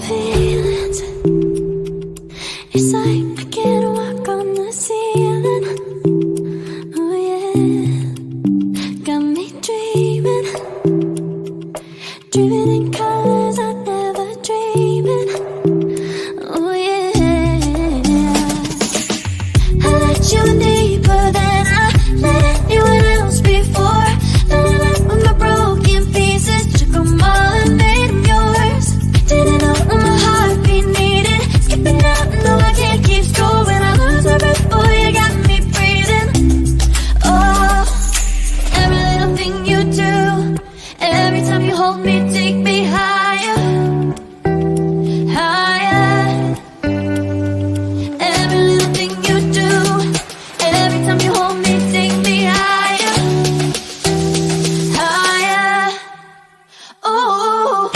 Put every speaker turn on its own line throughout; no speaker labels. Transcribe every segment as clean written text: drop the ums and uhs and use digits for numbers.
feelings. It's like I can't walk on the ceiling. Oh yeah, got me dreaming, dreaming in colors I never dreamed. Oh yeah, I let you in deeper than I let anyone else before. Filling up with my broken pieces, took them all and made them yours. Didn't know what my heartbeat needed, skipping out, no I can't keep score. When I lose my breath, boy, you got me breathing. Oh, every little thing you do, every time you hold me, take me higher, higher. Every little thing you do, every time you hold me, take me higher, higher. Oh,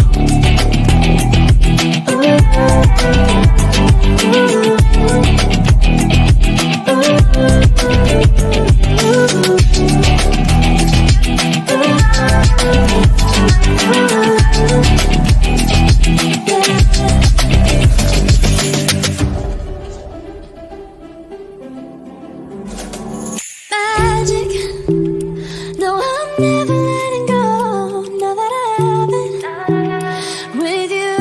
magic. No, I'm never letting go. Now that I have it with you.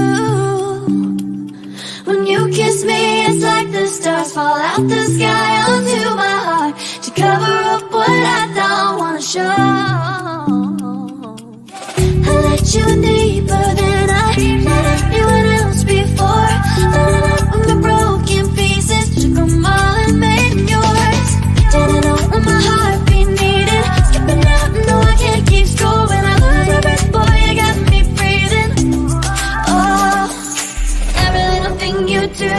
When you kiss me, it's like the stars fall out the sky onto my heart to cover up what I don't wanna show. I let you in deeper than I let anyone else before. Filling up with my broken pieces, took them all and made them yours. Didn't know what my heartbeat needed, skipping out, no I can't keep score. When I lose my breath, boy, you got me breathing. Oh, every little thing you do,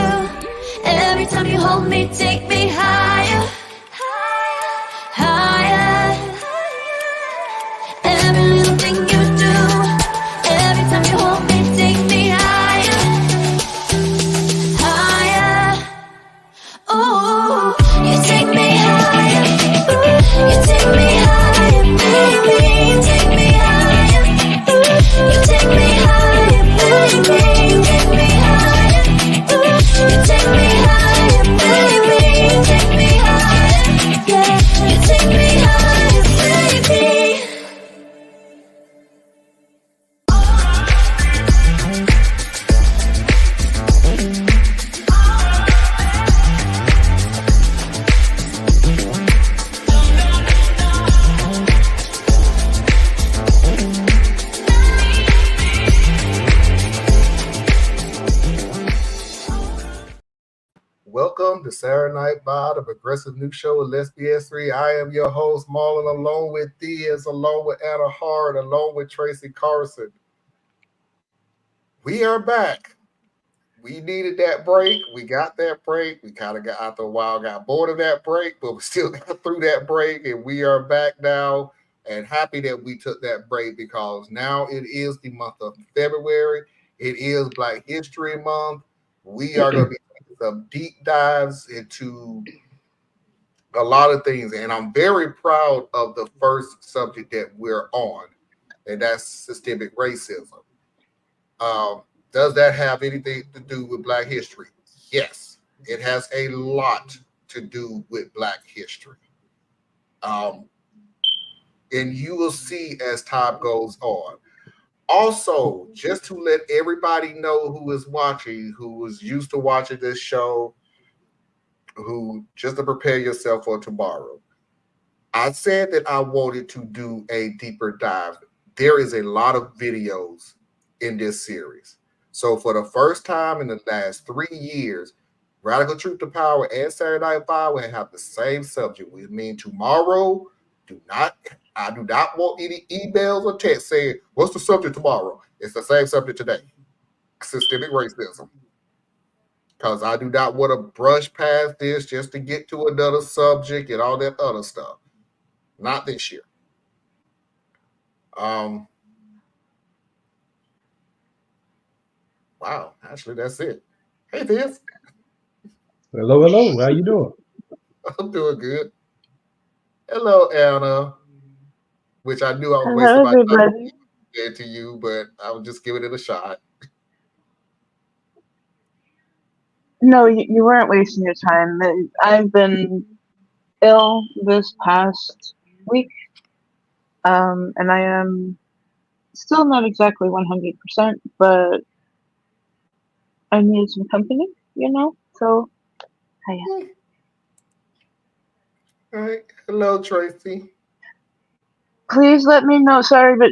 every time you hold me, take me higher, higher. Every little thing you do, every time you hold me, take me higher, higher. Oh, you take me higher, you take me higher, baby, you take me higher, you take me higher, baby, you take me higher, you take me higher, baby, you take me higher, yeah, you take me higher, baby.
Welcome to Saturday Night Vibe, the progressive new show with Let's BS3. I am your host, Marlon, along with Diaz, along with Anna Hart, along with Tracy Carson. We are back. We needed that break. We got that break. We kind of got after a while, got bored of that break, but we still got through that break, and we are back now. And happy that we took that break because now it is the month of February. It is Black History Month. We are going to be taking some deep dives into a lot of things, and I'm very proud of the first subject that we're on, and that's systemic racism. Does that have anything to do with Black history? Yes, it has a lot to do with Black history. And you will see as time goes on. Also, just to let everybody know who is watching, who is used to watching this show, who just to prepare yourself for tomorrow. I said that I wanted to do a deeper dive. There is a lot of videos in this series. So for the first time in the last 3 years, Radical Truth to Power and Saturday Night Vibe will have the same subject. Which means tomorrow, I do not want any emails or texts saying, what's the subject tomorrow? It's the same subject today. Systemic racism. Because I do not want to brush past this just to get to another subject and all that other stuff. Not this year. Wow, actually, that's it. Hey, Vince.
Hello, hello. How you doing?
I'm doing good. Hello, Anna. Which I knew I was wasting
Hello,
my time
everybody.
to you, but I was just giving it a shot.
No, you weren't wasting your time. I've been ill this past week, and I am still not exactly 100%, but I need some company, So, hiya.
All right. Hello, Tracy.
Please let me know. Sorry, but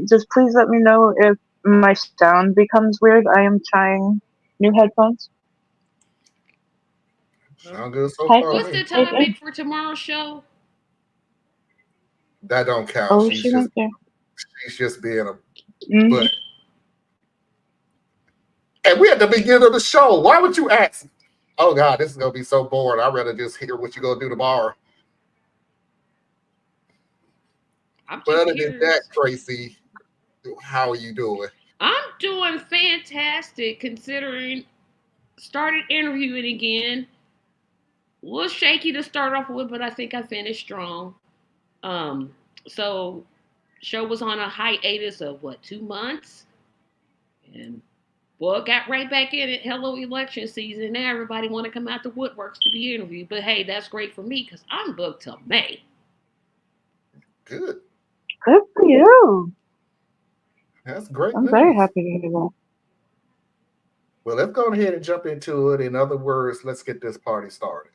just please let me know if my sound becomes weird. I am trying new headphones.
Sound good so
Hi.
far.
What's the topic for tomorrow's show?
That don't count.
Oh,
she's
she went there.
She's just being a
Mhm.
butt. And we at the beginning of the show. Why would you ask? Oh God, this is gonna be so boring. I'd rather just hear what you're gonna do tomorrow. But other than that, Tracy, how are you doing?
I'm doing fantastic considering started interviewing again. A little shaky to start off with, but I think I finished strong. So show was on a hiatus of 2 months? And boy, got right back in it. Hello, election season. Now everybody want to come out the woodworks to be interviewed. But hey, that's great for me because I'm booked till May.
Good.
Good for you.
That's great.
I'm very happy to hear that.
Well, let's go ahead and jump into it. In other words, let's get this party started.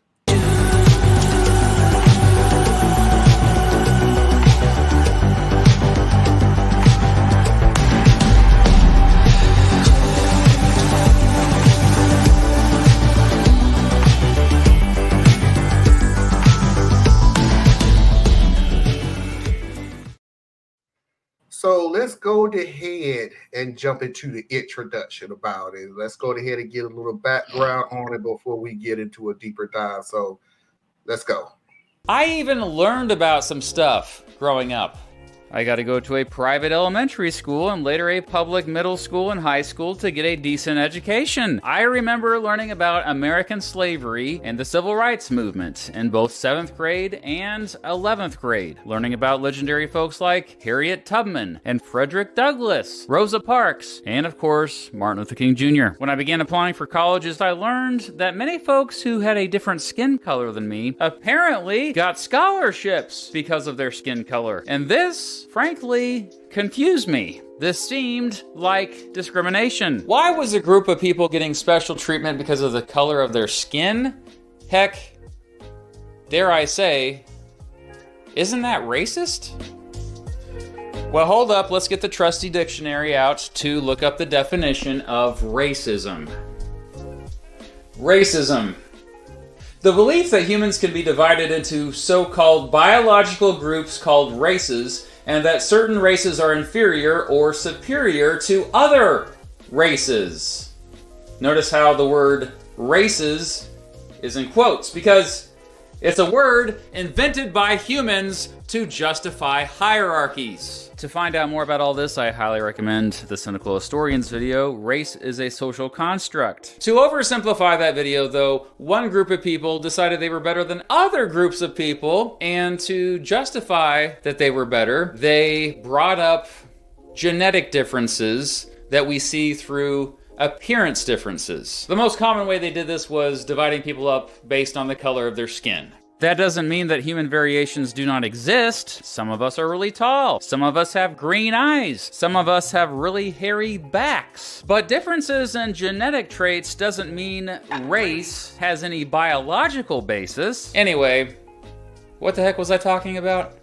So let's go ahead and jump into the introduction about it. Let's go ahead and get a little background on it before we get into a deeper dive. So let's go.
I even learned about some stuff growing up. I got to go to a private elementary school and later a public middle school and high school to get a decent education. I remember learning about American slavery and the civil rights movement in both 7th grade and 11th grade. Learning about legendary folks like Harriet Tubman and Frederick Douglass, Rosa Parks, and of course, Martin Luther King Jr. When I began applying for colleges, I learned that many folks who had a different skin color than me apparently got scholarships because of their skin color. And this, frankly, confused me. This seemed like discrimination. Why was a group of people getting special treatment because of the color of their skin? Heck, dare I say, isn't that racist? Well, hold up, let's get the trusty dictionary out to look up the definition of racism. Racism. The belief that humans can be divided into so-called biological groups called races, and that certain races are inferior or superior to other races. Notice how the word races is in quotes, because it's a word invented by humans to justify hierarchies. To find out more about all this, I highly recommend the Cynical Historians video, Race is a Social Construct. To oversimplify that video, though, one group of people decided they were better than other groups of people, and to justify that they were better, they brought up genetic differences that we see through appearance differences. The most common way they did this was dividing people up based on the color of their skin. That doesn't mean that human variations do not exist. Some of us are really tall. Some of us have green eyes. Some of us have really hairy backs. But differences in genetic traits doesn't mean race has any biological basis. Anyway, what the heck was I talking about?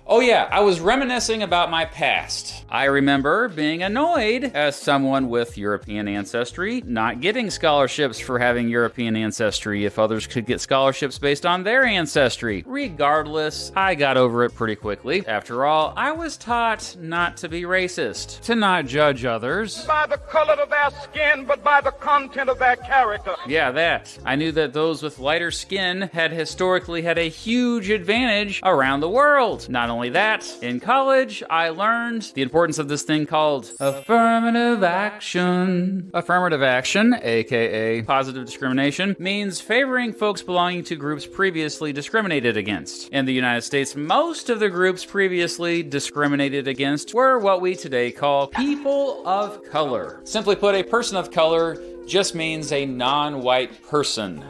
Oh yeah, I was reminiscing about my past. I remember being annoyed as someone with European ancestry, not getting scholarships for having European ancestry if others could get scholarships based on their ancestry. Regardless, I got over it pretty quickly. After all, I was taught not to be racist, to not judge others
by the color of their skin, but by the content of their character.
Yeah, that. I knew that those with lighter skin had historically had a huge advantage around the world. Not only only that, in college, I learned the importance of this thing called affirmative action. Affirmative action, aka positive discrimination, means favoring folks belonging to groups previously discriminated against. In the United States, most of the groups previously discriminated against were what we today call people of color. Simply put, a person of color just means a non-white person.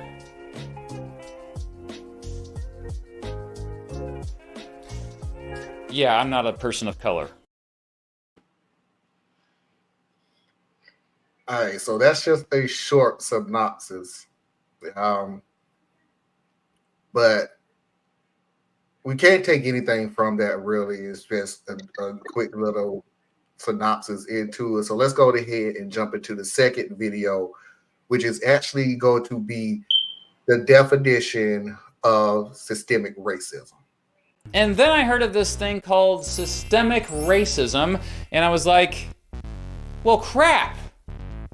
Yeah, I'm not a person of color.
All right, so that's just a short synopsis. But we can't take anything from that, really. It's just a quick little synopsis into it. So let's go ahead and jump into the second video, which is actually going to be the definition of systemic racism.
And then I heard of this thing called systemic racism, and I was like, well, crap.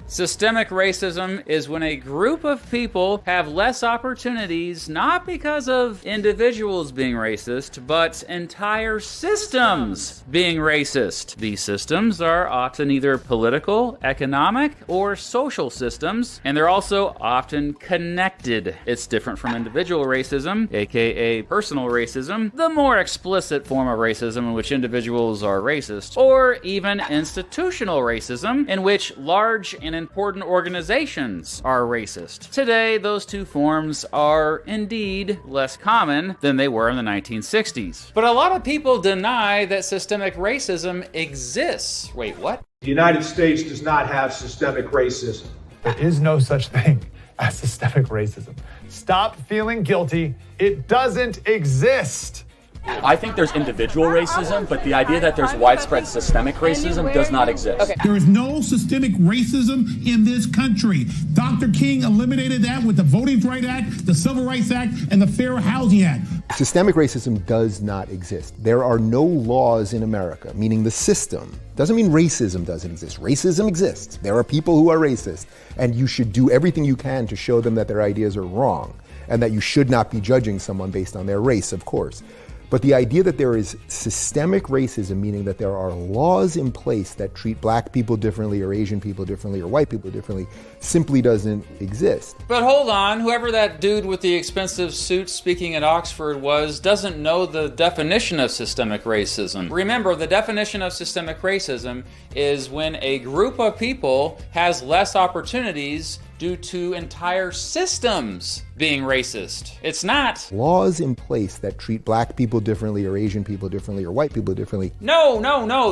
Systemic racism is when a group of people have less opportunities, not because of individuals being racist, but entire systems being racist. These systems are often either political, economic, or social systems, and they're also often connected. It's different from individual racism, aka personal racism, the more explicit form of racism in which individuals are racist, or even institutional racism, in which large and important organizations are racist. Today, those two forms are indeed less common than they were in the 1960s. But a lot of people deny that systemic racism exists. Wait, what?
The United States does not have systemic racism.
There is no such thing as systemic racism. Stop feeling guilty. It doesn't exist.
I think there's individual racism, but the idea that there's widespread systemic racism does not exist.
Okay. There is no systemic racism in this country. Dr. King eliminated that with the Voting Rights Act, the Civil Rights Act, and the Fair Housing Act.
Systemic racism does not exist. There are no laws in America, meaning the system. Doesn't mean racism doesn't exist. Racism exists. There are people who are racist, and you should do everything you can to show them that their ideas are wrong, and that you should not be judging someone based on their race, of course. But the idea that there is systemic racism, meaning that there are laws in place that treat black people differently or Asian people differently or white people differently, simply doesn't exist.
But hold on, whoever that dude with the expensive suit speaking at Oxford was doesn't know the definition of systemic racism. Remember, the definition of systemic racism is when a group of people has less opportunities due to entire systems being racist. It's not
laws in place that treat black people differently or Asian people differently or white people differently.
No,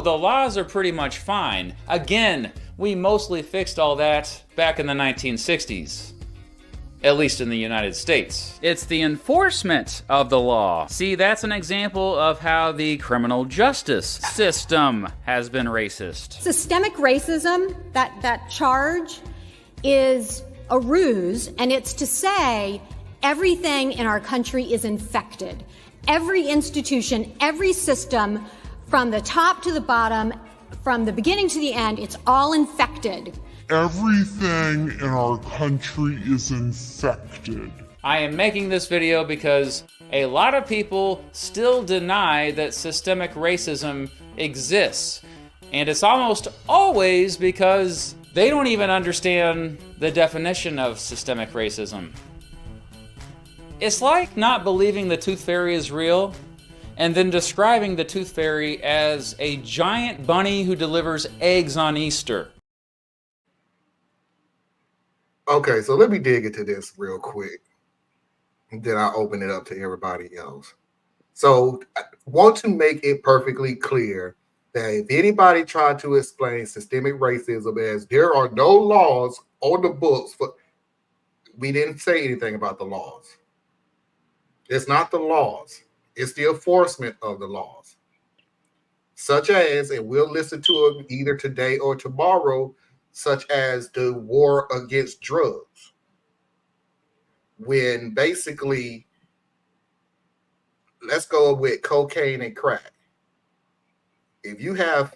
the laws are pretty much fine. Again, we mostly fixed all that back in the 1960s. At least in the United States. It's the enforcement of the law. See, that's an example of how the criminal justice system has been racist.
Systemic racism, that charge, is a ruse, and it's to say everything in our country is infected. Every institution, every system, from the top to the bottom, from the beginning to the end, it's all infected.
Everything in our country is infected.
I am making this video because a lot of people still deny that systemic racism exists. And it's almost always because they don't even understand the definition of systemic racism. It's like not believing the tooth fairy is real and then describing the tooth fairy as a giant bunny who delivers eggs on Easter.
Okay, so let me dig into this real quick. And then I'll open it up to everybody else. So I want to make it perfectly clear that if anybody tried to explain systemic racism as there are no laws on the books, we didn't say anything about the laws. It's not the laws. It's the enforcement of the laws. Such as, and we'll listen to them either today or tomorrow, such as the war against drugs. When basically, let's go with cocaine and crack. If you have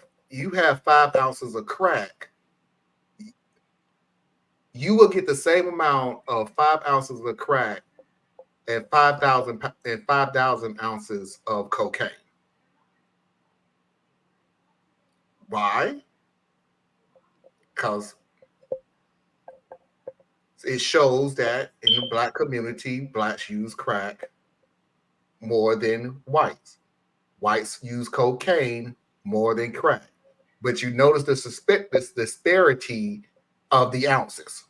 5 ounces of crack, you will get the same amount of 5 ounces of crack and 5,000 ounces of cocaine. Why? Because it shows that in the black community, blacks use crack more than whites. Whites use cocaine more than crack. But you notice this disparity of the ounces.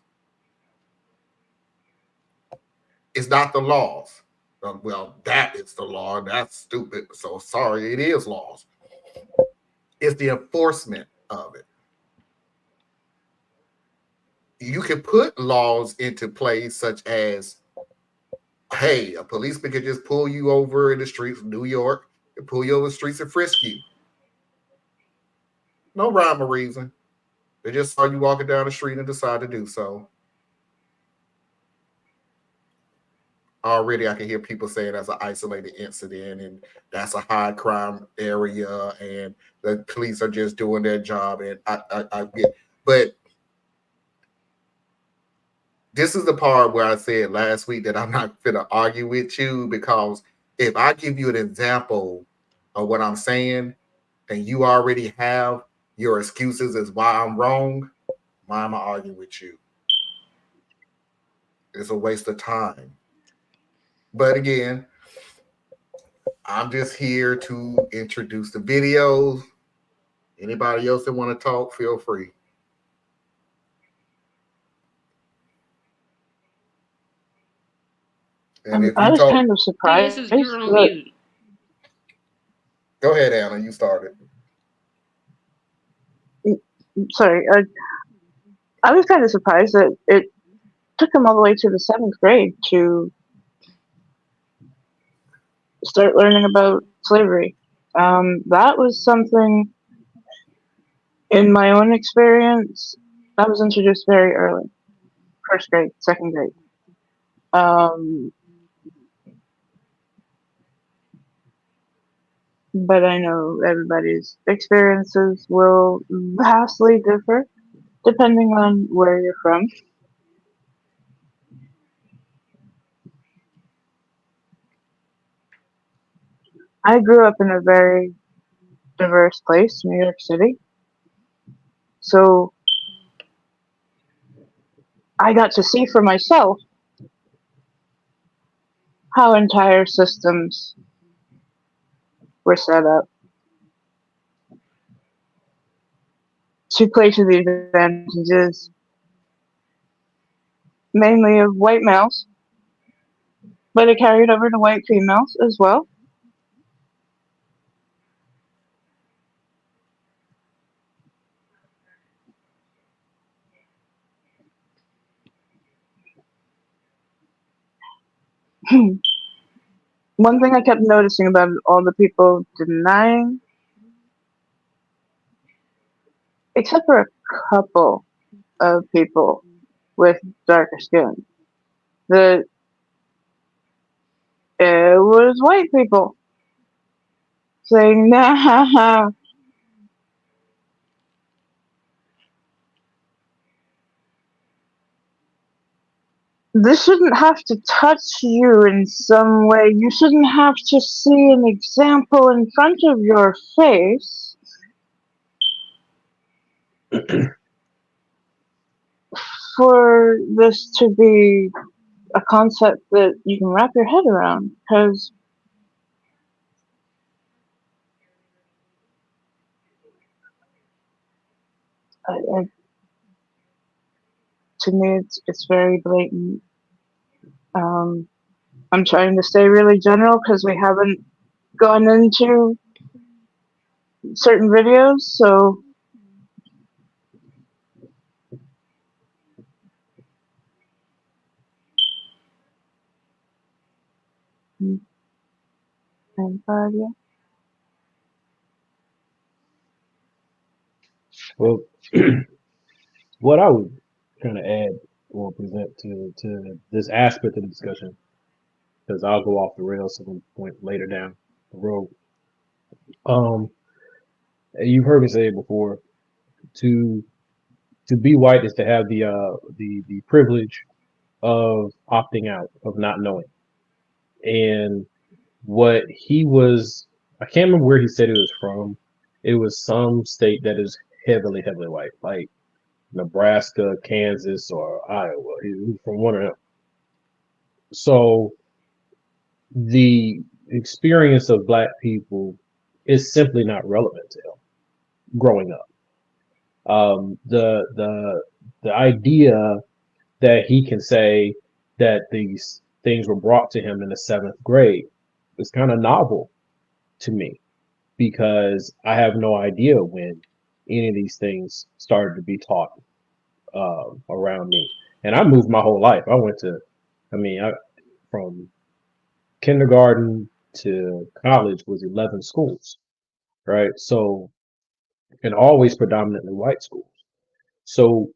It's not the laws. Well, that is the law. That's stupid. So sorry, it is laws. It's the enforcement of it. You can put laws into place such as, hey, a policeman can just pull you over in the streets of New York and pull you over the streets and frisk you. No rhyme or reason. They just saw you walking down the street and decide to do so. Already I can hear people saying that's an isolated incident and that's a high crime area and the police are just doing their job. And I get, but this is the part where I said last week that I'm not going to argue with you, because if I give you an example of what I'm saying and you already have your excuses as why I'm wrong, why am I arguing with you? It's a waste of time. But again, I'm just here to introduce the videos. Anybody else that want to talk, feel free. And if
I
you
was
talk,
kind of surprised.
This is you're on mute.
Go ahead, Anna. You started.
Sorry, I was kind of surprised that it took him all the way to the 7th grade to start learning about slavery. That was something, in my own experience, that was introduced very early, 1st grade, 2nd grade. But I know everybody's experiences will vastly differ depending on where you're from. I grew up in a very diverse place, New York City. So I got to see for myself how entire systems were set up to play to the advantages mainly of white males, but it carried over to white females as well. One thing I kept noticing about all the people denying, except for a couple of people with darker skin, that it was white people saying, nah, this shouldn't have to touch you in some way. You shouldn't have to see an example in front of your face for this to be a concept that you can wrap your head around. Because to me, it's very blatant. I'm trying to stay really general because we haven't gone into certain videos, so yeah.
Well, what I would kind of add or present to this aspect of the discussion, because I'll go off the rails at some point later down the road. You've heard me say it before. To be white is to have the privilege of opting out, of not knowing. And what he was, I can't remember where he said he was from, it was some state that is heavily, heavily white, like Nebraska, Kansas, or Iowa. He was from one of them. So the experience of black people is simply not relevant to him growing up. The idea that he can say that these things were brought to him in the 7th grade is kind of novel to me, because I have no idea when any of these things started to be taught around me. And I moved my whole life. I from kindergarten to college was 11 schools, right? So, and always predominantly white schools. So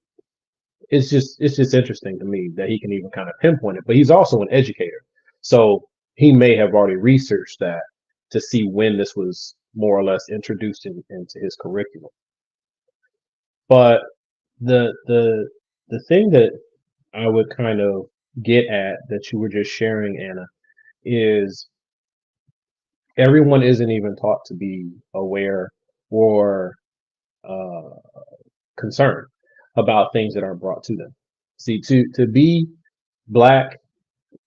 it's just interesting to me that he can even kind of pinpoint it. But he's also an educator, so he may have already researched that to see when this was more or less introduced into his curriculum. But the thing that I would kind of get at that you were just sharing, Anna, is everyone isn't even taught to be aware or concerned about things that are brought to them. See, to be black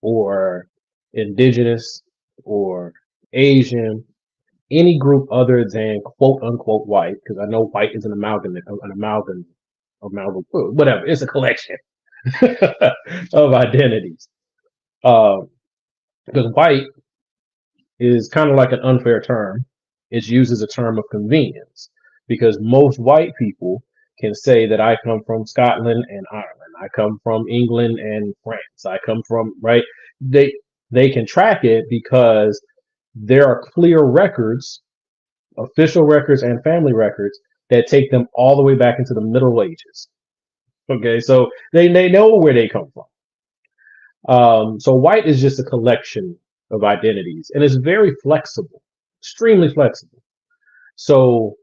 or indigenous or Asian, any group other than quote unquote white, because I know white is an amalgam, whatever. It's a collection of identities. Because white is kind of like an unfair term. It's used as a term of convenience, because most white people can say that I come from Scotland and Ireland. I come from England and France. I come from, right? They can track it because there are clear records, official records and family records, that take them all the way back into the Middle Ages. Okay, so they know where they come from. So white is just a collection of identities, and it's very flexible, extremely flexible. So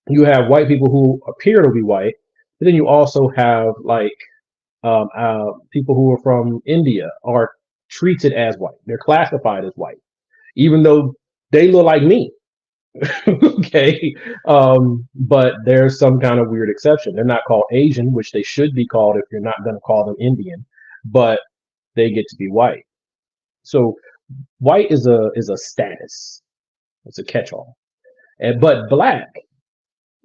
you have white people who appear to be white, but then you also have like people who are from India are treated as white. They're classified as white, even though they look like me. Okay. But there's some kind of weird exception. They're not called Asian, which they should be called if you're not going to call them Indian, but they get to be white. So white is a status. It's a catch-all. But black,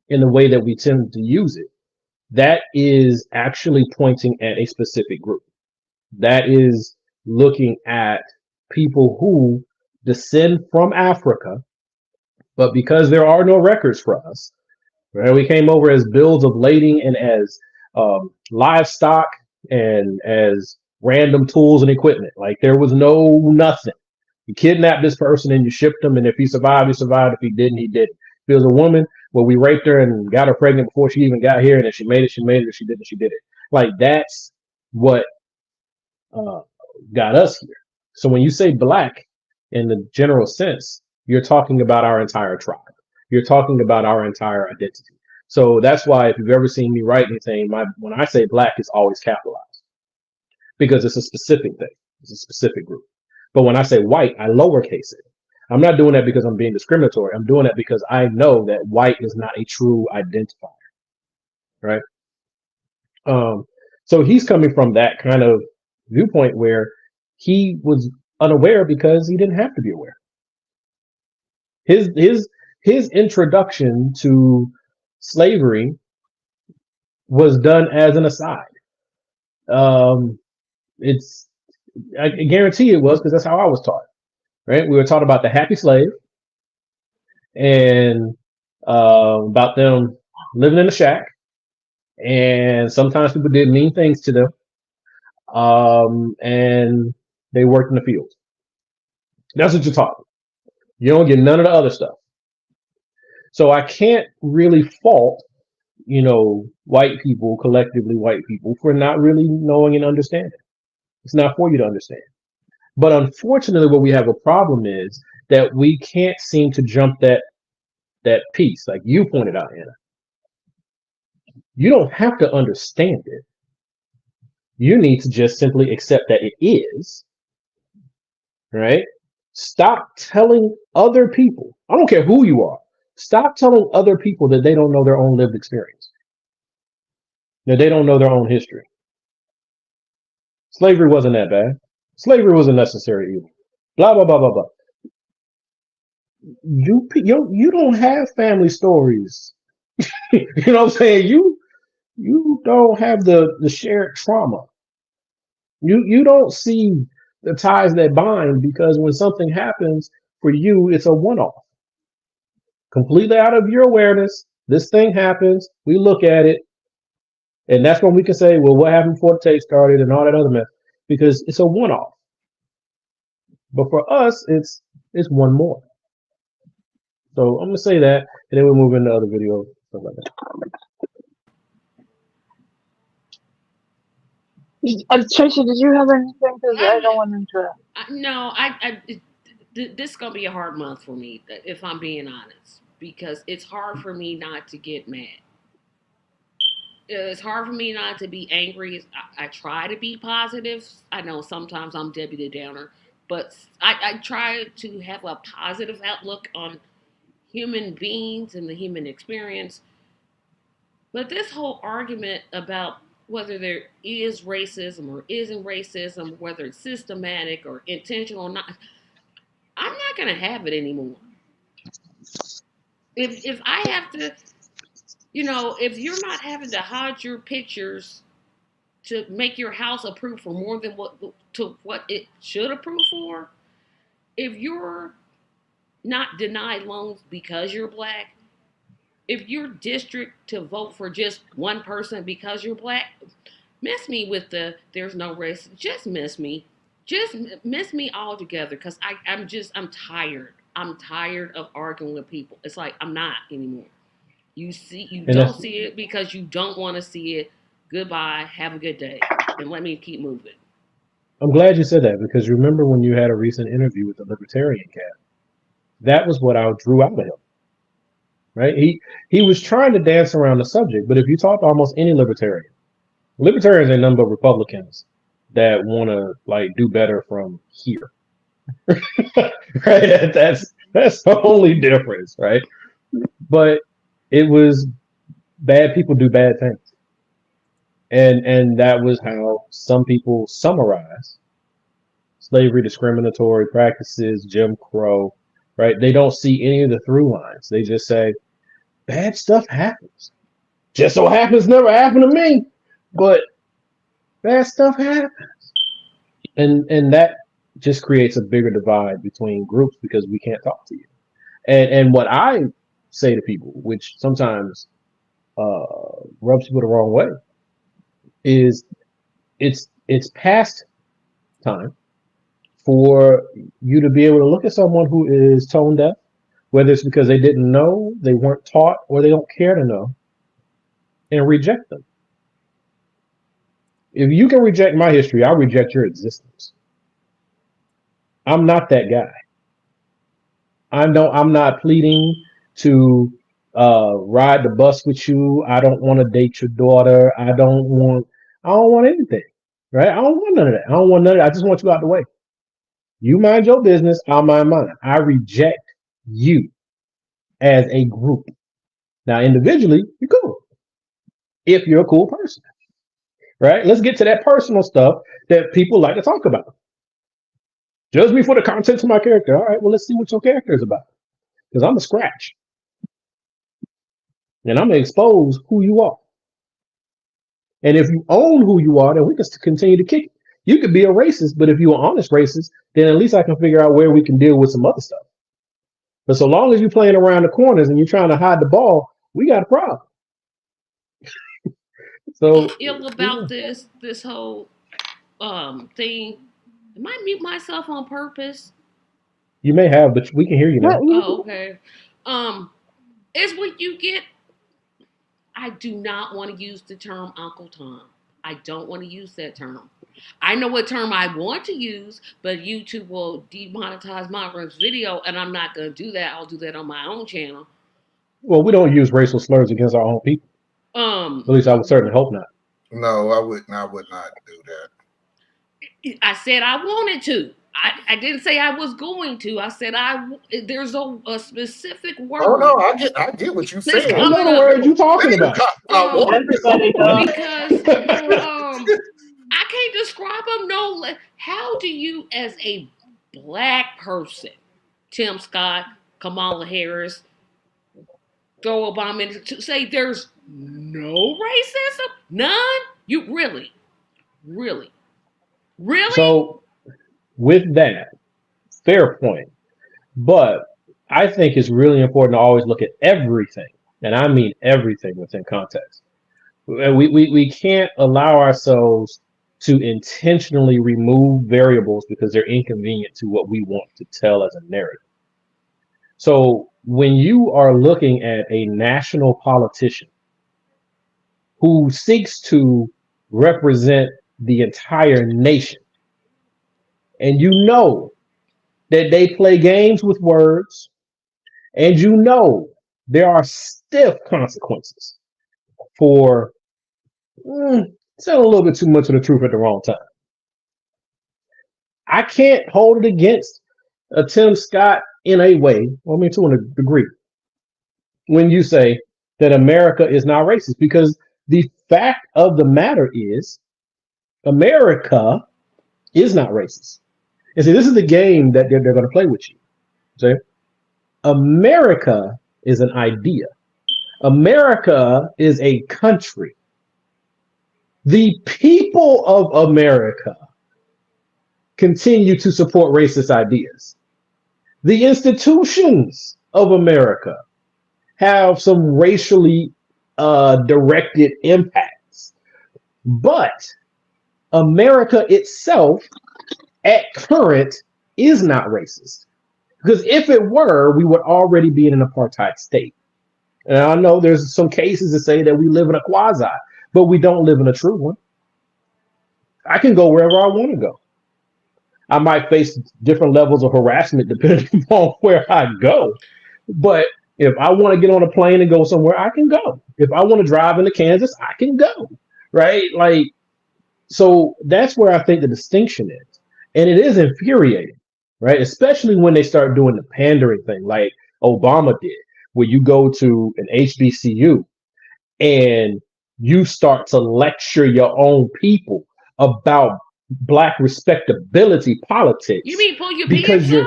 in the way that we tend to use it, that is actually pointing at a specific group. That is looking at people who descend from Africa, but because there are no records for us, right, we came over as bills of lading and as livestock and as random tools and equipment. Like there was nothing. You kidnapped this person and you shipped him, and if he survived, he survived. If he didn't, he didn't. If it was a woman, well, we raped her and got her pregnant before she even got here, and if she made it, she made it. If she didn't, she did it. Like that's what got us here. So when you say black in the general sense, you're talking about our entire tribe. You're talking about our entire identity. So that's why if you've ever seen me write anything, when I say black, it's always capitalized, because it's a specific thing. It's a specific group. But when I say white, I lowercase it. I'm not doing that because I'm being discriminatory. I'm doing that because I know that white is not a true identifier, right? So he's coming from that kind of viewpoint where he was unaware because he didn't have to be aware. His introduction to slavery was done as an aside. I guarantee it was, because that's how I was taught. Right? We were taught about the happy slave and about them living in a shack, and sometimes people did mean things to them, and they worked in the fields. That's what you're taught. You don't get none of the other stuff. So I can't really fault, white people, collectively white people, for not really knowing and understanding. It's not for you to understand. But unfortunately, what we have a problem is that we can't seem to jump that piece, like you pointed out, Anna. You don't have to understand it. You need to just simply accept that it is, right? Stop telling other people, I don't care who you are, Stop telling other people that they don't know their own lived experience, that they don't know their own history. Slavery wasn't that bad. Slavery was a necessary evil. Blah blah blah blah blah. You don't have family stories. You know what I'm saying? You don't have the shared trauma. You don't see the ties that bind, because when something happens for you, it's a one-off. Completely out of your awareness. This thing happens, we look at it, and that's when we can say, well, what happened before the tape started and all that other mess, because it's a one-off. But for us, it's one more. So I'm gonna say that, and then we'll move into other videos, stuff like that.
Tracy, did you have anything? Because I don't want to interrupt.
No, this is gonna be a hard month for me, if I'm being honest, because it's hard for me not to get mad. It's hard for me not to be angry. I try to be positive. I know sometimes I'm Debbie the Downer, but I try to have a positive outlook on human beings and the human experience. But this whole argument about whether there is racism or isn't racism, whether it's systematic or intentional or not, I'm not going to have it anymore. If I have to, if you're not having to hide your pictures to make your house approved for more than what it should approve for, if you're not denied loans because you're black, if your district to vote for just one person because you're black, miss me with there's no race. Just miss me. Just miss me altogether, because I'm tired. I'm tired of arguing with people. It's like I'm not anymore. You don't see it because you don't want to see it. Goodbye. Have a good day. And let me keep moving.
I'm glad you said that, because remember when you had a recent interview with the libertarian cat? That was what I drew out of him. Right? He was trying to dance around the subject, but if you talk to almost any libertarians ain't nothing but Republicans that want to do better from here. Right? That's the only difference, right? But it was bad people do bad things. And that was how some people summarize slavery, discriminatory practices, Jim Crow, right? They don't see any of the through lines. They just say, bad stuff happens. Just so happens never happened to me, but bad stuff happens. And that just creates a bigger divide between groups, because we can't talk to you. And what I say to people, which sometimes rubs people the wrong way, is it's past time for you to be able to look at someone who is tone deaf, whether it's because they didn't know, they weren't taught, or they don't care to know, and reject them. If you can reject my history, I'll reject your existence. I'm not that guy. I'm not pleading to ride the bus with you. I don't want to date your daughter. I don't want anything. Right? I don't want none of that. I don't want none of that. I just want you out the way. You mind your business, I'll mind mine. I reject you as a group. Now, individually, you're cool. If you're a cool person. Right? Let's get to that personal stuff that people like to talk about. Judge me for the contents of my character. All right, well, let's see what your character is about. Because I'm a scratch. And I'm going to expose who you are. And if you own who you are, then we can continue to kick it. You could be a racist, but if you're an honest racist, then at least I can figure out where we can deal with some other stuff. But so long as you're playing around the corners and you're trying to hide the ball, we got a problem. So
ill about this whole thing. Am I mute myself on purpose?
You may have, but we can hear you now.
Oh, okay. It's what you get. I do not want to use the term Uncle Tom. I don't want to use that term. I know what term I want to use, but YouTube will demonetize my video, and I'm not going to do that. I'll do that on my own channel.
Well, we don't use racial slurs against our own people. At least I would certainly hope not.
No, I would not do that.
I said I wanted to. I didn't say I was going to. I said there's a specific word.
Oh no, I get what you saying.
I know the word you talking about.
Because I can't describe them. No, how do you, as a black person, Tim Scott, Kamala Harris, throw Obama in to say there's no racism? None? You really?
So, with that, fair point. But I think it's really important to always look at everything, and I mean everything within context. We can't allow ourselves to intentionally remove variables because they're inconvenient to what we want to tell as a narrative. So when you are looking at a national politician who seeks to represent the entire nation, and you know that they play games with words, and you know there are stiff consequences for saying a little bit too much of the truth at the wrong time. I can't hold it against Tim Scott in a way, I mean to a degree, when you say that America is not racist, because the fact of the matter is America is not racist. And see, this is the game that they're going to play with you. See? America is an idea. America is a country. The people of America continue to support racist ideas. The institutions of America have some racially directed impacts. But America itself at current is not racist. Because if it were, we would already be in an apartheid state. And I know there's some cases that say that we live in a quasi, but we don't live in a true one. I can go wherever I want to go. I might face different levels of harassment depending on where I go. But if I want to get on a plane and go somewhere, I can go. If I want to drive into Kansas, I can go. Right? Like, so that's where I think the distinction is. And it is infuriating, right? Especially when they start doing the pandering thing like Obama did, where you go to an HBCU and you start to lecture your own people about Black respectability politics.
You mean pull your pants up?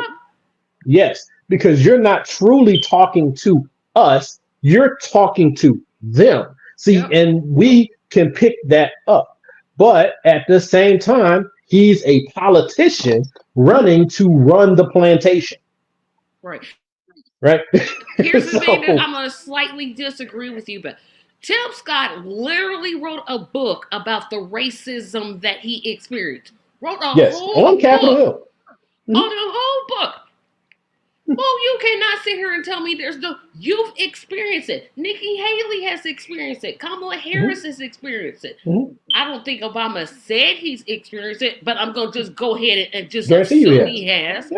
Yes, because you're not truly talking to us, you're talking to them. See, and we can pick that up. But at the same time, he's a politician running to run the plantation.
Right.
Here's
the thing that I'm going to slightly disagree with you, but Tim Scott literally wrote a book about the racism that he experienced. Wrote a whole
on Capitol
book.
Hill.
On a whole book. Well, you cannot sit here and tell me there's no. You've experienced it. Nikki Haley has experienced it. Kamala Harris has experienced it. I don't think Obama said he's experienced it, but I'm going to just go ahead and just assume he has.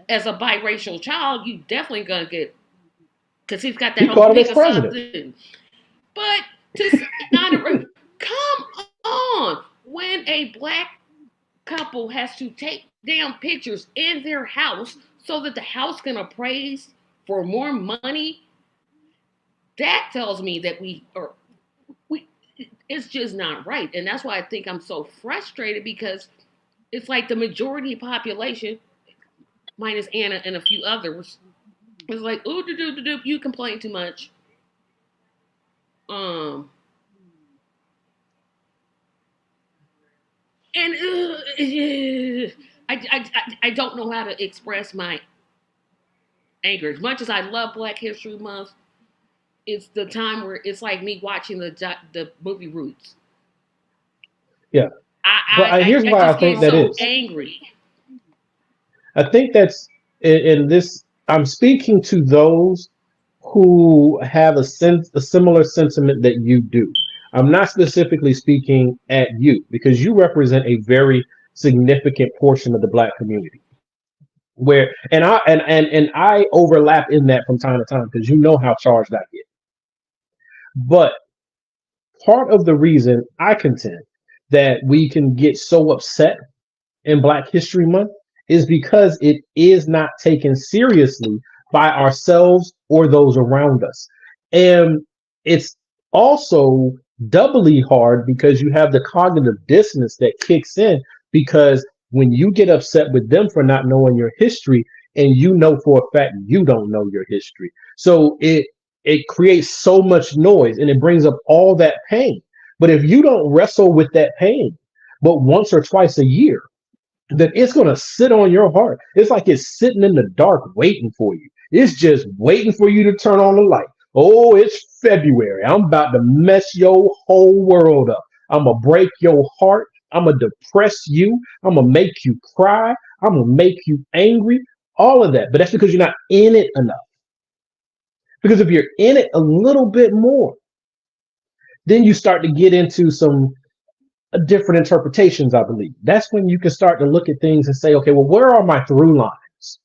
As a biracial child, you definitely going to get, because he's got that whole thing of something. But to not come on, when a Black couple has to take down pictures in their house so that the house can appraise for more money, that tells me that it's just not right. And that's why I think I'm so frustrated, because it's like the majority population, minus Anna and a few others, is like, ooh, you complain too much. And I don't know how to express my anger. As much as I love Black History Month, it's the time where it's like me watching the movie Roots.
Yeah. Here's why I think that is.
Angry.
I think that's in this. I'm speaking to those who have a similar sentiment that you do. I'm not specifically speaking at you, because you represent a very significant portion of the Black community. Where I overlap in that from time to time, because you know how charged I get. But part of the reason I contend that we can get so upset in Black History Month is because it is not taken seriously by ourselves or those around us. And it's also doubly hard because you have the cognitive dissonance that kicks in, because when you get upset with them for not knowing your history, and you know for a fact you don't know your history, so it creates so much noise and it brings up all that pain. But if you don't wrestle with that pain but once or twice a year, then it's going to sit on your heart. It's like it's sitting in the dark waiting for you. It's just waiting for you to turn on the light. Oh, it's February. I'm about to mess your whole world up. I'm going to break your heart. I'm going to depress you. I'm going to make you cry. I'm going to make you angry. All of that. But that's because you're not in it enough. Because if you're in it a little bit more, then you start to get into some different interpretations, I believe. That's when you can start to look at things and say, okay, well, where are my through lines?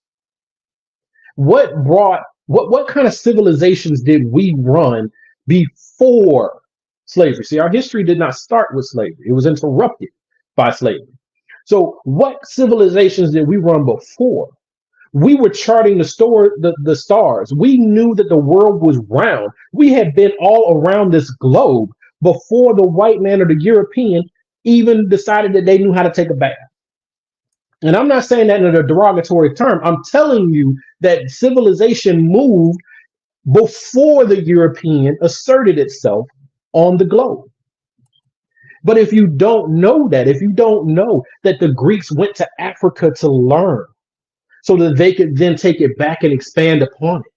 What kind of civilizations did we run before slavery? See, our history did not start with slavery. It was interrupted by slavery. So what civilizations did we run before? We were charting the stars. We knew that the world was round. We had been all around this globe before the white man or the European even decided that they knew how to take a bath. And I'm not saying that in a derogatory term. I'm telling you that civilization moved before the European asserted itself on the globe. But if you don't know that, if you don't know that the Greeks went to Africa to learn so that they could then take it back and expand upon it,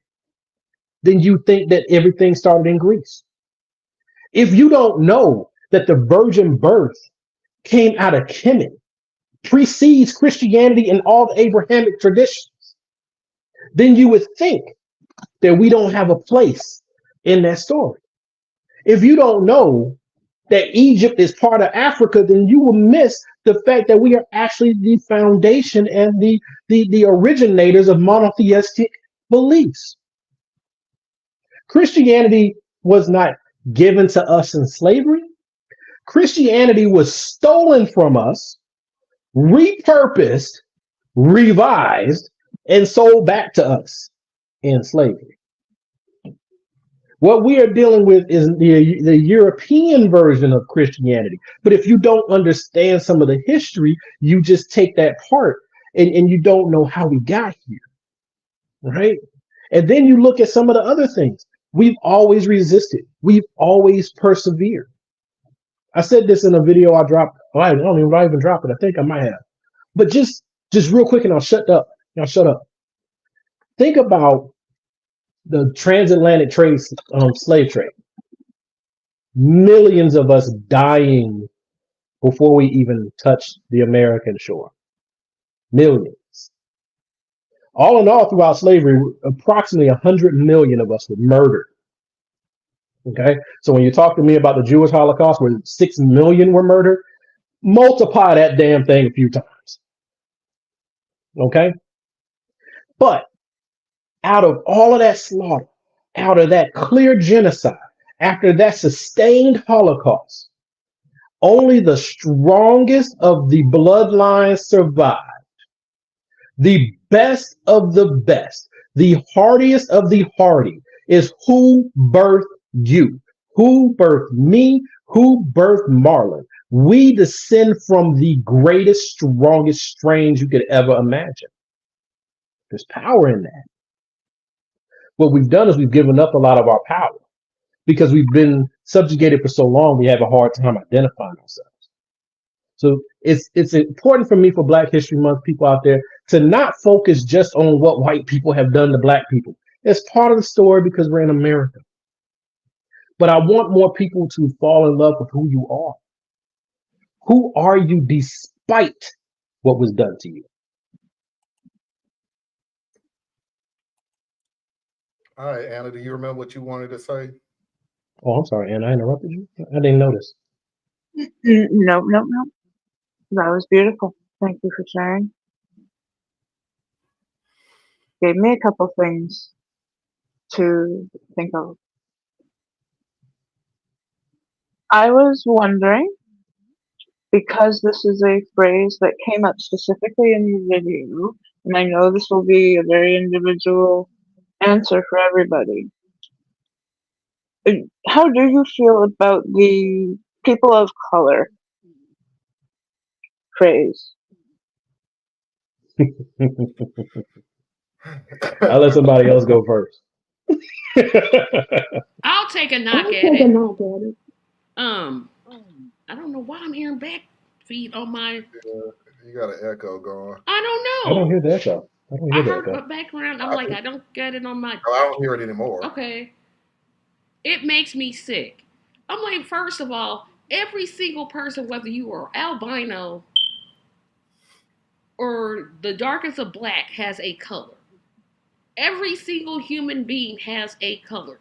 then you think that everything started in Greece. If you don't know that the virgin birth came out of Kemet, precedes Christianity and all the Abrahamic traditions, then you would think that we don't have a place in that story. If you don't know that Egypt is part of Africa, then you will miss the fact that we are actually the foundation and the originators of monotheistic beliefs. Christianity was not given to us in slavery. Christianity was stolen from us, repurposed, revised, and sold back to us in slavery. What we are dealing with is the European version of Christianity. But if you don't understand some of the history, you just take that part and you don't know how we got here, right? And then you look at some of the other things. We've always resisted. We've always persevered. I said this in a video I dropped. Oh, I don't even drop it. I think I might have. But just real quick, and I'll shut up. Y'all shut up. Think about the transatlantic slave trade. Millions of us dying before we even touched the American shore. Millions. All in all, throughout slavery, approximately 100 million of us were murdered. Okay, so when you talk to me about the Jewish Holocaust, where 6 million were murdered, multiply that damn thing a few times. Okay, but out of all of that slaughter, out of that clear genocide, after that sustained Holocaust, only the strongest of the bloodlines survived. The best of the best, the hardiest of the hardy is who birthed you, who birthed me, who birthed Marlon. We descend from the greatest, strongest strains you could ever imagine. There's power in that. What we've done is we've given up a lot of our power because we've been subjugated for so long. We have a hard time identifying ourselves. So it's important for me, for Black History Month people out there, to not focus just on what white people have done to Black people. It's part of the story because we're in America. But I want more people to fall in love with who you are. Who are you despite what was done to you?
All right, Anna, do you remember what you wanted to say?
Oh, I'm sorry, Anna, I interrupted you. I didn't notice.
No. That was beautiful. Thank you for sharing. Gave me a couple things to think of. I was wondering because this is a phrase that came up specifically in the video, and I know this will be a very individual answer for everybody. How do you feel about the people of color phrase?
I'll let somebody else go first.
I'll take a knock at it. I don't know why I'm hearing back feed on my.
You got an echo going.
I don't
I
know.
don't hear the echo.
I heard a background. I'm like, I don't get it on my.
No, I don't hear it anymore.
Okay. It makes me sick. I'm like, first of all, every single person, whether you are albino or the darkest of black, has a color. Every single human being has a color.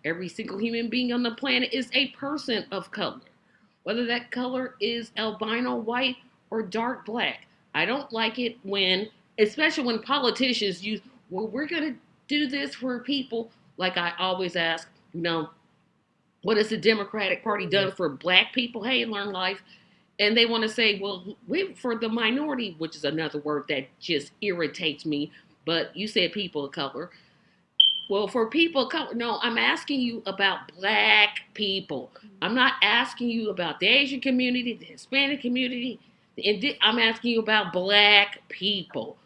Every single human being on the planet is a person of color. Whether that color is albino white or dark black. I don't like it when, especially when politicians use, well, we're going to do this for people. Like I always ask, what has the Democratic Party done for black people? Hey, learn life. And they want to say, well, for the minority, which is another word that just irritates me. But you said people of color. Well, for people of color, no, I'm asking you about black people. I'm not asking you about the Asian community, the Hispanic community. I'm asking you about black people.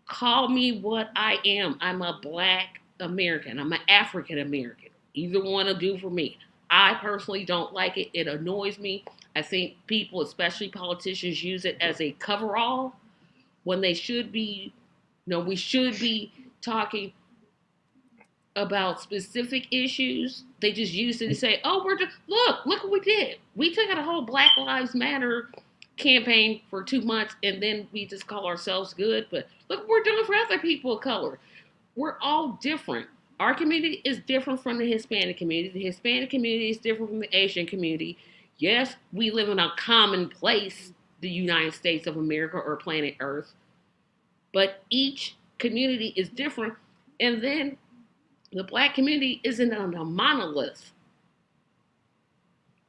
Call me what I am. I'm a black American. I'm an African American. Either one will do for me. I personally don't like it. It annoys me. I think people, especially politicians, use it as a coverall when they should be, we should be talking about specific issues. They just use it to say, oh, look what we did. We took out a whole Black Lives Matter campaign for 2 months and then we just call ourselves good. But look what we're doing for other people of color. We're all different. Our community is different from the Hispanic community. The Hispanic community is different from the Asian community. Yes, we live in a common place, the United States of America or planet Earth. But each community is different. And then the black community isn't a monolith.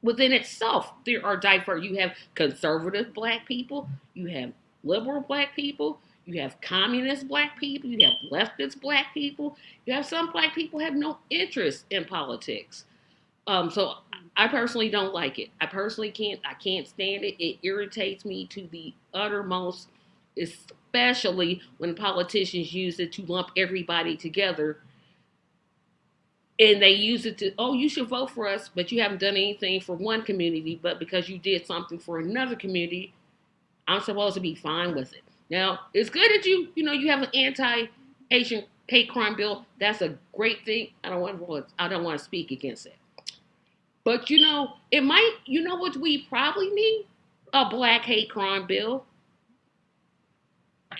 Within itself, there are diverse. You have conservative black people, you have liberal black people, you have communist black people, you have leftist black people, you have some black people who have no interest in politics. So I personally don't like it. I can't stand it. It irritates me to the uttermost, especially when politicians use it to lump everybody together. And they use it to, oh, you should vote for us, but you haven't done anything for one community, but because you did something for another community, I'm supposed to be fine with it. Now, it's good that you have an anti-Asian hate crime bill. That's a great thing. I don't want to speak against it. But it might, what we probably need? A black hate crime bill.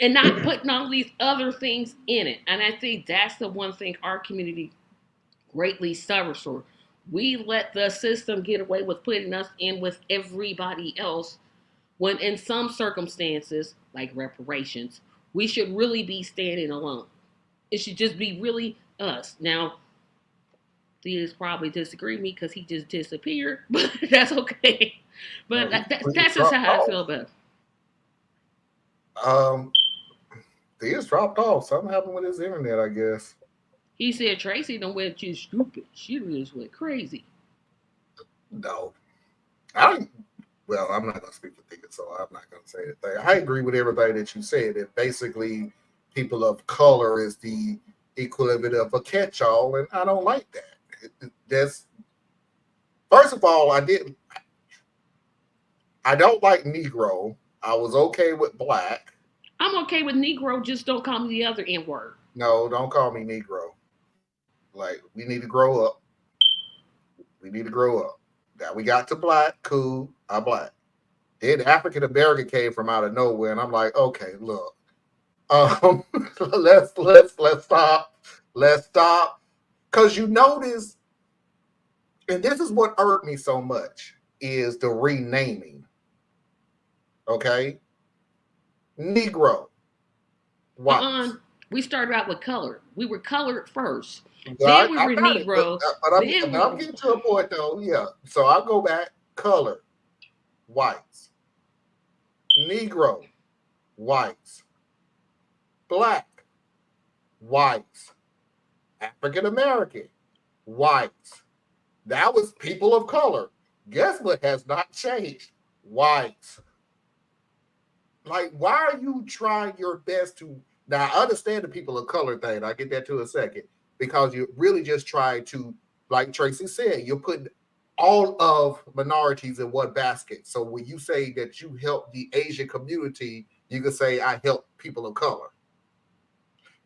And not putting all these other things in it. And I think that's the one thing our community greatly suffers for. We let the system get away with putting us in with everybody else when in some circumstances, like reparations, we should really be standing alone. It should just be really us. Now, Thea's probably disagree with me because he just disappeared, but that's okay. But that's just how I feel about it.
Thea's dropped off. Something happened with his internet, I guess.
He said Tracy done went too stupid. She just went crazy.
No. I'm not going to speak for Thea, so I'm not going to say anything. I agree with everything that you said. That basically people of color is the equivalent of a catch-all, and I don't like that. First of all, I don't like Negro. I was okay with black.
I'm okay with Negro, just don't call me the other N-word.
No, don't call me Negro. Like, we need to grow up. Now we got to black, cool, I'm black. Then African American came from out of nowhere, and I'm like, okay, look. Let's stop. Let's stop. Because you notice, and this is what irked me so much, is the renaming. Okay? Negro. White.
We started out with color. We were colored first. Then we were Negro.
I'm getting to a point though. Yeah. So I'll go back. Color. Whites. Negro, whites. Black, whites. African American, whites. That was people of color. Guess what has not changed? Whites. Like, why are you trying your best to? Now, I understand the people of color thing. I'll get that to a second. Because you're really just trying to, like Tracy said, you're putting all of minorities in one basket. So when you say that you help the Asian community, you can say, I help people of color.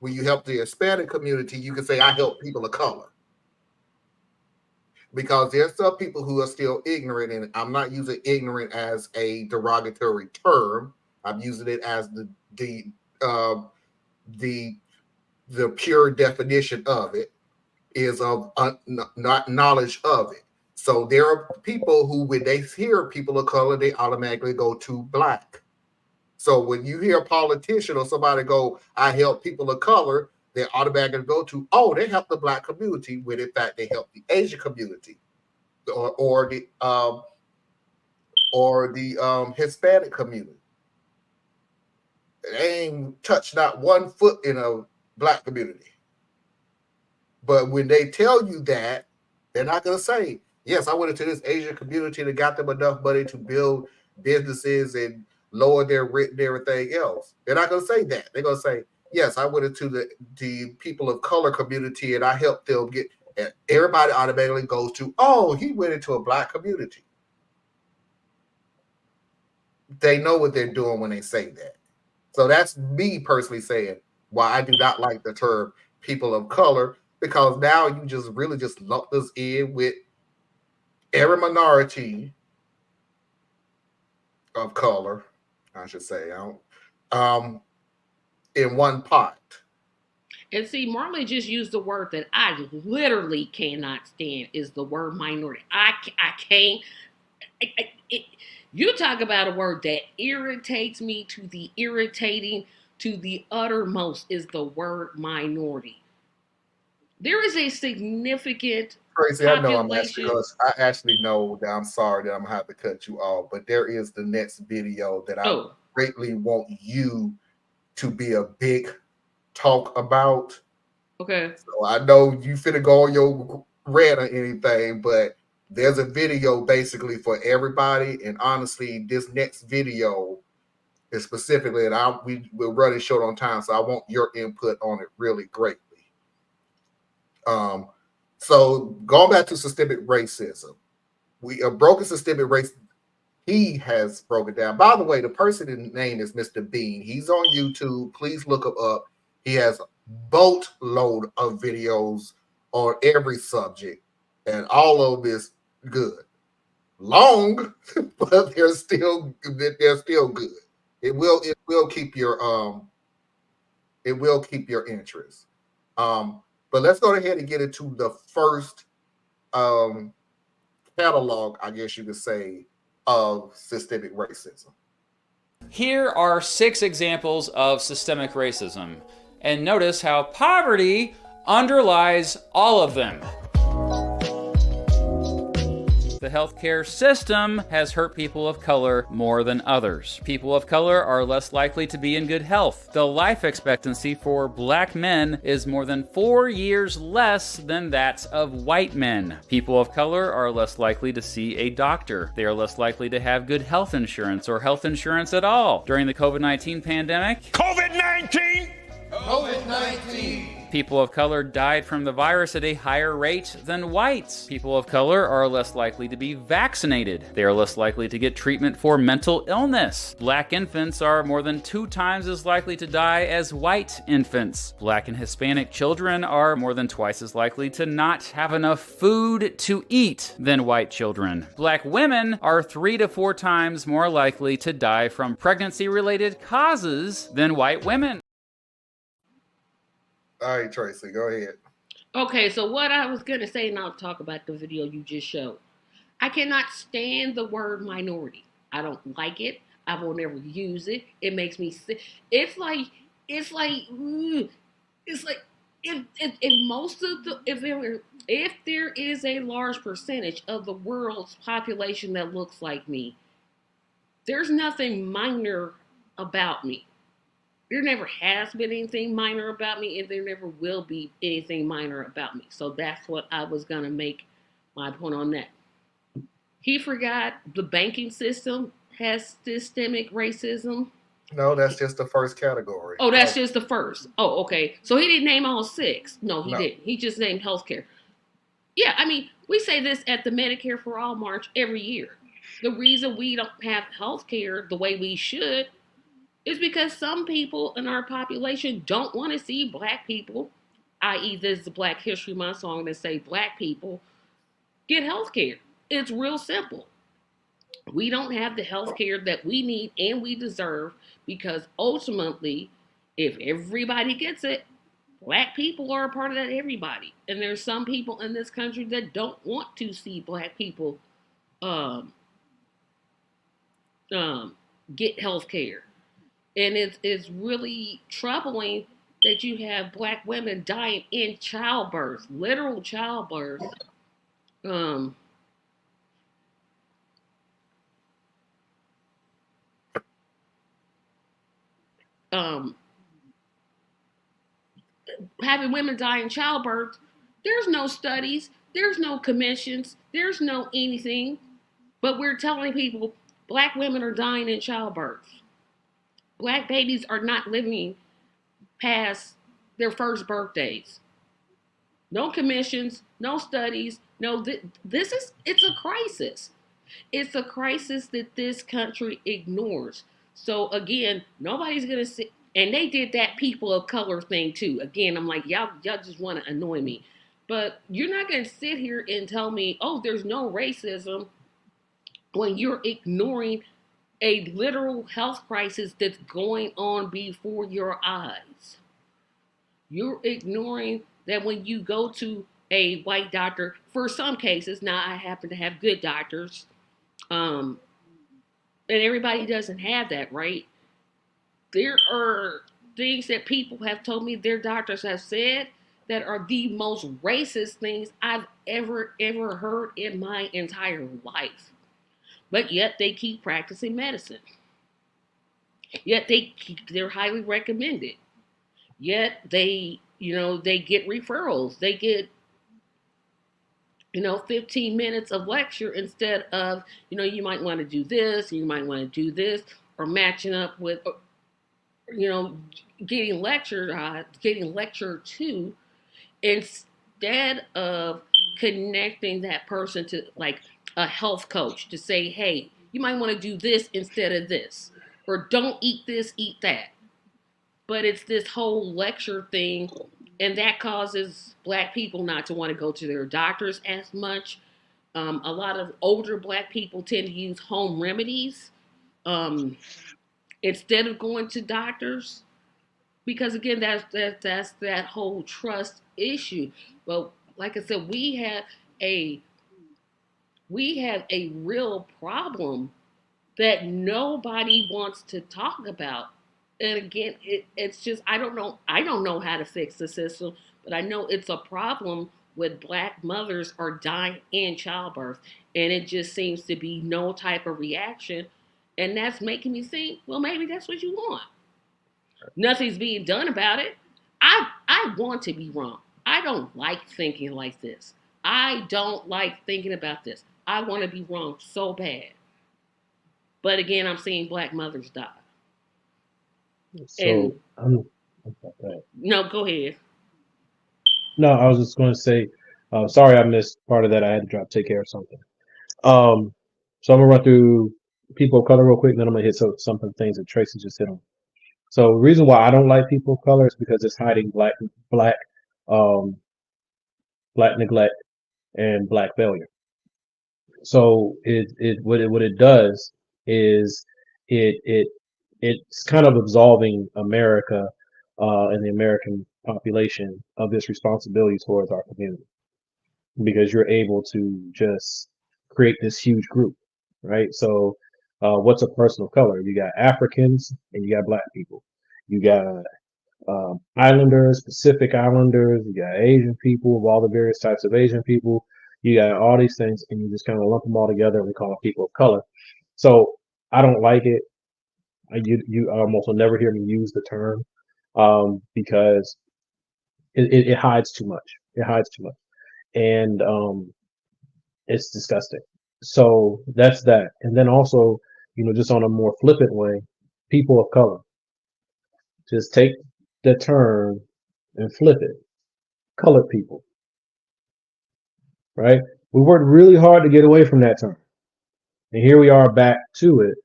When you help the Hispanic community, you can say, I help people of color. Because there's some people who are still ignorant, and I'm not using ignorant as a derogatory term. I'm using it as the pure definition of it is of not knowledge of it. So there are people who, when they hear people of color, they automatically go to black. So when you hear a politician or somebody go, I help people of color, they automatically go to, oh, they help the black community, when in fact they help the Asian community or the Hispanic community. They ain't touched not 1 foot in a black community. But when they tell you that, they're not going to say, yes, I went into this Asian community that got them enough money to build businesses and lower their rent and everything else. They're not going to say that. They're going to say, yes, I went into the people of color community and I helped them get, and everybody automatically goes to, oh, he went into a black community. They know what they're doing when they say that. So that's me personally saying why I do not like the term people of color, because now you just really just lump us in with every minority of color, I should say, in one pot.
And see, Marley just used the word that I literally cannot stand, is the word minority. I can't. You talk about a word that irritates me to the irritating, to the uttermost, is the word minority. There is a significant
Tracy,
population.
I actually know that I'm sorry that I'm gonna have to cut you off, but there is the next video that I greatly want you to be a big talk about.
Okay.
So I know you finna go on your rant or anything, but there's a video basically for everybody. And honestly, this next video is specifically, and we're running short on time, so I want your input on it really greatly. So going back to systemic racism, we are broken systemic race. He has broken down. By the way, the person's name is Mr. Bean. He's on YouTube. Please look him up. He has a boatload of videos on every subject, and all of them is good. Long, but they're still good. It will keep your interest. But let's go ahead and get into the first catalog, I guess you could say, of systemic racism.
Here are 6 examples of systemic racism, and notice how poverty underlies all of them. The healthcare system has hurt people of color more than others. People of color are less likely to be in good health. The life expectancy for black men is more than 4 years less than that of white men. People of color are less likely to see a doctor. They are less likely to have good health insurance or health insurance at all. During the COVID-19 pandemic,
COVID-19!
people of color died from the virus at a higher rate than whites. People of color are less likely to be vaccinated. They are less likely to get treatment for mental illness. Black infants are more than 2 times as likely to die as white infants. Black and Hispanic children are more than twice as likely to not have enough food to eat than white children. Black women are 3 to 4 times more likely to die from pregnancy-related causes than white women.
All right, Tracy, go ahead.
Okay, so what I was going to say, and I'll talk about the video you just showed. I cannot stand the word minority. I don't like it. I will never use it. It makes me sick. It's like if most of the if there is a large percentage of the world's population that looks like me, there's nothing minor about me. There never has been anything minor about me, and there never will be anything minor about me. So that's what I was going to make my point on that. He forgot the banking system has systemic racism.
No, that's just the first category.
Oh, that's just the first. Oh, okay. So he didn't name all six. No, he
No.
didn't. He just named healthcare. Yeah, I mean, we say this at the Medicare for All March every year. The reason we don't have healthcare the way we should is because some people in our population don't want to see black people, i.e., this is Black History Month, so I'm going to say black people, get healthcare. It's real simple. We don't have the healthcare that we need and we deserve because ultimately, if everybody gets it, black people are a part of that everybody. And there's some people in this country that don't want to see black people get health care. And it's really troubling that you have black women dying in childbirth, literal childbirth. Having women die in childbirth, there's no studies, there's no commissions, there's no anything, but we're telling people black women are dying in childbirth. Black babies are not living past their first birthdays. No commissions, no studies, no. It's a crisis. It's a crisis that this country ignores. So again, nobody's gonna sit, and they did that people of color thing too. Again, I'm like, y'all just want to annoy me, but you're not gonna sit here and tell me, oh, there's no racism when you're ignoring a literal health crisis that's going on before your eyes. You're ignoring that when you go to a white doctor, for some cases, now I happen to have good doctors, and everybody doesn't have that, right? There are things that people have told me their doctors have said that are the most racist things I've ever heard in my entire life. But yet they keep practicing medicine. Yet they're highly recommended. Yet they get referrals. They get 15 minutes of lecture instead of, you might want to do this, you might want to do this, or matching up with, getting lectured to, instead of connecting that person to like a health coach to say, hey, you might want to do this instead of this, or don't eat this, eat that. But it's this whole lecture thing, and that causes black people not to want to go to their doctors as much. A lot of older black people tend to use home remedies instead of going to doctors, because again, that's that whole trust issue. But like I said, we have a real problem that nobody wants to talk about. And again, it's just I don't know how to fix the system, but I know it's a problem when black mothers are dying in childbirth, and it just seems to be no type of reaction, and that's making me think, well, maybe that's what you want. Nothing's being done about it. I want to be wrong. I don't like thinking like this. I don't like thinking about this. I want to be wrong so bad. But again, I'm seeing black mothers die.
So
no, go ahead.
No, I was just going to say, sorry I missed part of that. I had to drop, take care of something. So I'm gonna run through people of color real quick, and then I'm gonna hit some of the things that Tracy just hit on. So the reason why I don't like people of color is because it's hiding black neglect and black failure. So what it does is it's kind of absolving America and the American population of this responsibility towards our community, because you're able to just create this huge group, right? So what's a person of color? You got Africans and you got black people. You got Islanders, Pacific Islanders, you got Asian people of all the various types of Asian people. You got all these things, and you just kind of lump them all together and we call them people of color. So I don't like it. You almost will never hear me use the term because it hides too much. It hides too much, and it's disgusting. So that's that. And then also, just on a more flippant way, people of color. Just take the term and flip it. Colored people, right? We worked really hard to get away from that term, and here we are back to it.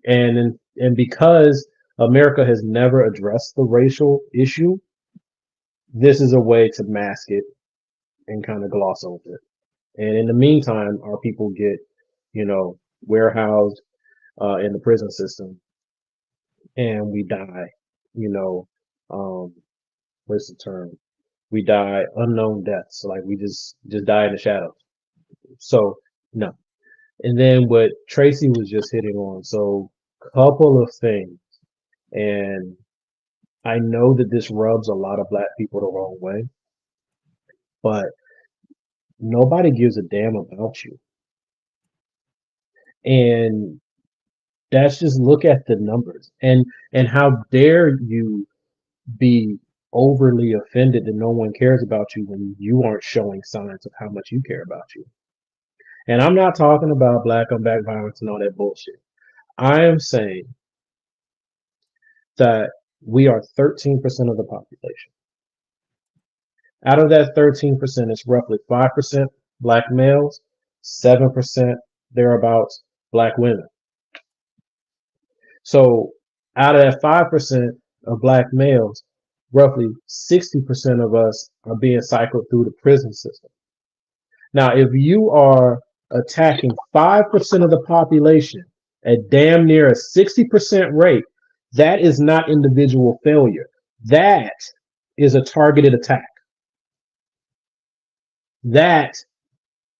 And because America has never addressed the racial issue, this is a way to mask it and kind of gloss over it. And in the meantime, our people get, warehoused in the prison system, and we die. What's the term? We die unknown deaths. Like we just die in the shadows. So no. And then what Tracy was just hitting on. So couple of things, and I know that this rubs a lot of Black people the wrong way, but nobody gives a damn about you. And that's just look at the numbers, and how dare you be overly offended that no one cares about you when you aren't showing signs of how much you care about you. And I'm not talking about Black on Black violence and all that bullshit. I am saying that we are 13% of the population. Out of that 13%, it's roughly 5% Black males, 7% thereabouts Black women. So out of that 5% of Black males, roughly 60% of us are being cycled through the prison system. Now, if you are attacking 5% of the population at damn near a 60% rate, that is not individual failure. That is a targeted attack. That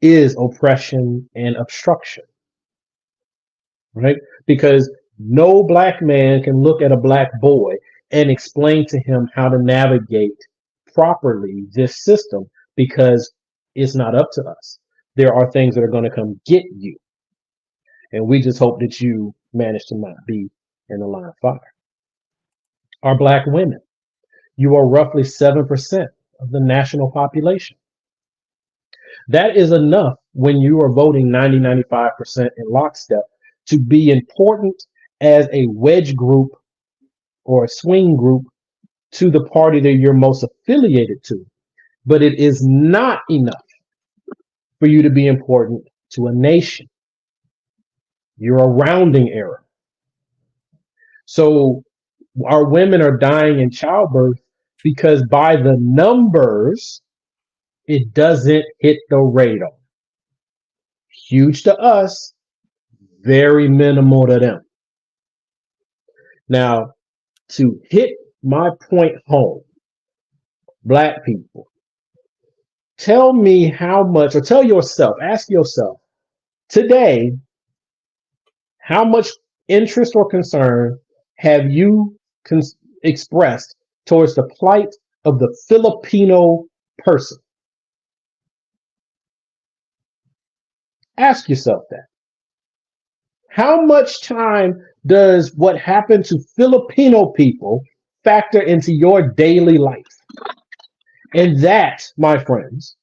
is oppression and obstruction, right? Because no Black man can look at a Black boy and explain to him how to navigate properly this system, because it's not up to us. There are things that are going to come get you. And we just hope that you manage to not be in the line of fire. Our Black women, you are roughly 7% of the national population. That is enough when you are voting 95% in lockstep to be important as a wedge group or a swing group to the party that you're most affiliated to. But it is not enough for you to be important to a nation. You're a rounding error. So our women are dying in childbirth because by the numbers, it doesn't hit the radar. Huge to us, very minimal to them. Now, to hit my point home, Black people, tell me how much, or tell yourself, ask yourself today, how much interest or concern have you expressed towards the plight of the Filipino person? Ask yourself that. How much time does what happened to Filipino people factor into your daily life? And that, my friends,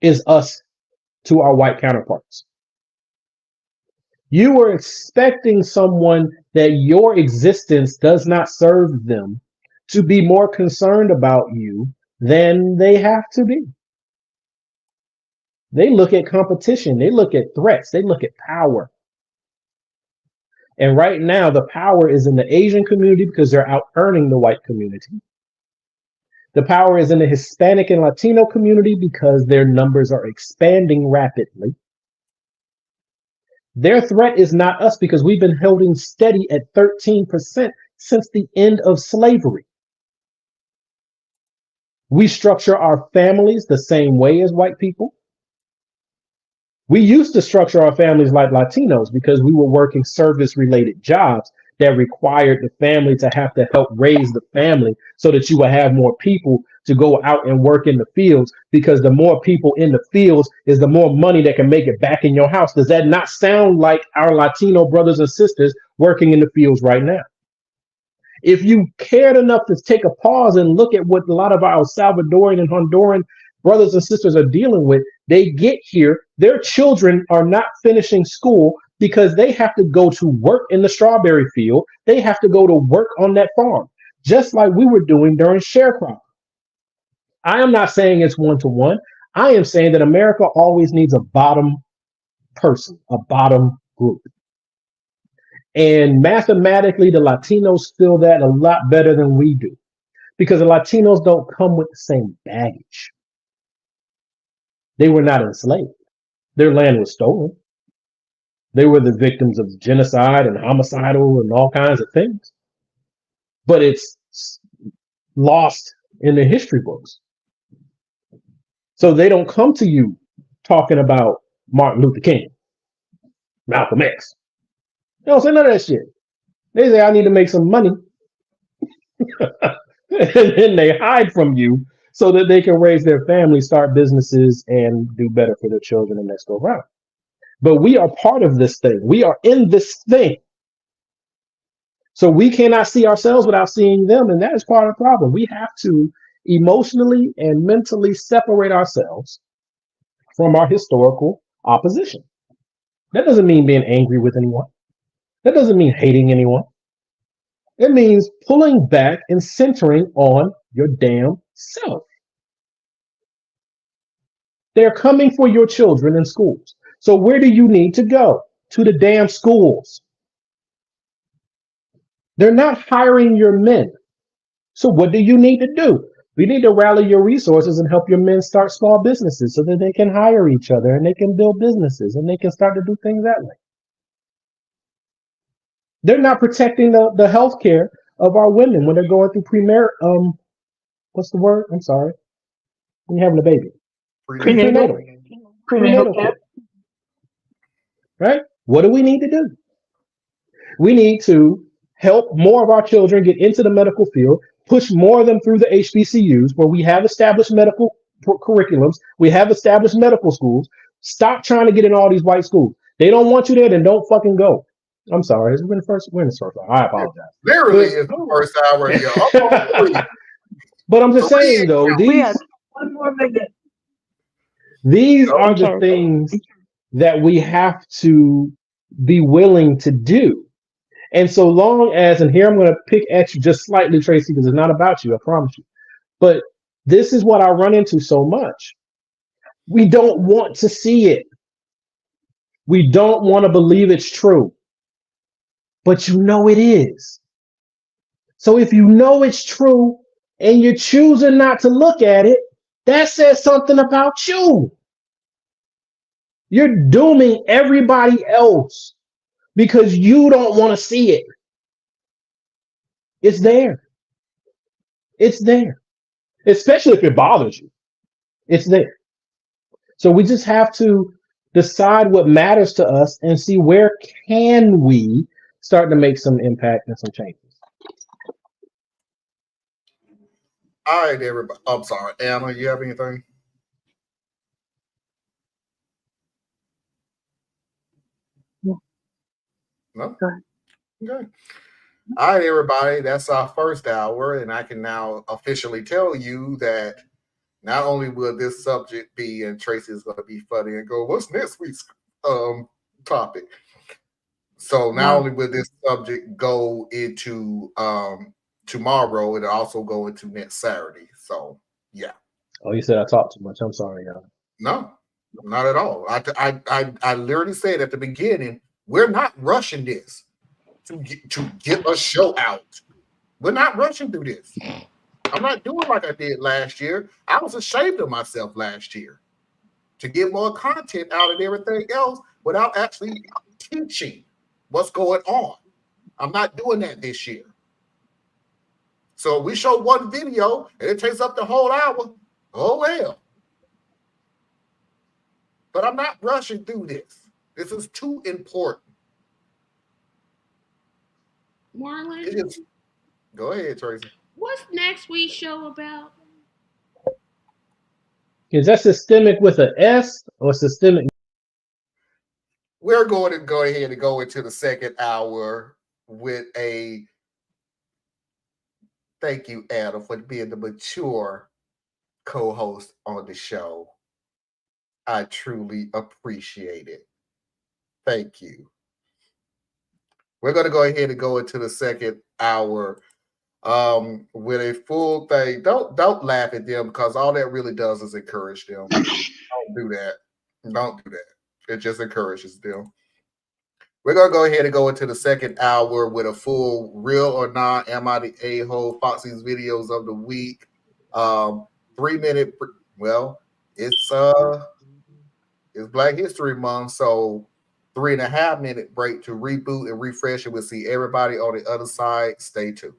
is us to our white counterparts. You were expecting someone that your existence does not serve them to be more concerned about you than they have to be. They look at competition, they look at threats, they look at power. And right now, the power is in the Asian community because they're out earning the white community. The power is in the Hispanic and Latino community because their numbers are expanding rapidly. Their threat is not us because we've been holding steady at 13% since the end of slavery. We structure our families the same way as white people. We used to structure our families like Latinos because we were working service-related jobs that required the family to have to help raise the family so that you would have more people to go out and work in the fields, because the more people in the fields is the more money that can make it back in your house. Does that not sound like our Latino brothers and sisters working in the fields right now? If you cared enough to take a pause and look at what a lot of our Salvadoran and Honduran brothers and sisters are dealing with, they get here, their children are not finishing school because they have to go to work in the strawberry field. They have to go to work on that farm, just like we were doing during sharecropping. I am not saying it's one-to-one. I am saying that America always needs a bottom person, a bottom group. And mathematically, the Latinos feel that a lot better than we do, because the Latinos don't come with the same baggage. They were not enslaved. Their land was stolen. They were the victims of genocide and homicidal and all kinds of things. But it's lost in the history books. So they don't come to you talking about Martin Luther King, Malcolm X. They don't say none of that shit. They say, I need to make some money. And then they hide from you so that they can raise their family, start businesses, and do better for their children the next go round. But we are part of this thing. We are in this thing. So we cannot see ourselves without seeing them. And that is part of the problem. We have to emotionally and mentally separate ourselves from our historical opposition. That doesn't mean being angry with anyone. That doesn't mean hating anyone. It means pulling back and centering on your damn self. They're coming for your children in schools. So where do you need to go? To the damn schools. They're not hiring your men. So what do you need to do? We need to rally your resources and help your men start small businesses so that they can hire each other and they can build businesses and they can start to do things that way. They're not protecting the health care of our women when they're going through what's the word? I'm sorry. When you're having a baby. Prenatal care. Right? What do we need to do? We need to help more of our children get into the medical field, push more of them through the HBCUs where we have established medical curriculums, we have established medical schools. Stop trying to get in all these white schools. They don't want you there, then don't fucking go. I'm sorry. It's been the first. We're in the first hour. I apologize.
Literally, it's the first hour here.
But I'm just saying, though, these are the things that we have to be willing to do. And so long as, and here I'm going to pick at you just slightly, Tracy, because it's not about you, I promise you. But this is what I run into so much. We don't want to see it. We don't want to believe it's true. But you know it is. So if you know it's true and you're choosing not to look at it, that says something about you. You're dooming everybody else because you don't want to see it. It's there. It's there. Especially if it bothers you. It's there. So we just have to decide what matters to us and see where can we start to make some impact and some changes.
All right, everybody. I'm sorry. Anna, you have anything?
No.
No? Okay. All right, everybody. That's our first hour, and I can now officially tell you that not only will this subject be, and Tracy's going to be funny and go, what's next week's topic? So not only will this subject go into tomorrow, it'll also go into next Saturday. So, yeah.
Oh, you said I talked too much. I'm sorry, y'all.
No, not at all. I literally said at the beginning, we're not rushing this to get a show out. We're not rushing through this. I'm not doing like I did last year. I was ashamed of myself last year to get more content out of everything else without actually teaching what's going on. I'm not doing that this year. So we show one video and it takes up the whole hour. Oh, well. But I'm not rushing through this. This is too important.
Marlon?
Go ahead, Tracy.
What's next week's show about?
Is that systemic with an S or systemic?
We're going to go ahead and go into the second hour with a thank you, Adam, for being the mature co-host on the show. I truly appreciate it. Thank you. We're going to go ahead and go into the second hour with a full thing. Don't laugh at them, because all that really does is encourage them. Don't do that. Don't do that. It just encourages them. We're going to go ahead and go into the second hour with a full real or not am I the a-hole Foxy's videos of the week. 3 minute, well, it's Black History Month, so 3.5 minute break to reboot and refresh, and we'll see everybody on the other side. Stay tuned.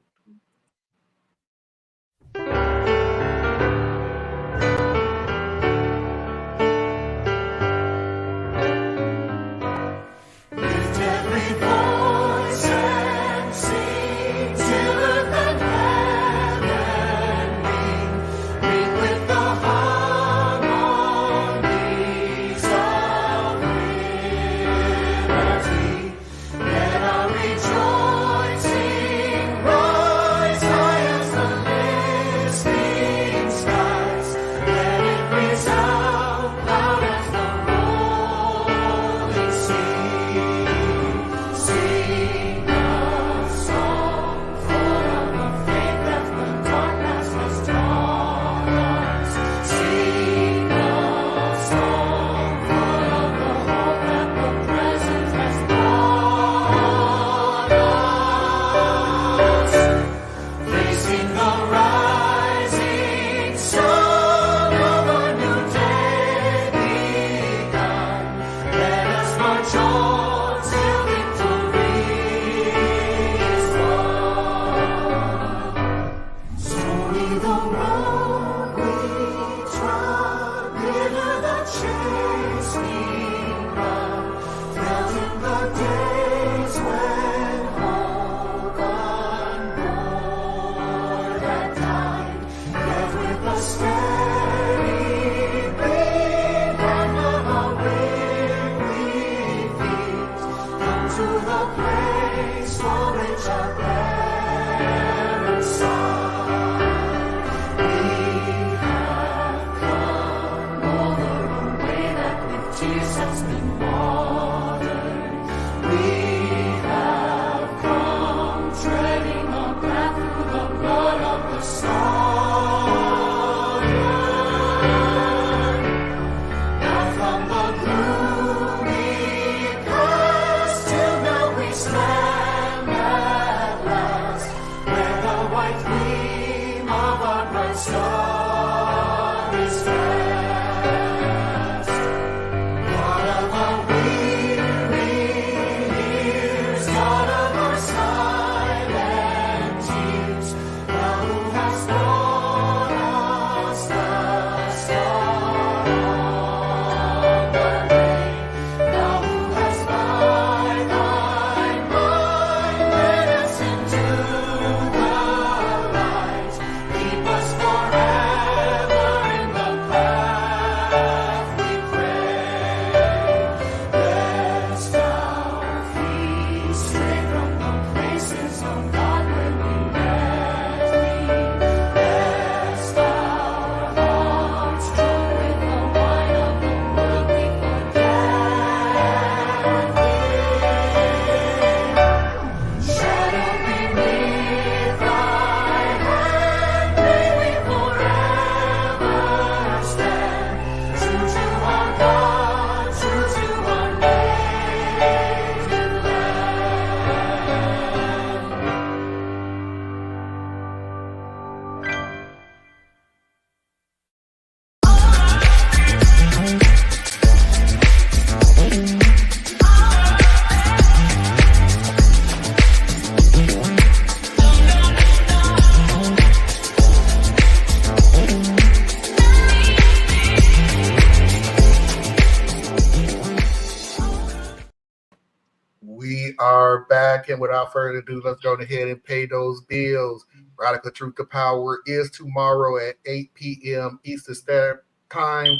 We are back, and without further ado, let's go ahead and pay those bills. Radical Truth to Power is tomorrow at 8 p.m. Eastern Standard time,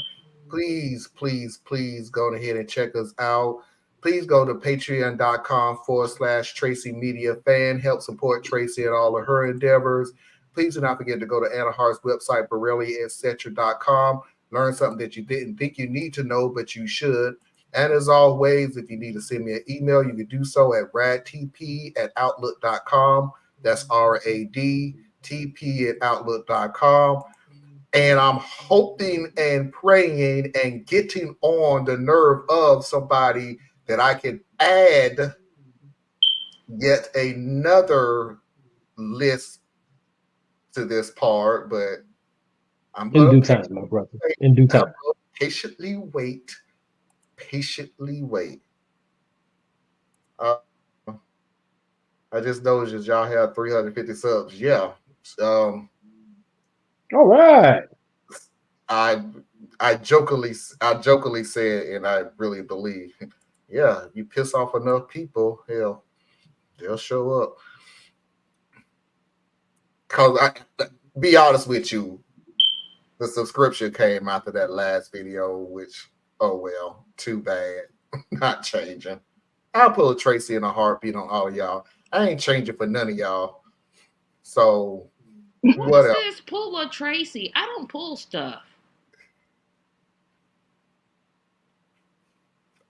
please go ahead and check us out. Please go to patreon.com/Tracy Media Fan. Help support Tracy and all of her endeavors. Please do not forget to go to Anna Hart's website, borelli.etc.com. Learn something that you didn't think you need to know, but you should. And as always, if you need to send me an email, you can do so at radtp@outlook.com. That's RADTP@outlook.com. And I'm hoping and praying and getting on the nerve of somebody that I can add yet another list to this part, but I'm
In
going
due time, my brother. In due time.
patiently wait. I just noticed that y'all have 350 subs. Yeah.
All right.
I jokingly said, and I really believe, yeah, you piss off enough people, hell, they'll show up. Cause be honest with you, the subscription came after that last video, which, oh well, too bad. Not changing. I'll pull a Tracy in a heartbeat on all y'all. I ain't changing for none of y'all. So
what is this? Pull a Tracy. I don't pull stuff.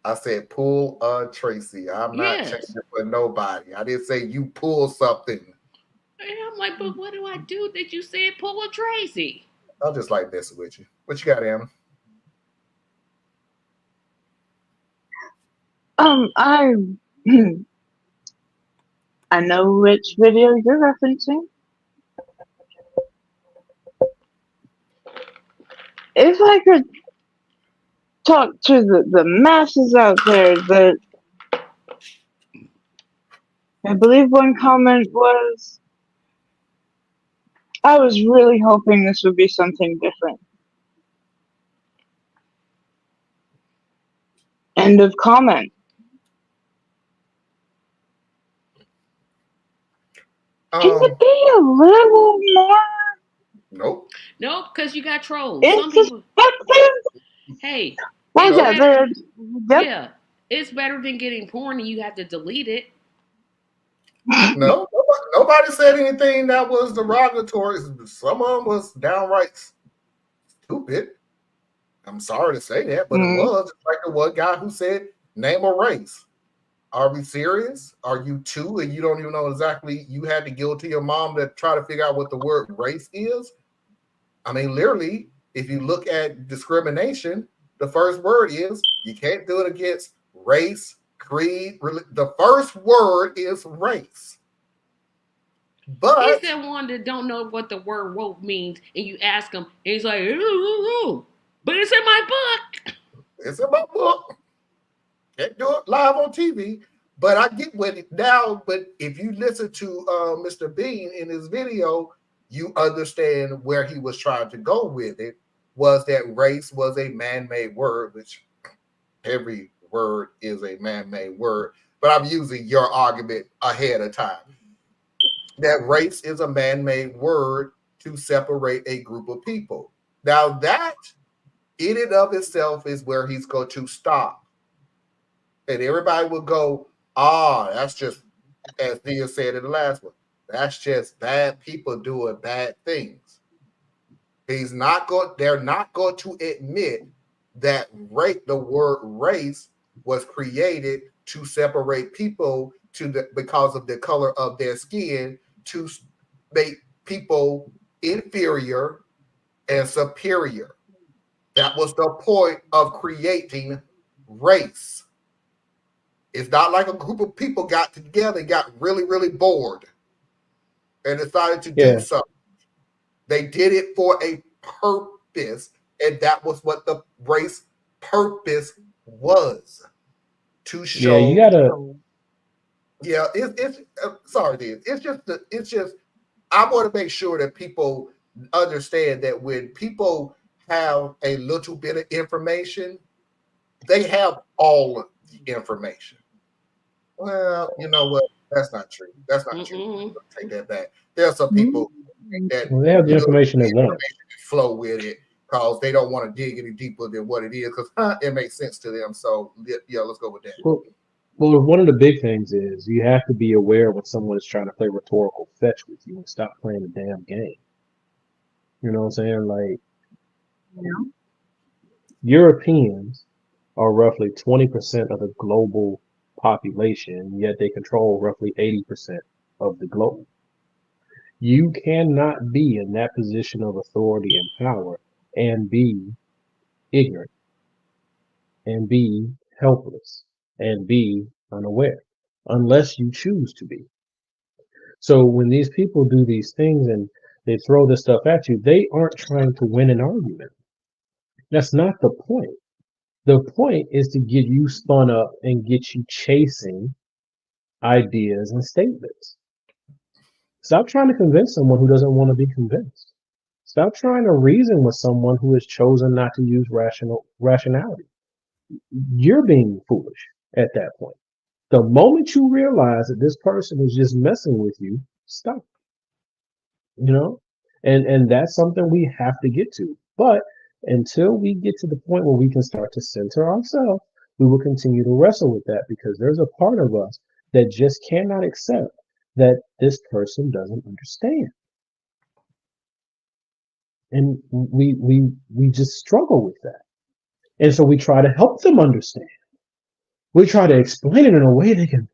I said pull a Tracy. I'm not changing for nobody. I didn't say you pull something.
And I'm like, but what do I do that you said pull a Tracy?
I'll just like messing with you. What you got, Anna?
I know which video you're referencing. If I could talk to the masses out there, that I believe one comment was, I was really hoping this would be something different. End of comment. Can you be a little more?
Nope,
because you got trolls.
Some people.
Hey.
Yeah,
it's better than getting porn and you have to delete it.
No, nobody said anything that was derogatory. Some of them was downright stupid. I'm sorry to say that, but it was like the one guy who said, name a race. Are we serious? Are you two and you don't even know exactly? You had to go to your mom to try to figure out what the word race is? I mean, literally, if you look at discrimination, the first word is, you can't do it against race, creed. The first word is race. But
he's that one that don't know what the word woke means, and you ask him, and he's like, ooh, but it's in my book.
It's in my book. Can't do it live on TV. But I get with it now. But if you listen to Mr. Bean in his video, you understand where he was trying to go with it, was that race was a man-made word, which every word is a man-made word. But I'm using your argument ahead of time. That race is a man-made word to separate a group of people. Now that in and of itself is where he's going to stop. And everybody will go, that's just, as Thea said in the last one, that's just bad people doing bad things. They're not going to admit that the word race was created to separate people because of the color of their skin, to make people inferior and superior. That was the point of creating race. It's not like a group of people got together and got really, really bored and decided to do something. They did it for a purpose, and that was what the race purpose was, to show.
Yeah, you gotta.
Yeah, it's sorry, dude. It's just I want to make sure that people understand that when people have a little bit of information, they have all the information. Well, you know what? That's not true. That's not true. Take that back. There are some people that
they have the information they want.
Flow with it, because they don't want to dig any deeper than what it is, because it makes sense to them. So yeah, let's go with that.
Well, one of the big things is you have to be aware when someone is trying to play rhetorical fetch with you and stop playing the damn game. You know what I'm saying? Like, Europeans are roughly 20% of the global population, yet they control roughly 80% of the globe. You cannot be in that position of authority and power and be ignorant and be helpless and be unaware unless you choose to be. So when these people do these things and they throw this stuff at you, they aren't trying to win an argument. That's not the point. The point is to get you spun up and get you chasing ideas and statements. Stop trying to convince someone who doesn't want to be convinced. Stop trying to reason with someone who has chosen not to use rationality. You're being foolish at that point. The moment you realize that this person is just messing with you, stop. You know? And that's something we have to get to. But until we get to the point where we can start to center ourselves, we will continue to wrestle with that, because there's a part of us that just cannot accept that this person doesn't understand. And we just struggle with that. And so we try to help them understand. We try to explain it in a way they can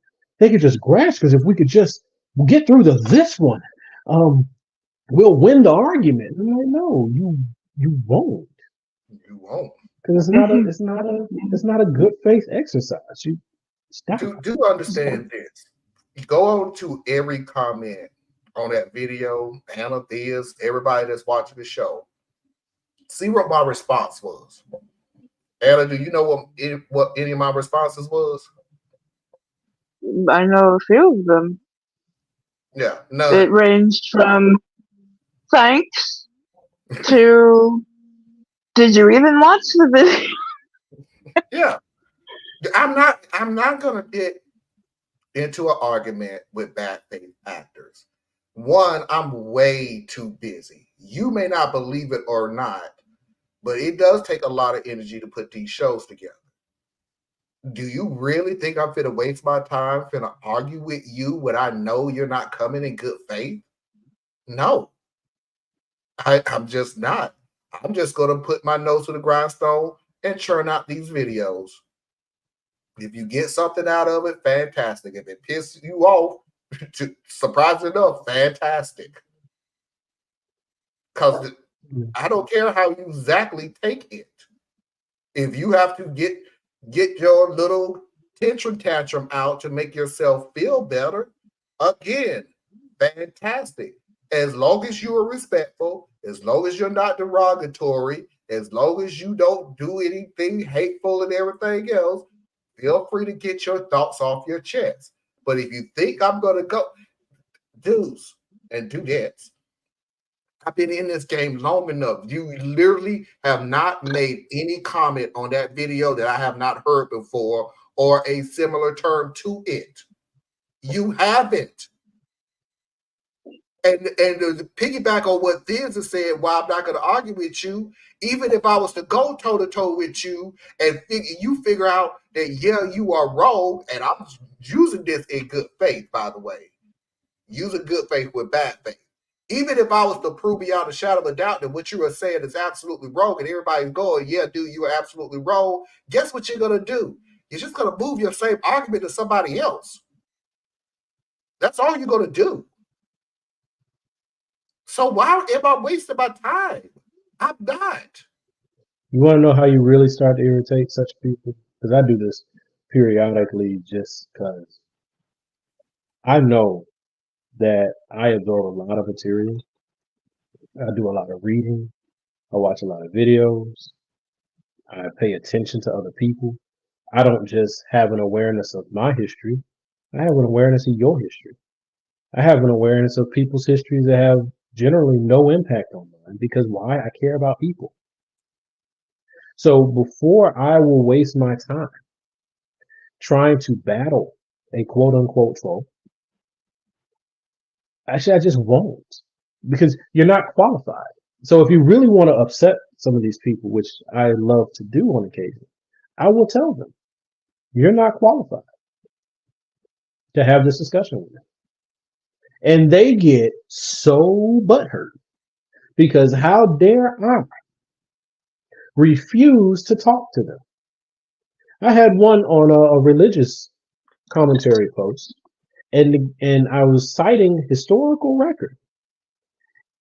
just grasp, because if we could just get through this one, we'll win the argument. I'm like, no, you won't.
You won't.
Because it's not a good faith exercise. You stop.
Do understand this. You go on to every comment on that video, Anna, Diaz, everybody that's watching the show. See what my response was. Anna, do you know what any of my responses was?
I know a few of them.
Yeah, no.
It ranged from thanks to did you even watch the video?
Yeah. I'm not gonna get into an argument with bad faith actors. One, I'm way too busy. You may not believe it or not, but it does take a lot of energy to put these shows together. Do you really think I'm finna waste my time finna argue with you when I know you're not coming in good faith? No. I'm just not. I'm just gonna put my nose to the grindstone and churn out these videos. If you get something out of it, fantastic. If it pisses you off, surprisingly enough, fantastic. Because I don't care how you exactly take it. If you have to get your little tantrum out to make yourself feel better, again, fantastic. As long as you are respectful, as long as you're not derogatory, as long as you don't do anything hateful and everything else, feel free to get your thoughts off your chest. But if you think I'm going to go, dudes and dudettes, I've been in this game long enough. You literally have not made any comment on that video that I have not heard before or a similar term to it. You haven't. And to piggyback on what Thiz has said, why I'm not going to argue with you, even if I was to go toe-to-toe with you and you figure out that, yeah, you are wrong, and I'm using this in good faith, by the way. Using good faith with bad faith. Even if I was to prove beyond a shadow of a doubt that what you are saying is absolutely wrong and everybody's going, yeah, dude, you are absolutely wrong, guess what you're going to do? You're just going to move your same argument to somebody else. That's all you're going to do. So why am I wasting my time? I'm not.
You want to know how you really start to irritate such people? Because I do this periodically just because I know that I absorb a lot of material. I do a lot of reading. I watch a lot of videos. I pay attention to other people. I don't just have an awareness of my history. I have an awareness of your history. I have an awareness of people's histories that have generally no impact on mine, because why? I care about people. So before I will waste my time trying to battle a quote unquote troll, actually, I just won't, because you're not qualified. So if you really want to upset some of these people, which I love to do on occasion, I will tell them, you're not qualified to have this discussion with me. And they get so butthurt because how dare I refuse to talk to them? I had one on a religious commentary post, and I was citing historical record.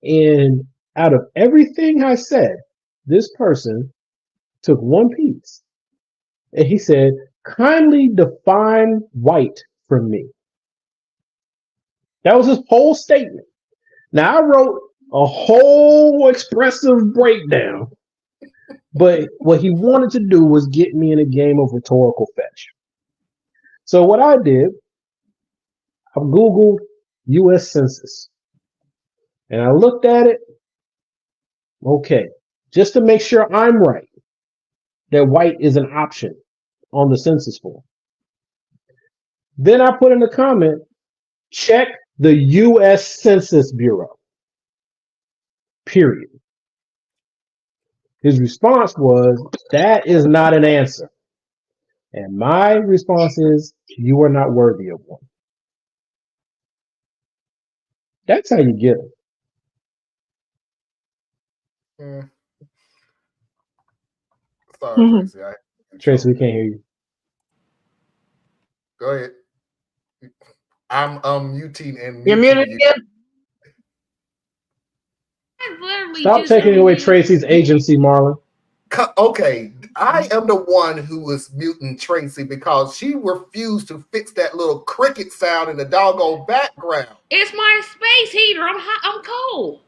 And out of everything I said, this person took one piece, and he said, kindly define white for me. That was his whole statement. Now, I wrote a whole expressive breakdown, but what he wanted to do was get me in a game of rhetorical fetch. So what I did, I Googled U.S. Census, and I looked at it. Okay, just to make sure I'm right, that white is an option on the census form. Then I put in the comment, check the U.S. Census Bureau, period. His response was, that is not an answer. And my response is, you are not worthy of one. That's how you get it.
Sorry, Tracy.
Tracy, we can't hear you.
Go ahead. I'm muting and
You're muted again.
Stop taking away Tracy's agency, Marlon.
Okay, I am the one who was muting Tracy because she refused to fix that little cricket sound in the doggone background.
It's my space heater. I'm hot. I'm cold.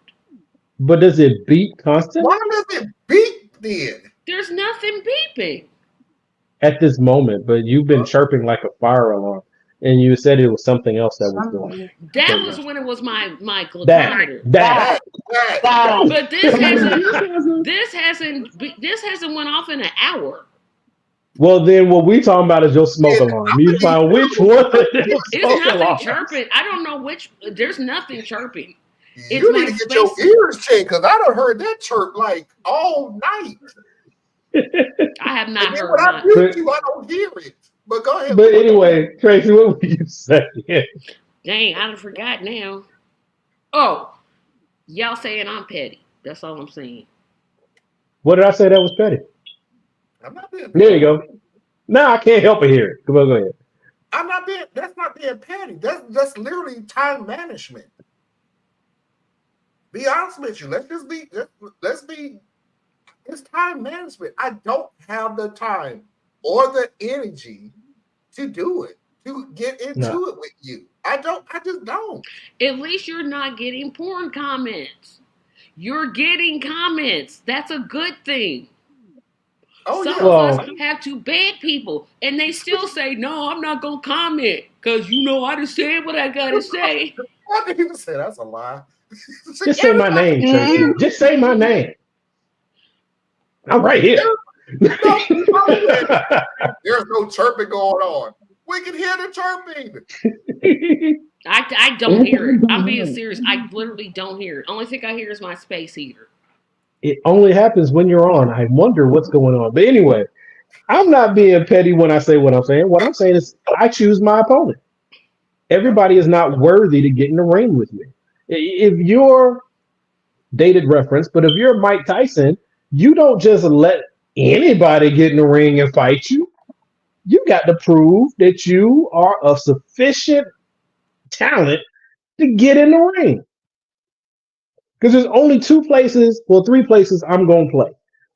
But does it beep constantly?
Why does it beep then?
There's nothing beeping
at this moment, but you've been chirping like a fire alarm, and you said it was something else that was going.
That was when it was my glucometer.
That.
But this hasn't went off in an hour.
Well, then what we talking about is your smoke alarm. You find which one.
It's nothing chirping. I don't know which. There's nothing chirping.
You need to get your ears checked because I done heard that chirp like all night.
I have not heard
when I mute you, I don't hear it. But go ahead.
But anyway, Tracy, what were you saying?
Dang, I done forgot now. Oh, y'all saying I'm petty. That's all I'm saying.
What did I say that was petty?
I'm not being
petty. There you go. Now I can't help but hear it. Come on, go ahead.
I'm not being. That's not being petty. That's literally time management. Be honest with you. Let's be. It's time management. I don't have the time or the energy to do it, to get into it with you. I just don't.
At least you're not getting porn comments. You're getting comments. That's a good thing. Some of us have to beg people, and they still say, no, I'm not going to comment because, I just said what I got to say.
Why did people say that's a lie?
Just say my name, Tracy. Just say my name. I'm right here.
There's no chirping going on. We can hear the chirping.
I don't hear it. I'm being serious. I literally don't hear it. Only thing I hear is my space heater.
It only happens when you're on. I wonder what's going on. But anyway, I'm not being petty when I say what I'm saying. What I'm saying is I choose my opponent. Everybody is not worthy to get in the ring with me. If you're dated reference, but if you're Mike Tyson, you don't just let anybody get in the ring and fight you. You got to prove that you are of sufficient talent to get in the ring. Because there's only three places I'm going to play.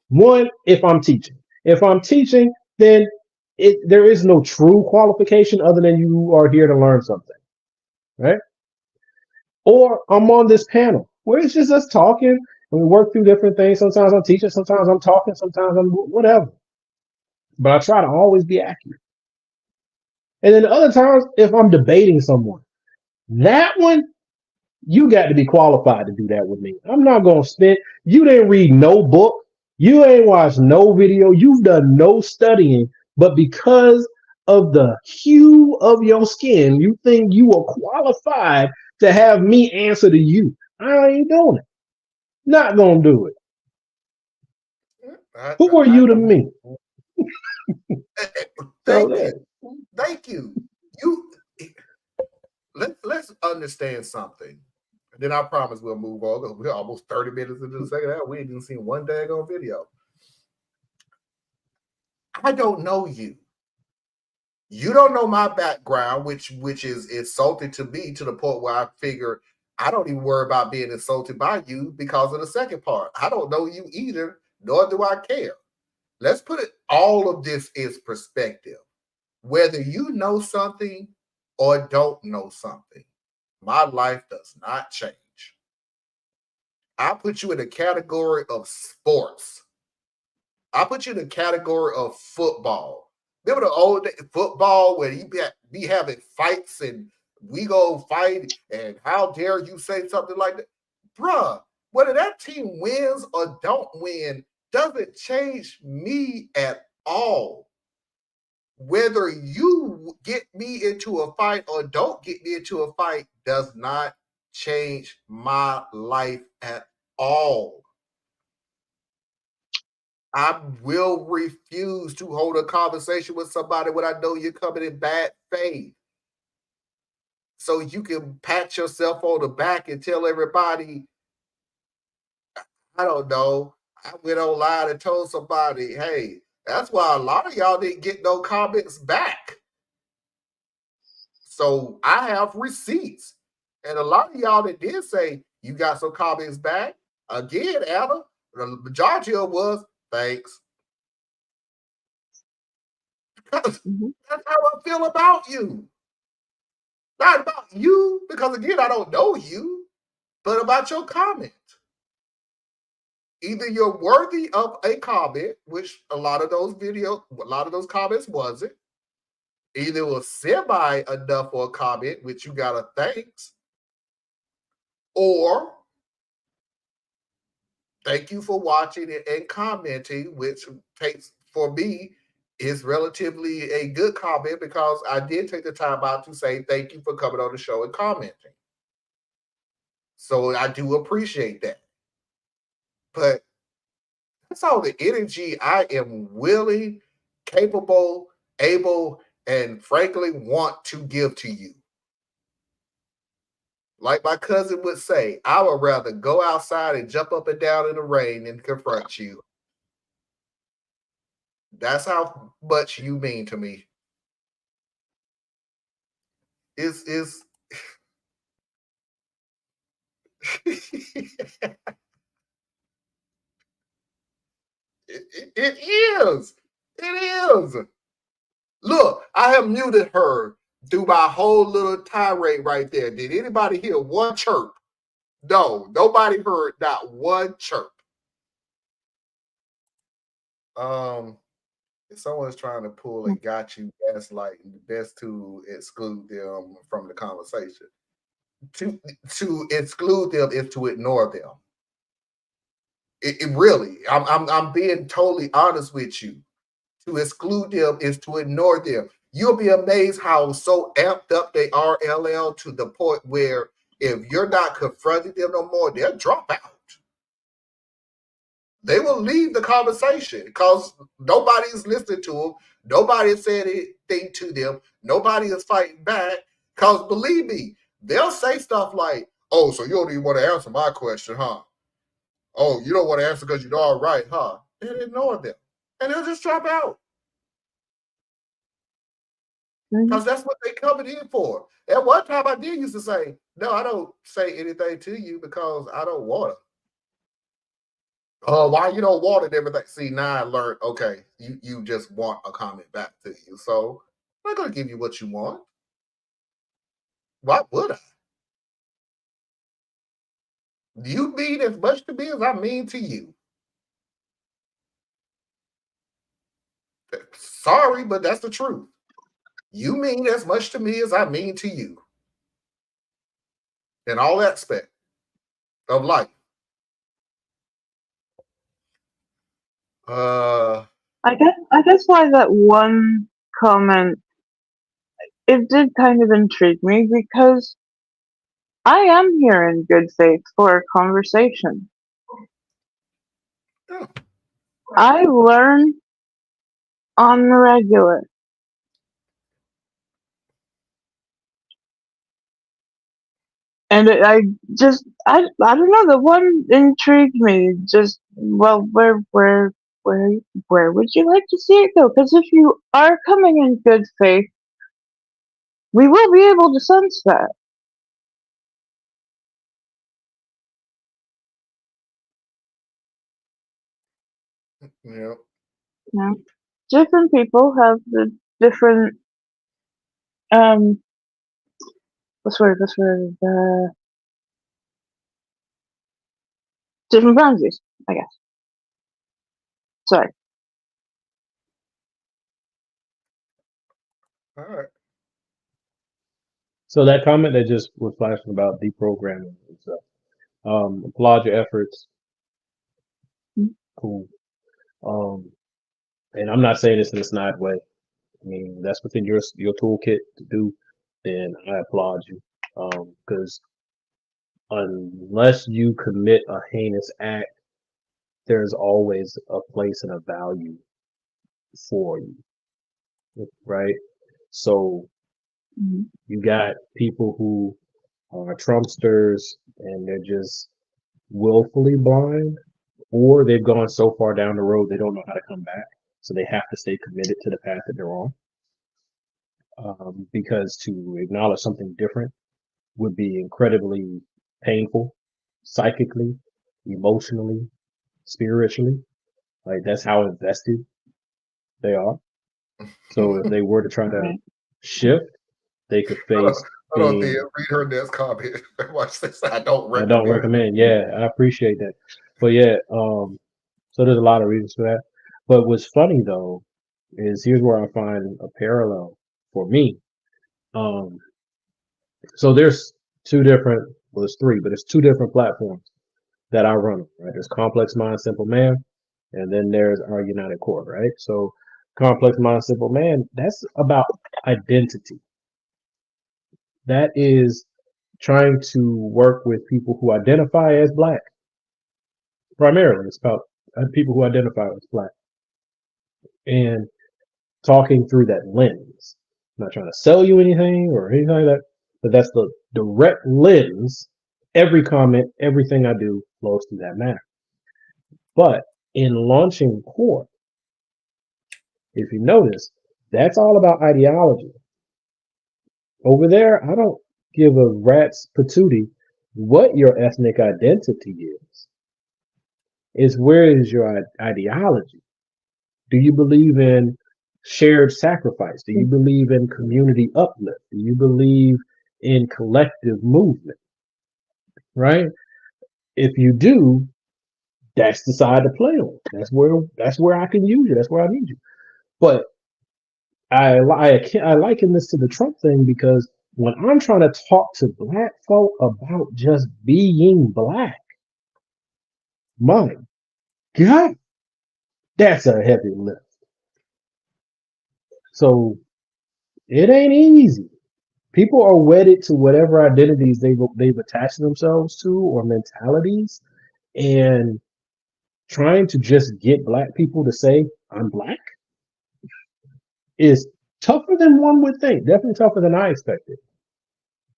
One, if I'm teaching. If I'm teaching, then there is no true qualification other than you are here to learn something, right? Or I'm on this panel where it's just us talking and we work through different things. Sometimes I'm teaching, sometimes I'm talking, sometimes I'm whatever. But I try to always be accurate. And then other times, if I'm debating someone, that one, you got to be qualified to do that with me. I'm not going to spend, you didn't read no book. You ain't watched no video. You've done no studying. But because of the hue of your skin, you think you are qualified to have me answer to you. I ain't doing it. Not going to do it. Who are you to me?
Thank you. Thank you. Let's understand something. Then I promise we'll move on because we're almost 30 minutes into the second half. We ain't even seen one daggone video. I don't know you. You don't know my background, which is insulting to me to the point where I figure I don't even worry about being insulted by you because of the second part. I don't know you either, nor do I care. Let's put it all of this in perspective. Whether you know something or don't know something, my life does not change. I put you in the category of sports. I put you in the category of football. Remember the old football where you be having fights and we go fight and how dare you say something like that? Bruh, whether that team wins or don't win doesn't change me at all. Whether you get me into a fight or don't get me into a fight does not change my life at all. I will refuse to hold a conversation with somebody when I know you're coming in bad faith. So you can pat yourself on the back and tell everybody, I don't know, I went online and told somebody, hey, that's why a lot of y'all didn't get no comments back. So I have receipts. And a lot of y'all that did say you got some comments back, again, Adam, the majority of was thanks. That's how I feel about you. Not about you, because again, I don't know you, but about your comment. Either you're worthy of a comment, which a lot of those comments wasn't. Either it was semi enough for a comment, which you got a thanks, or thank you for watching it and commenting, which takes for me is relatively a good comment because I did take the time out to say thank you for coming on the show and commenting. So I do appreciate that. But that's all the energy I am willing, capable, able, and frankly want to give to you. Like my cousin would say, I would rather go outside and jump up and down in the rain than confront you. That's how much you mean to me. It is. It is. Look, I have muted her through my whole little tirade right there. Did anybody hear one chirp? No, nobody heard not one chirp. If someone's trying to pull a got you gaslighting, the best to exclude them from the conversation. To exclude them is to ignore them. It really, I'm being totally honest with you. To exclude them is to ignore them. You'll be amazed how so amped up they are, LL, to the point where if you're not confronting them no more, they'll drop out. They will leave the conversation because nobody's listening to them. Nobody said anything to them. Nobody is fighting back. Because believe me, they'll say stuff like, oh, so you don't even want to answer my question, huh? Oh, you don't want to answer because you're all right, huh? And ignore them. And they'll just drop out. Because that's what they coming in for. At one time, I did used to say, no, I don't say anything to you because I don't want to. Oh, why you don't want it, everything? See, now I learned, okay, you just want a comment back to you. So I'm not going to give you what you want. Why would I? You mean as much to me as I mean to you. Sorry, but that's the truth. You mean as much to me as I mean to you. In all aspects of life.
I guess why that one comment, it did kind of intrigue me because I am here in good faith for a conversation.
Yeah.
I learn on the regular. And I don't know, the one intrigued me. Just, well, where would you like to see it go? Because if you are coming in good faith, we will be able to sense that.
Yeah.
Yeah. Different people have the different, what's the word, different boundaries, I guess. Sorry.
All right.
So that comment that just was flashing about deprogramming and stuff. Applaud your efforts. Cool. Um, and I'm not saying this in a snide way. I mean, that's within your toolkit to do. Then I applaud you. Because unless you commit a heinous act, there's always a place and a value for you, right? So you got people who are Trumpsters and they're just willfully blind, or they've gone so far down the road they don't know how to come back. So they have to stay committed to the path that they're on. Because to acknowledge something different would be incredibly painful, psychically, emotionally, spiritually. Like that's how invested they are. So if they were to try to shift, they could face
Hold on,
being.
Thea. Read her next comment. Watch this. I don't
I don't
recommend.
recommend. Yeah, I appreciate that. But yeah, so there's a lot of reasons for that. But what's funny though is here's where I find a parallel for me. Um, so there's two different, well, there's three, but it's two different platforms that I run. Right, there's Complex Mind, Simple Man, and then there's our United Core. Right, so Complex Mind, Simple Man, that's about identity. That is trying to work with people who identify as black. Primarily, it's about people who identify as black and talking through that lens. I'm not trying to sell you anything or anything like that, but that's the direct lens. Every comment, everything I do flows through that manner. But in launching Core, if you notice, that's all about ideology. Over there, I don't give a rat's patootie what your ethnic identity is. It's where is your ideology? Do you believe in shared sacrifice? Do you believe in community uplift? Do you believe in collective movement? Right? If you do, that's the side to play on. That's where I can use you. That's where I need you. But I liken this to the Trump thing because when I'm trying to talk to black folk about just being black, my God, that's a heavy lift. So it ain't easy. People are wedded to whatever identities they've attached themselves to or mentalities, and trying to just get black people to say I'm black is tougher than one would think. Definitely tougher than I expected.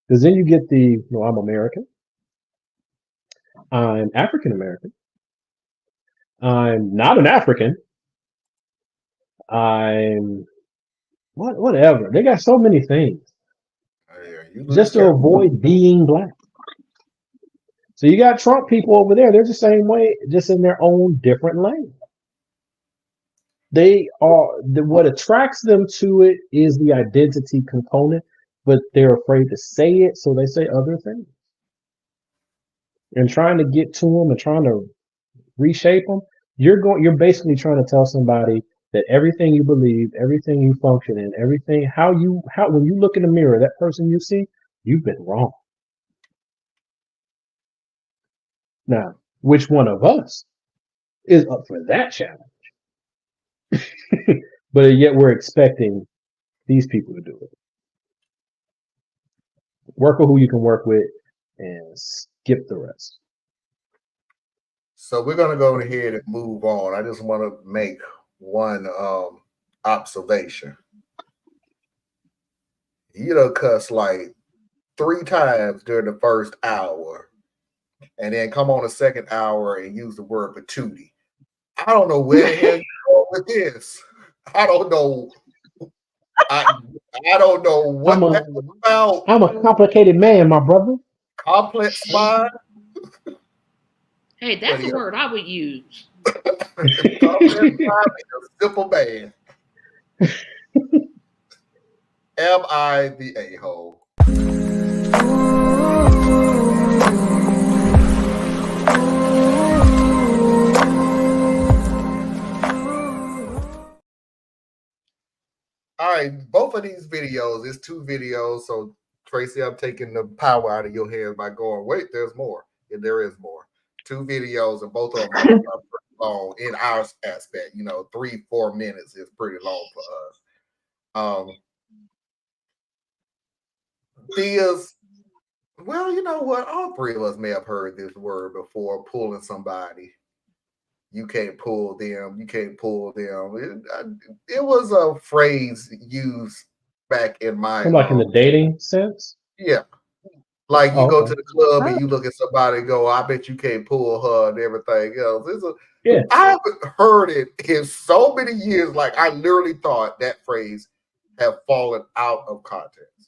Because then you get I'm American, I'm African American, I'm not an African, I'm whatever. They got so many things
You
just
lose
to
count.
avoid being black. So you got Trump people over there. They're the same way, just in their own different lane. They are what attracts them to it is the identity component, but they're afraid to say it, so they say other things. And trying to get to them and trying to reshape them, you're basically trying to tell somebody that everything you believe, everything you function in, everything how when you look in the mirror, that person you see, you've been wrong. Now, which one of us is up for that challenge? But yet we're expecting these people to do it. Work with who you can work with and skip the rest.
So we're gonna go ahead and move on. I just want to make one observation. You done cuss like 3 times during the first hour, and then come on the second hour and use the word patootie. I don't know where the hell you're going with this. I don't know. I don't know what that was about.
I'm a complicated man, my brother.
Complex mind.
Hey, that's a word I would use.
Complex mind is a simple man. Am I the a-hole? All right, both of these videos, it's 2 videos. So Tracy, I'm taking the power out of your hands by going, wait, there's more. Yeah, there is more. 2 videos, and both of them are pretty long in our aspect. 3-4 minutes is pretty long for us. Thea's, well, you know what? All 3 of us may have heard this word before, pulling somebody. You can't pull them. You can't pull them. It was a phrase used back in my...
Like in the dating sense?
Yeah. Like you go to the club and you look at somebody and go, I bet you can't pull her and everything else. I haven't heard it in so many years. Like I literally thought that phrase had fallen out of context.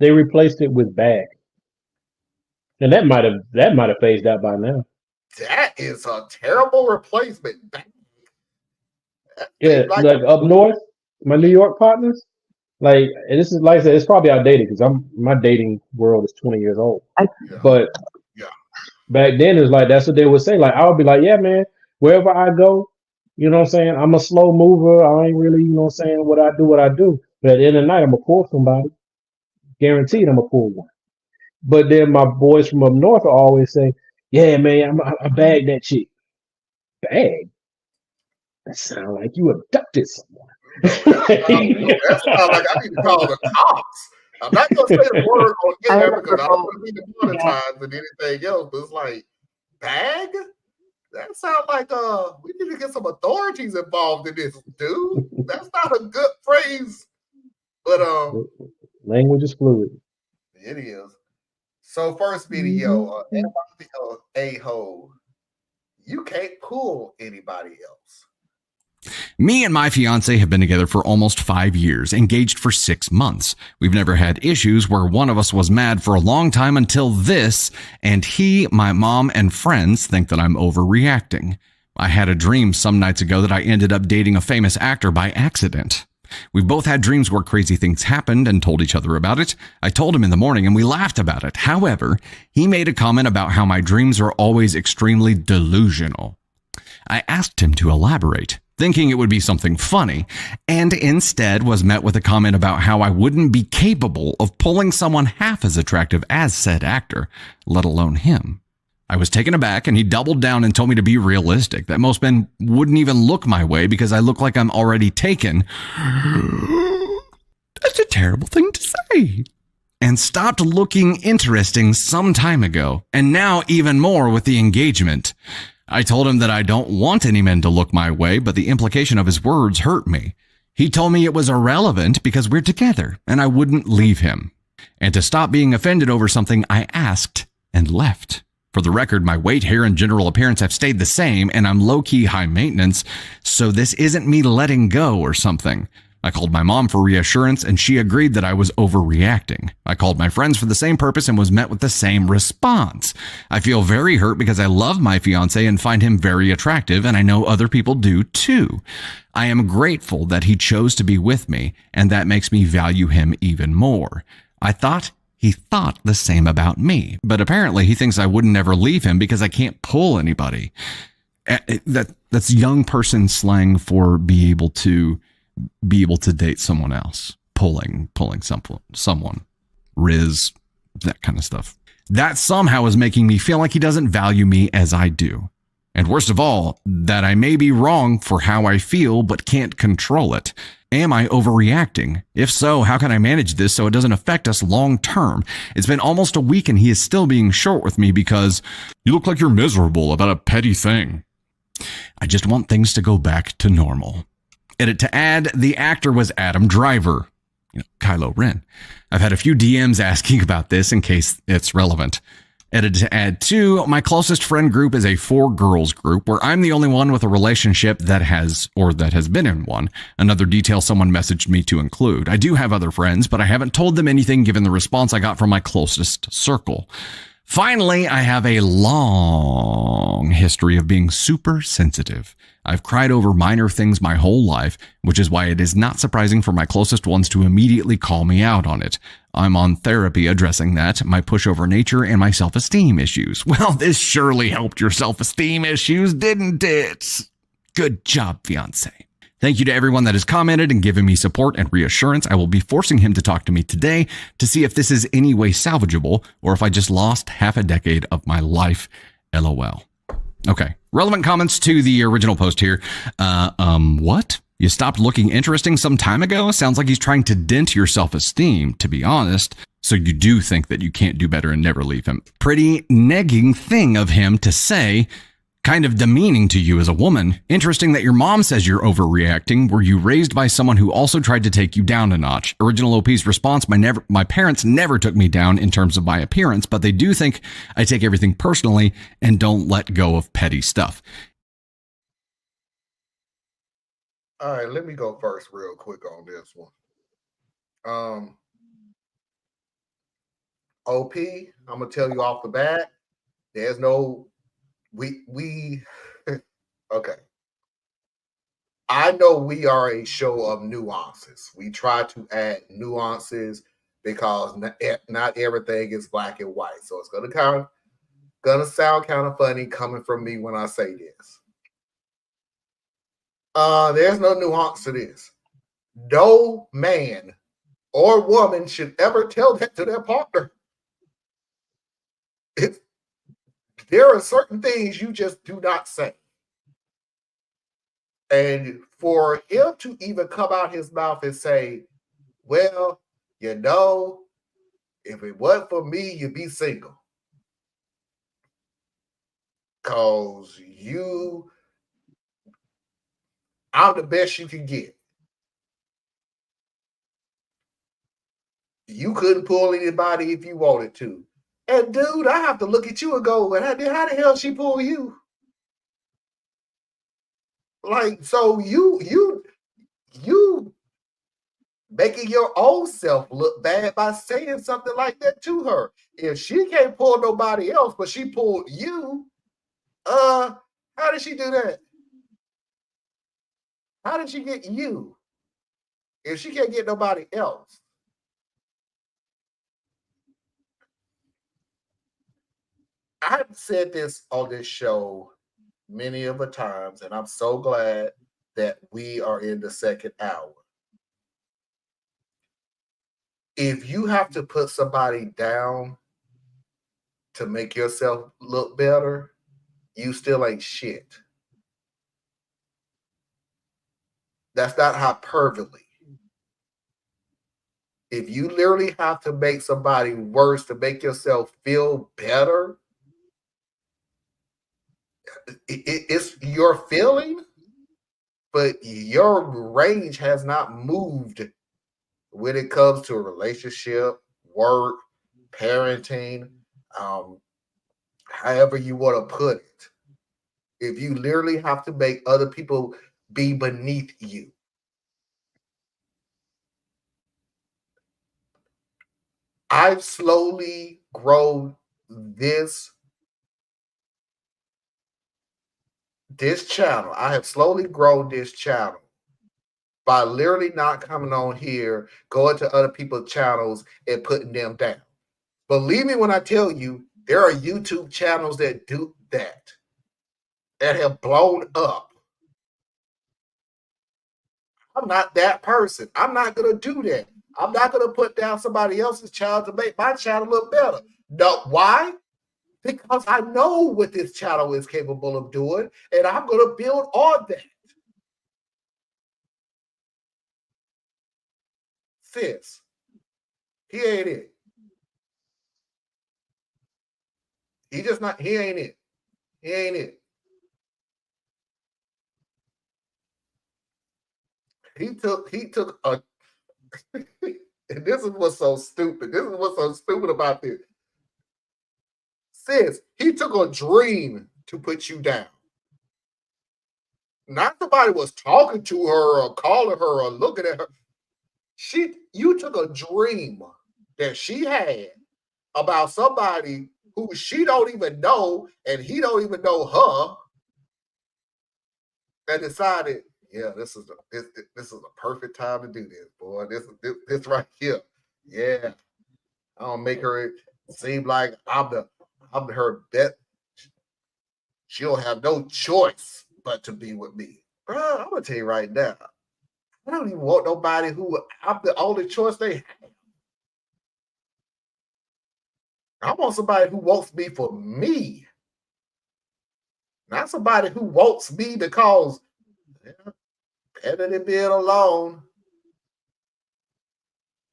They replaced it with bag. And that might have phased out by now.
That is a terrible replacement.
Yeah, like up north, my New York partners, and this is like I said, it's probably outdated because my dating world is 20 years old. But back then it was like that's what they would say. Like I would be like, yeah, man, wherever I go, you know what I'm saying? I'm a slow mover. I ain't really, you know what I'm saying, what I do. But at the end of the night, I'm gonna pull somebody. Guaranteed I'm gonna pull one. But then my boys from up north will always say, yeah, man, I bagged that chick. Bag? That sounds like you abducted someone.
That sounds like I need to call the cops. I'm not going to say the word on here because I don't want to be demonetized and anything else, but it's like, bag? That sounds like we need to get some authorities involved in this, dude. That's not a good phrase. But
language is fluid.
It is. So first video, a-hole. You can't pull anybody else.
Me and my fiance have been together for almost 5 years, engaged for 6 months. We've never had issues where one of us was mad for a long time until this, and he, my mom, and friends think that I'm overreacting. I had a dream some nights ago that I ended up dating a famous actor by accident. We've both had dreams where crazy things happened and told each other about it. I told him in the morning and we laughed about it. However, he made a comment about how my dreams are always extremely delusional. I asked him to elaborate, thinking it would be something funny, and instead was met with a comment about how I wouldn't be capable of pulling someone half as attractive as said actor, let alone him. I was taken aback and he doubled down and told me to be realistic, that most men wouldn't even look my way because I look like I'm already taken. That's a terrible thing to say. And stopped looking interesting some time ago, and now even more with the engagement. I told him that I don't want any men to look my way, but the implication of his words hurt me. He told me it was irrelevant because we're together and I wouldn't leave him. And to stop being offended over something, I asked and left. For the record, my weight, hair, and general appearance have stayed the same, and I'm low-key high maintenance, so this isn't me letting go or something. I called my mom for reassurance, and she agreed that I was overreacting. I called my friends for the same purpose and was met with the same response. I feel very hurt because I love my fiancé and find him very attractive, and I know other people do too. I am grateful that he chose to be with me, and that makes me value him even more. I thought he thought the same about me, but apparently he thinks I wouldn't ever leave him because I can't pull anybody. That's young person slang for be able to date someone else. Pulling someone. Riz, that kind of stuff. That somehow is making me feel like he doesn't value me as I do. And worst of all, that I may be wrong for how I feel, but can't control it. Am I overreacting? If so, how can I manage this so it doesn't affect us long term? It's been almost a week and he is still being short with me because you look like you're miserable about a petty thing. I just want things to go back to normal. Edit to add, the actor was Adam Driver, Kylo Ren. I've had a few DMs asking about this in case it's relevant. Edit to add 2, my closest friend group is a 4-girls group where I'm the only one with a relationship that has been in one. Another detail someone messaged me to include. I do have other friends, but I haven't told them anything given the response I got from my closest circle. Finally, I have a long history of being super sensitive. I've cried over minor things my whole life, which is why it is not surprising for my closest ones to immediately call me out on it. I'm on therapy addressing that, my pushover nature, and my self-esteem issues. Well, this surely helped your self-esteem issues, didn't it? Good job, fiancé. Thank you to everyone that has commented and given me support and reassurance. I will be forcing him to talk to me today to see if this is any way salvageable or if I just lost half a decade of my life. LOL. Okay. Relevant comments to the original post here. What? You stopped looking interesting some time ago? Sounds like he's trying to dent your self-esteem, to be honest. So you do think that you can't do better and never leave him. Pretty negging thing of him to say. Kind of demeaning to you as a woman. Interesting that your mom says you're overreacting. Were you raised by someone who also tried to take you down a notch? Original OP's response, my parents never took me down in terms of my appearance, but they do think I take everything personally and don't let go of petty stuff.
All right, let me go first real quick on this one. OP, I'm going to tell you off the bat, there's no... We okay. I know we are a show of nuances. We try to add nuances because not everything is black and white. So it's gonna sound kind of funny coming from me when I say this. There's no nuance to this. No man or woman should ever tell that to their partner. There are certain things you just do not say. And for him to even come out his mouth and say, well, if it wasn't for me, you'd be single. Because I'm the best you can get. You couldn't pull anybody if you wanted to. And dude, I have to look at you and go, well, how the hell she pull you? Like, so you making your own self look bad by saying something like that to her. If she can't pull nobody else, but she pulled you, how did she do that? How did she get you? If she can't get nobody else. I've said this on this show many of the times, and I'm so glad that we are in the second hour. If you have to put somebody down to make yourself look better, you still ain't shit. That's not hyperbole. If you literally have to make somebody worse to make yourself feel better, it's your feeling, but your range has not moved when it comes to a relationship, work, parenting, however you want to put it. If you literally have to make other people be beneath you. I've slowly grown this channel. I have slowly grown this channel by literally not coming on here, going to other people's channels and putting them down. Believe me when I tell you, there are YouTube channels that do that have blown up. I'm not that person. I'm not going to do that. I'm not going to put down somebody else's channel to make my channel look better. No, why? Because I know what this channel is capable of doing, and I'm going to build on that. sis, he ain't it. He just not, he ain't it. He ain't it. He took a and this is what's so stupid. This is what's so stupid about this. Sis, he took a dream to put you down. Not somebody was talking to her or calling her or looking at her. You took a dream that she had about somebody who she don't even know and he don't even know her, and decided, yeah, this is a perfect time to do this, boy. This right here. Yeah. I don't make her seem like I'm her bet. She'll have no choice but to be with me. Bro, I'm gonna tell you right now. I don't even want nobody who I'm the only choice they have. I want somebody who wants me for me. Not somebody who wants me because better than being alone.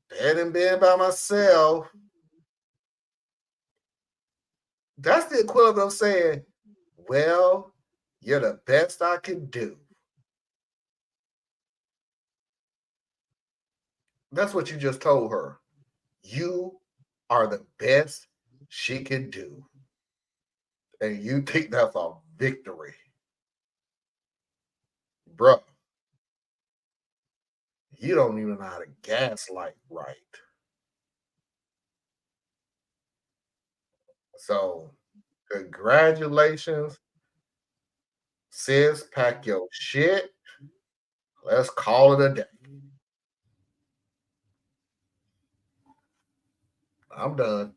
Better than being by myself. That's the equivalent of saying, well, you're the best I can do. That's what you just told her. You are the best she can do. And you think that's a victory. Bruh, you don't even know how to gaslight right. So, congratulations. Sis, pack your shit. Let's call it a day. I'm done.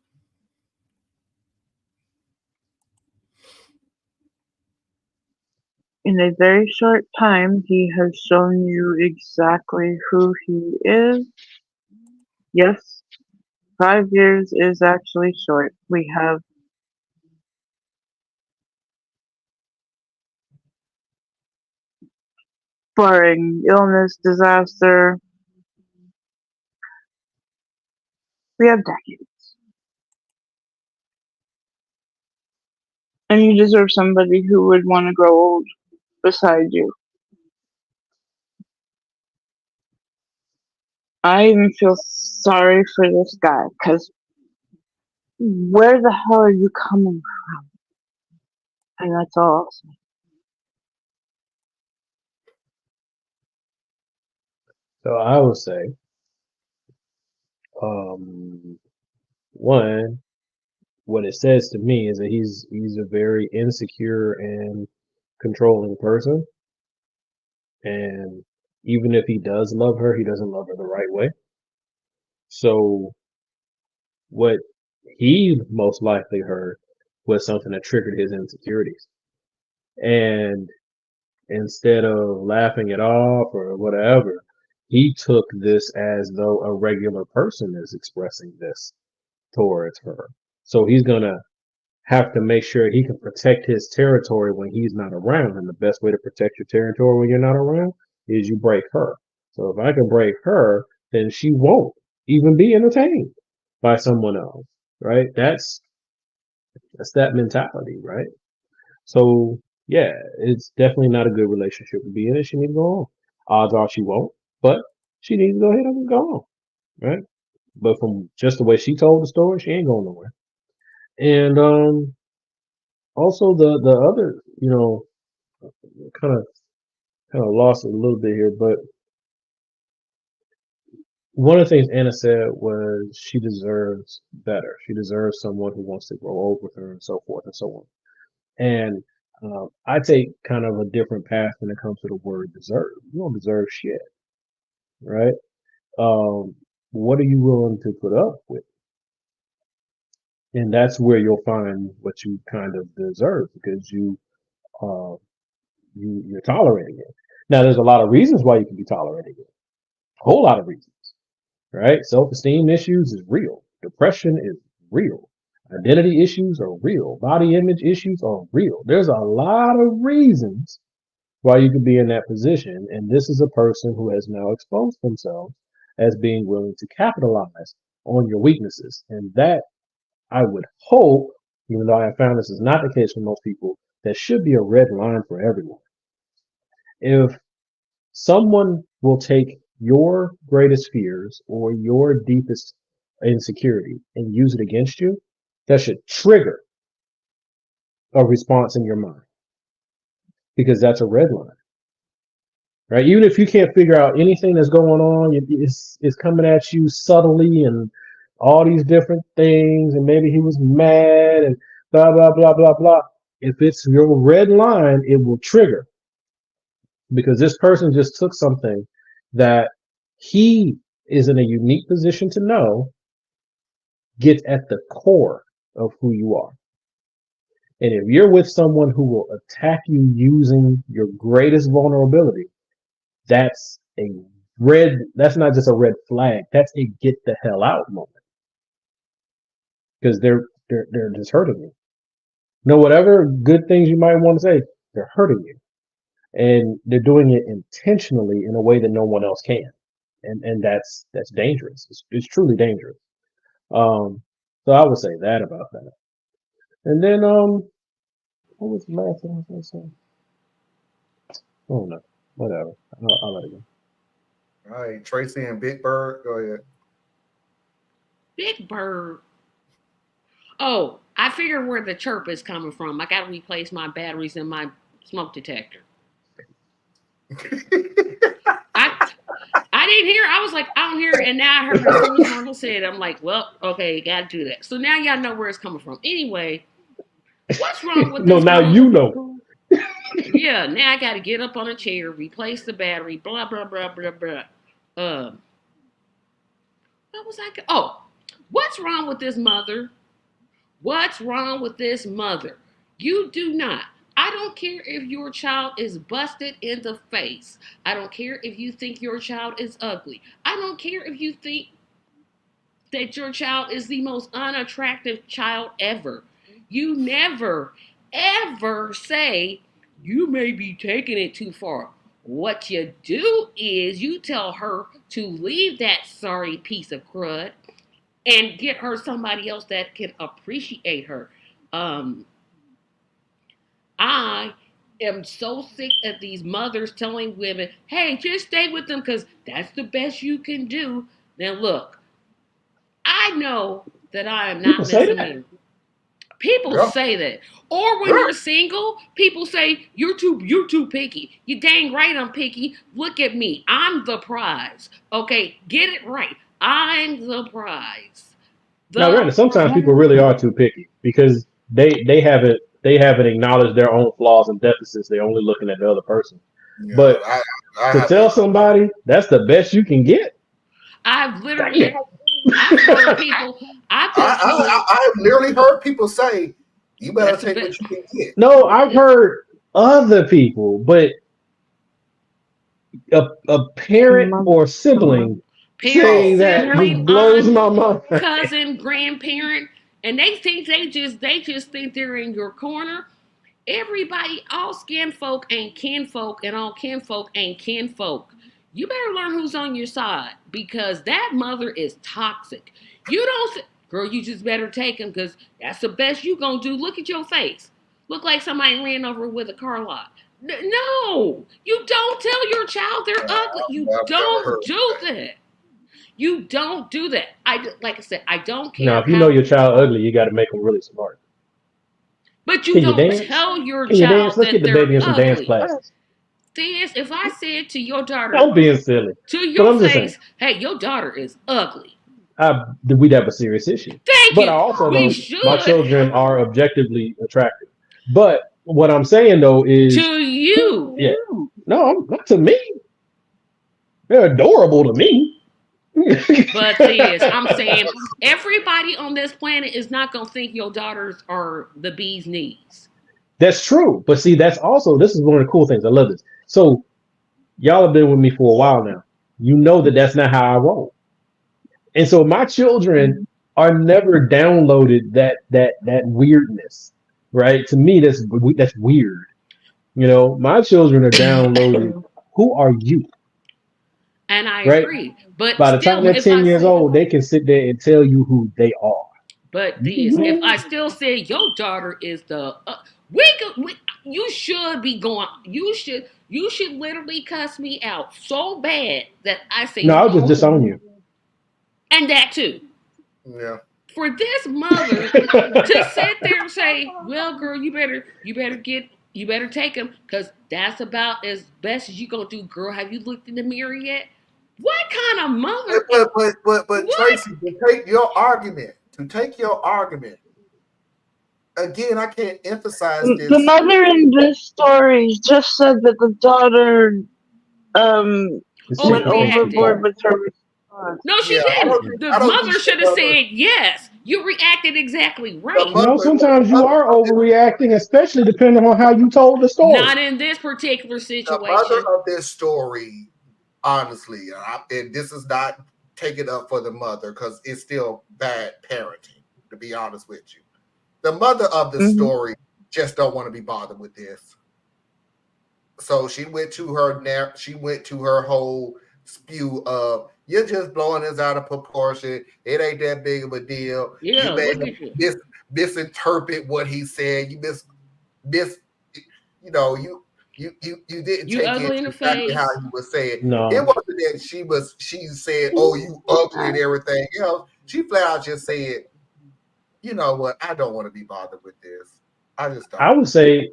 In a very short time, he has shown you exactly who he is. Yes, 5 years is actually short. We have barring illness, disaster, we have decades. And you deserve somebody who would want to grow old beside you. I even feel sorry for this guy, because where the hell are you coming from? And that's all I'll say.
So I would say, one, what it says to me is that he's a very insecure and controlling person, and even if he does love her, he doesn't love her the right way. So what he most likely heard was something that triggered his insecurities, and instead of laughing it off or whatever, he took this as though a regular person is expressing this towards her. So he's gonna have to make sure he can protect his territory when he's not around. And the best way to protect your territory when you're not around is you break her. So if I can break her, then she won't even be entertained by someone else, right? That's that mentality, right? So yeah, it's definitely not a good relationship to be in, and she needs to go on. Odds are she won't, but she needs to go ahead and go on, right? But from just the way she told the story, she ain't going nowhere. And also the other, kind of lost it a little bit here, but one of the things Anna said was she deserves better. She deserves someone who wants to grow old with her and so forth and so on. And I take kind of a different path when it comes to the word deserve. You don't deserve shit, right? What are you willing to put up with? And that's where you'll find what you kind of deserve, because you're tolerating it. Now, there's a lot of reasons why you can be tolerating it. A whole lot of reasons, right? Self-esteem issues is real. Depression is real. Identity issues are real. Body image issues are real. There's a lot of reasons why you could be in that position. And this is a person who has now exposed themselves as being willing to capitalize on your weaknesses. And that, I would hope, even though I have found this is not the case for most people, that should be a red line for everyone. If someone will take your greatest fears or your deepest insecurity and use it against you, that should trigger a response in your mind, because that's a red line, right? Even if you can't figure out anything that's going on, it's coming at you subtly and all these different things, and maybe he was mad and blah, blah, blah, blah, blah. If it's your red line, it will trigger, because this person just took something that he is in a unique position to know gets at the core of who you are. And if you're with someone who will attack you using your greatest vulnerability, that's not just a red flag. That's a get the hell out moment. Because they're just hurting you. No, whatever good things you might want to say, they're hurting you. And they're doing it intentionally in a way that no one else can. And that's dangerous. It's truly dangerous. So I would say that about that. And then what was the last thing I was going to say? Oh no, whatever. I'll let it go.
All right, Tracy and Big Bird, go ahead.
Big Bird. Oh, I figured where the chirp is coming from. I got to replace my batteries in my smoke detector. I didn't hear. I was like, I don't hear it. And now I heard as soon as Marvel said, I'm like, well, okay, got to do that. So now y'all know where it's coming from. Anyway, what's wrong with
No,
this?
now you know.
Yeah, now I got to get up on a chair, replace the battery, blah, blah, blah, blah, blah. What was I? Oh, what's wrong with this mother? What's wrong with this mother? You do not. I don't care if your child is busted in the face. I don't care if you think your child is ugly. I don't care if you think that your child is the most unattractive child ever. You never, ever say, you may be taking it too far. What you do is you tell her to leave that sorry piece of crud and get her somebody else that can appreciate her. I am so sick of these mothers telling women, hey, just stay with them because that's the best you can do. Now, look, I know that I am not listening. People say that. Or when you're single, people say, you're too picky. You dang right I'm picky. Look at me. I'm the prize. Okay, get it right. I'm the prize.
Now, granted, sometimes people really are too picky because they haven't acknowledged their own flaws and deficits. They're only looking at the other person. Yeah, but to tell somebody that's the best you can get,
I've literally heard people.
I've literally heard people say, "You better take what you can get."
No, I've heard other people, but a parent or sibling saying that just blows my mind.
Cousin, grandparent, and they think they just think they're in your corner. Everybody, all skin folk ain't kinfolk, and all kinfolk ain't kinfolk. You better learn who's on your side because that mother is toxic. You don't say, girl, you just better take him because that's the best you gonna do. Look at your face. Look like somebody ran over with a car lot. No, you don't tell your child they're ugly. You don't do that. You don't do that. Like I said, I don't care.
Now, if you know your child ugly, you got to make them really smart.
But you don't tell your child
Let's get the baby in some dance classes.
Dance. If I said to your daughter,
I'm being silly.
To your face, hey, your daughter is ugly.
We'd have a serious issue. But I also know my children are objectively attractive. But what I'm saying though is
to you.
Yeah. No, not to me. They're adorable to me.
But I'm saying everybody on this planet is not gonna think your daughters are the bee's knees.
That's true. But see, this is one of the cool things. I love this. So y'all have been with me for a while now. You know that's not how I roll. And so my children are never downloaded that weirdness, right? To me, that's weird. You know, my children are downloaded. Who are you?
And I
right?
agree. But
By the
still,
time they're
if I
10 years
say,
old, they can sit there and tell you who they are.
but
You can
this,
go
if
on.
I still say your daughter is the, you should be going. You should literally cuss me out so bad that I say
No, I'll just
no,
disown you.
and that too.
Yeah.
For this mother to sit there and say, "Well, girl, you better take him, because that's about as best as you gonna do, girl. Have you looked in the mirror yet?" What kind of mother?
But
What?
Tracy, to take your argument, again, I can't emphasize
The
this.
mother in this story just said that the daughter went overboard with her response.
No, she
Yeah,
didn't. The
I don't think
mother
the
should have
mother,
said yes. You reacted exactly right.
Sometimes you are overreacting, especially depending on how you told the story.
Not in this particular
the mother
situation.
of this story, honestly, and this is not taken up for the mother because it's still bad parenting, to be honest with you. The mother of the story just don't want to be bothered with this. So she went to her whole spew of, you're just blowing this out of proportion. It ain't that big of a deal.
Yeah,
You made
look at you.
misinterpret what he said. You didn't
You
take it
ugly in the
exactly how
face.
he was saying.
No.
It wasn't that she said, "Oh, you ugly" and everything else. She flat out just said, "You know what? I don't want to be bothered with this. I just don't."
I would say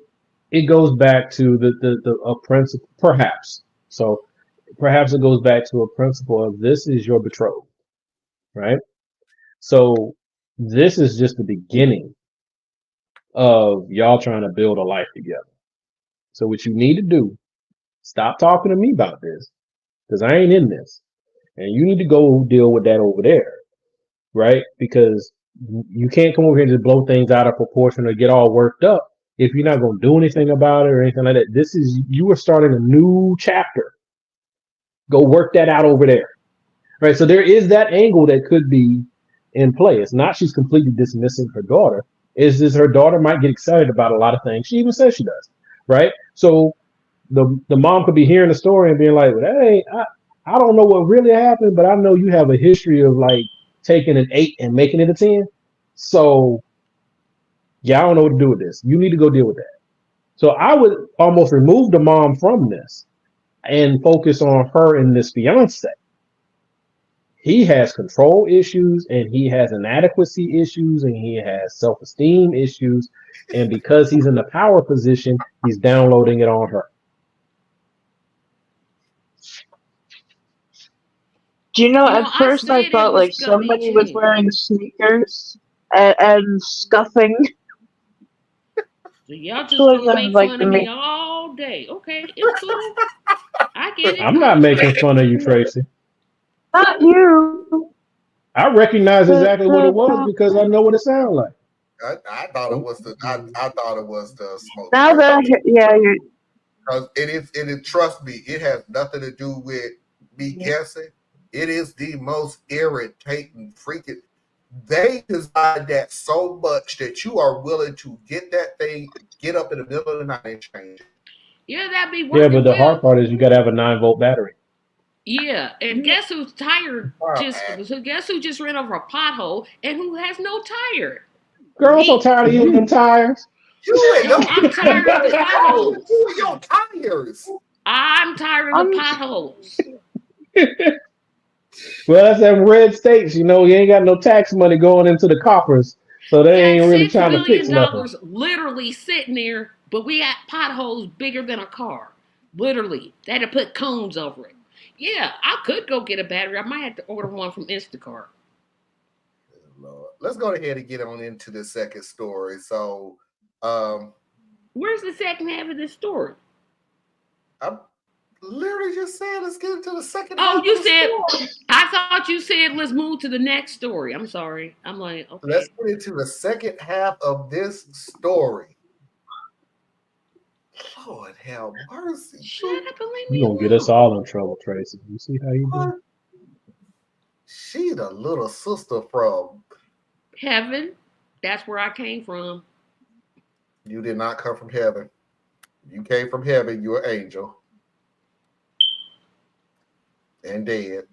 it goes back to a principle, perhaps. So perhaps it goes back to a principle of this is your betrothed, right? So this is just the beginning of y'all trying to build a life together. So what you need to do, stop talking to me about this, because I ain't in this. And you need to go deal with that over there, right? Because you can't come over here and just blow things out of proportion or get all worked up if you're not going to do anything about it or anything like that. You are starting a new chapter. Go work that out over there, right? So there is that angle that could be in play. It's not she's completely dismissing her daughter. It's just her daughter might get excited about a lot of things. She even says she does, right? So the mom could be hearing the story and being like, "Hey, I don't know what really happened, but I know you have a history of like taking an 8 and making it a 10. So yeah, I don't know what to do with this. You need to go deal with that." So I would almost remove the mom from this and focus on her and this fiance. He has control issues and he has inadequacy issues and he has self-esteem issues. And because he's in the power position, he's downloading it on her.
Do you know,
You know,
at
I
first I
said it
thought
was
like
gonna be
somebody was
changed.
wearing sneakers and scuffing.
So y'all just
Like
gonna
that,
make
like
fun
the
of me
make
all day. Okay, it's cool. I get it.
I'm not making fun of you, Tracy.
not you.
I recognize exactly what it was
The
because I know what it sounded like.
I thought it was I thought it was the smoke.
now that you're
Because it is, trust me, it has nothing to do with me guessing. It is the most irritating freaking. They design that so much that you are willing to get that thing, get up in the middle of the night and change it.
Yeah, that'd be
Yeah, but
working
the hard
well.
part is you got to have a 9-volt battery.
Yeah, and guess who's tired?
Oh,
Guess who just ran over a pothole and who has no tire?
Girl, I'm so
Me.
tired of using them tires.
You and
No,
them,
I'm tired of the potholes.
you and your tires.
I'm tired of the potholes.
Well, that's them red states. You know, you ain't got no tax money going into the coffers, so they
Got
ain't really
$6
trying to fix
billion
nothing.
literally sitting there, but we got potholes bigger than a car. Literally. They had to put cones over it. Yeah, I could go get a battery. I might have to order one from Instacart.
Lord. Let's go ahead and get on into the second story. So,
where's the second half of this story?
I'm literally just saying let's get into the second
Oh,
half.
you said, I thought you said let's move to the next story. I'm sorry. I'm like, okay.
Let's get into the second half of this story. Lord have mercy.
Shut up and leave
You
me
gonna get us
alone.
all in trouble, Tracy. You see how you do?
She the little sister from
Heaven. That's where I came from.
You did not come from heaven. You came from heaven. You're an angel. and dead.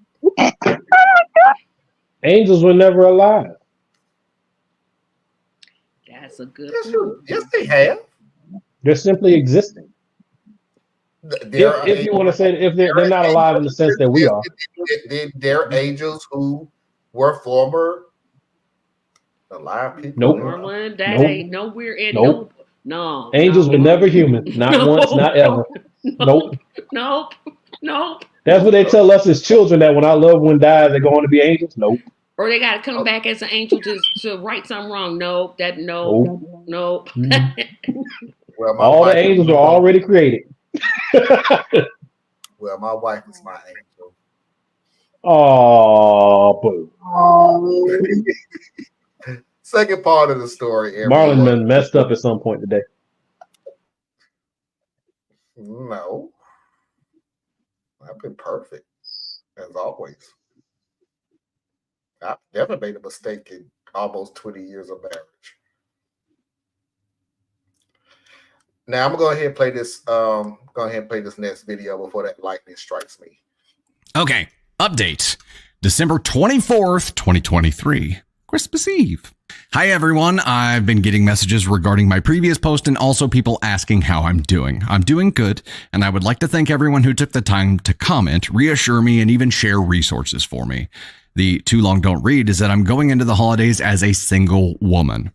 Angels were never alive.
That's a good
Yes,
point.
yes, they have.
They're simply existing. If you want to say if they're not alive in the sense that we are.
There are angels who were former alive people.
Nope.
Marlon, that
Nope.
ain't nowhere in
Nope.
no.
Angels were never human. Not once, not ever. Nope.
Nope.
That's what they tell us as children, that when our loved one dies, they're going to be angels. Nope.
Or they got to come back as an angel to right something wrong. Nope. Nope.
Well,
all the angels are already created.
Well, my wife is my angel.
Oh, boo.
Second part of the story.
Marlon been messed up at some point today.
No. I've been perfect, as always. I've never made a mistake in almost 20 years of marriage. Now I'm gonna go ahead and play this. Go ahead and play this next video before that lightning strikes me.
Okay, update. December 24th, 2023. Christmas Eve. Hi everyone, I've been getting messages regarding my previous post and also people asking how I'm doing. I'm doing good, and I would like to thank everyone who took the time to comment, reassure me, and even share resources for me. The too long don't read is that I'm going into the holidays as a single woman.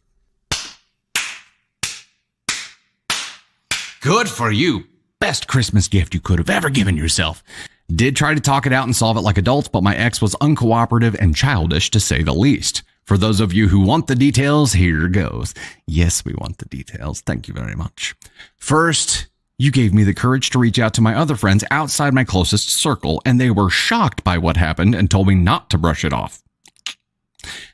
Good for you. Best Christmas gift you could have ever given yourself. Did try to talk it out and solve it like adults, but my ex was uncooperative and childish to say the least. For those of you who want the details, here goes. Yes, we want the details. Thank you very much. First, you gave me the courage to reach out to my other friends outside my closest circle, and they were shocked by what happened and told me not to brush it off.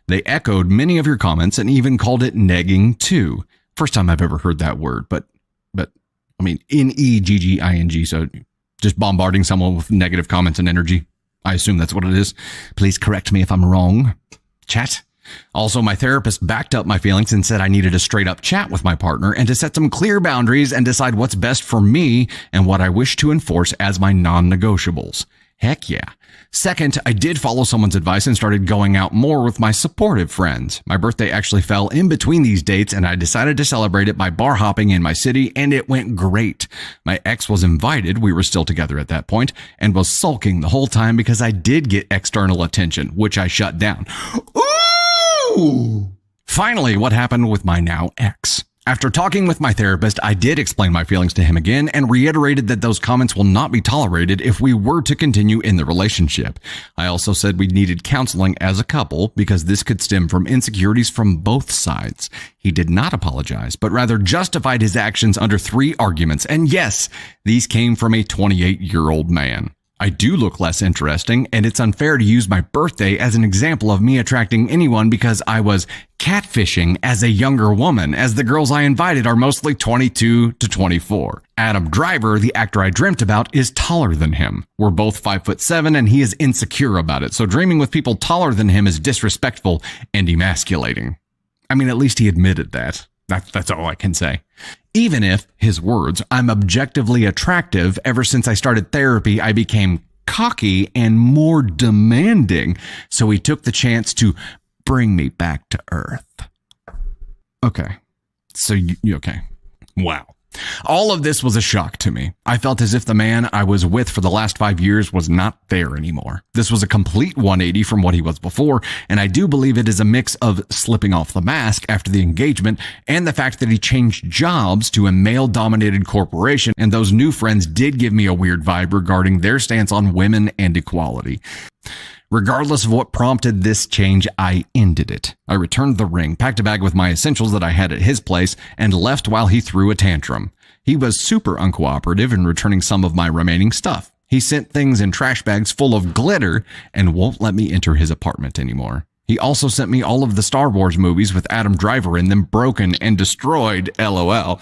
They echoed many of your comments and even called it negging too. First time I've ever heard that word, but I mean, N-E-G-G-I-N-G, so just bombarding someone with negative comments and energy. I assume that's what it is. Please correct me if I'm wrong. Chat. Also, my therapist backed up my feelings and said I needed a straight up chat with my partner and to set some clear boundaries and decide what's best for me and what I wish to enforce as my non-negotiables. Heck yeah. Second, I did follow someone's advice and started going out more with my supportive friends. My birthday actually fell in between these dates and I decided to celebrate it by bar hopping in my city, and it went great. My ex was invited, we were still together at that point, and was sulking the whole time because I did get external attention, which I shut down. Ooh! Finally, what happened with my now ex? After talking with my therapist, I did explain my feelings to him again and reiterated that those comments will not be tolerated if we were to continue in the relationship. I also said we needed counseling as a couple because this could stem from insecurities from both sides. He did not apologize, but rather justified his actions under 3 arguments. And yes, these came from a 28-year-old man. I do look less interesting, and it's unfair to use my birthday as an example of me attracting anyone because I was catfishing as a younger woman, as the girls I invited are mostly 22 to 24. Adam Driver, the actor I dreamt about, is taller than him. We're both 5'7", and he is insecure about it, so dreaming with people taller than him is disrespectful and emasculating. I mean, at least he admitted that. That's all I can say. Even if, his words, I'm objectively attractive, ever since I started therapy, I became cocky and more demanding. So he took the chance to bring me back to earth. Okay. So okay. Wow. All of this was a shock to me. I felt as if the man I was with for the last 5 years was not there anymore. This was a complete 180 from what he was before, and I do believe it is a mix of slipping off the mask after the engagement and the fact that he changed jobs to a male-dominated corporation, and those new friends did give me a weird vibe regarding their stance on women and equality. Regardless of what prompted this change, I ended it. I returned the ring, packed a bag with my essentials that I had at his place, and left while he threw a tantrum. He was super uncooperative in returning some of my remaining stuff. He sent things in trash bags full of glitter and won't let me enter his apartment anymore. He also sent me all of the Star Wars movies with Adam Driver in them broken and destroyed, LOL.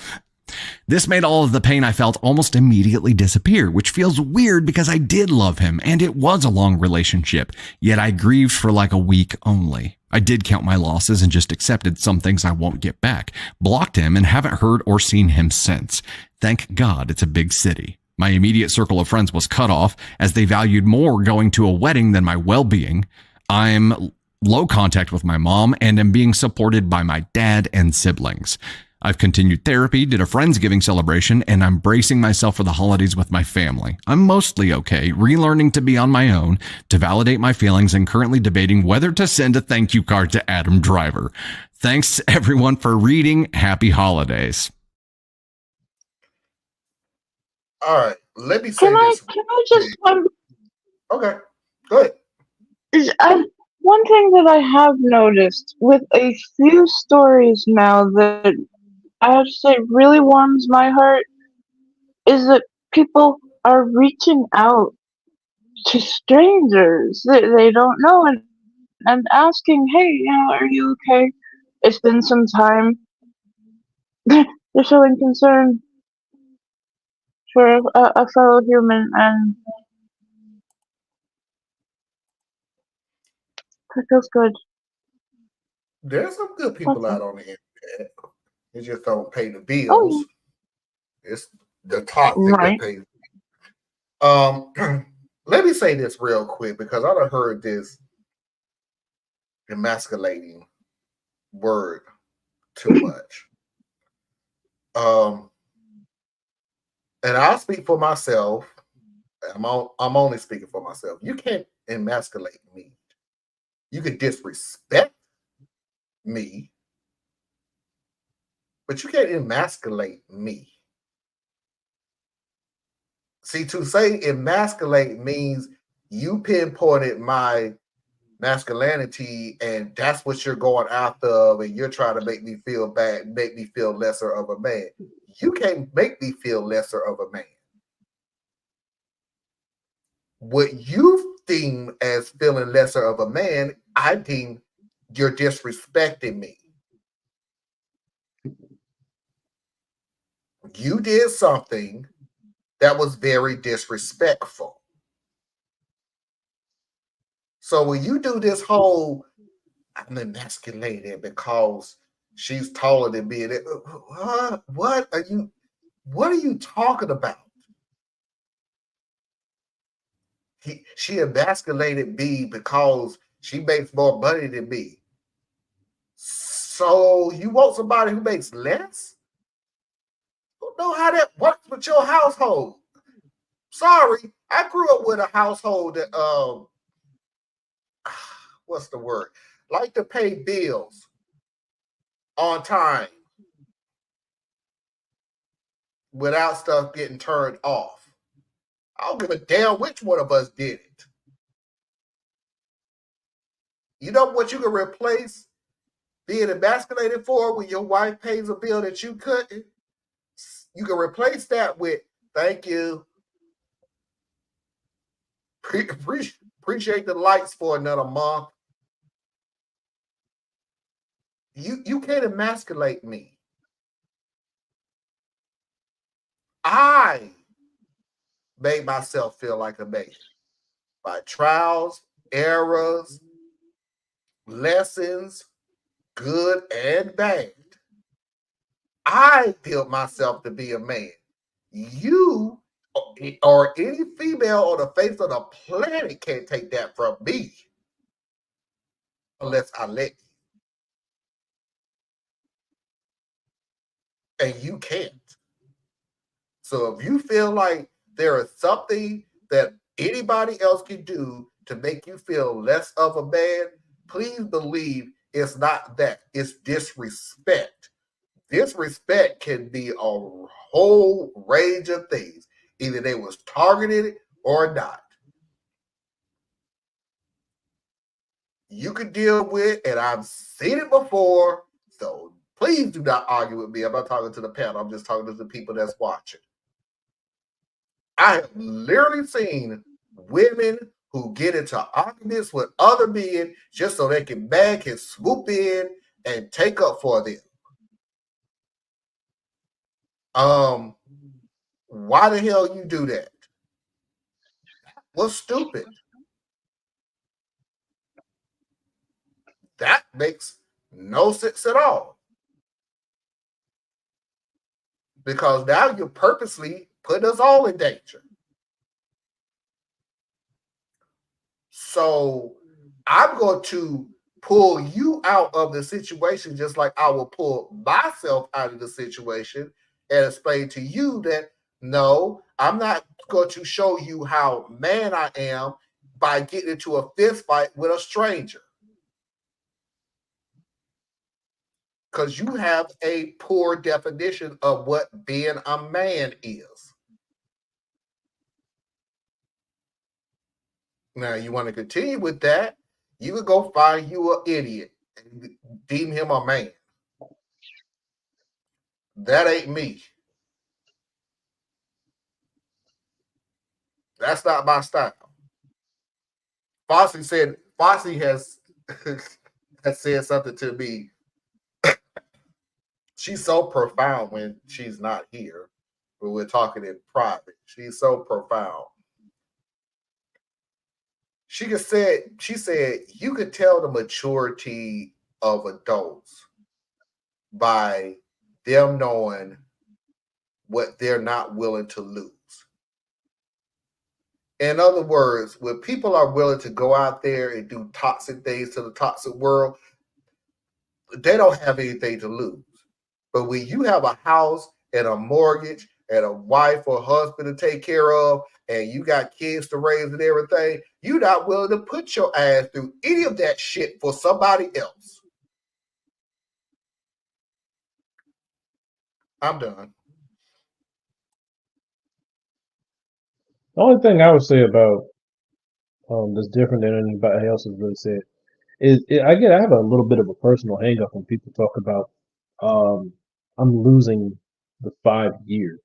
This made all of the pain I felt almost immediately disappear, which feels weird because I did love him and it was a long relationship, yet I grieved for like a week only. I did count my losses and just accepted some things I won't get back, blocked him and haven't heard or seen him since. Thank God it's a big city. My immediate circle of friends was cut off as they valued more going to a wedding than my well-being. I'm low contact with my mom and am being supported by my dad and siblings. I've continued therapy, did a Friendsgiving celebration, and I'm bracing myself for the holidays with my family. I'm mostly okay, relearning to be on my own, to validate my feelings, and currently debating whether to send a thank you card to Adam Driver. Thanks everyone for reading. Happy holidays.
All right, let me say
Can
this.
I just
Okay, go ahead.
One thing that I have noticed with a few stories now that I have to say really warms my heart is that people are reaching out to strangers that they don't know and asking, hey, are you okay? It's been some time. They're showing concern for a fellow human, and that feels good.
There's some good people out on the internet. They just don't pay the
Oh,
bills. It's the toxic
right.
that pays. Let me say this real quick because I done heard this emasculating word too much. And I'll speak for myself. I'm only speaking for myself. You can't emasculate me. You can disrespect me, but you can't emasculate me. See, to say emasculate means you pinpointed my masculinity and that's what you're going after, and you're trying to make me feel bad, make me feel lesser of a man. You can't make me feel lesser of a man. What you deem as feeling lesser of a man, I deem you're disrespecting me. You did something that was very disrespectful. So when you do this whole, I'm emasculated because she's taller than me, what are you talking about? She emasculated me because she makes more money than me. So you want somebody who makes less? Don't know how that works with your household. Sorry, I grew up with a household that what's the word? Like to pay bills on time without stuff getting turned off. I don't give a damn which one of us did it. You know what you can replace being emasculated for when your wife pays a bill that you couldn't? You can replace that with thank you. Appreciate the lights for another month. You can't emasculate me. I made myself feel like a man by trials, errors, lessons, good and bad. I built myself to be a man. You or any female on the face of the planet can't take that from me unless I let you. And you can't. So if you feel like there is something that anybody else can do to make you feel less of a man, please believe it's not that. It's disrespect. Disrespect can be a whole range of things. Either they was targeted or not. You could deal with, and I've seen it before, so please do not argue with me. I'm not talking to the panel. I'm just talking to the people that's watching. I have literally seen women who get into arguments with other men just so they can bag and swoop in and take up for them. Why the hell you do that? What's stupid? That makes no sense at all. Because now you're purposely putting us all in danger. So I'm going to pull you out of the situation just like I will pull myself out of the situation and explain to you that no, I'm not going to show you how man I am by getting into a fist fight with a stranger. Because you have a poor definition of what being a man is. Now, you want to continue with that, you could go find you an idiot and deem him a man. That ain't me. That's not my style. Foxy has has said something to me. She's so profound when she's not here, but we're talking in private. She's so profound. She said you could tell the maturity of adults by them knowing what they're not willing to lose. In other words, when people are willing to go out there and do toxic things to the toxic world, they don't have anything to lose. But when you have a house and a mortgage and a wife or husband to take care of, and you got kids to raise and everything, you're not willing to put your ass through any of that shit for somebody else. I'm done.
The only thing I would say about that's different than anybody else has really said is I have a little bit of a personal hang up when people talk about I'm losing the 5 years.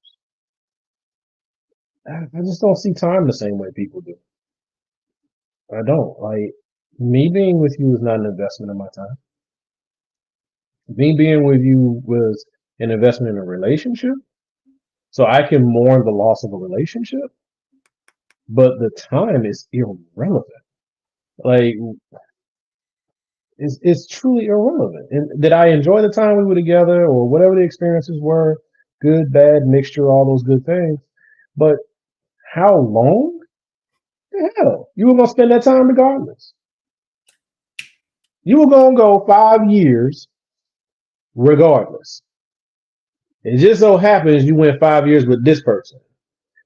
I just don't see time the same way people do. I don't. Like, me being with you is not an investment in my time. Me being with you was an investment in a relationship. So I can mourn the loss of a relationship, but the time is irrelevant. Like, it's truly irrelevant. And did I enjoy the time we were together or whatever the experiences were, good, bad, mixture, all those good things. But how long? The hell, you were gonna spend that time regardless. You were gonna go 5 years regardless. It just so happens you went 5 years with this person.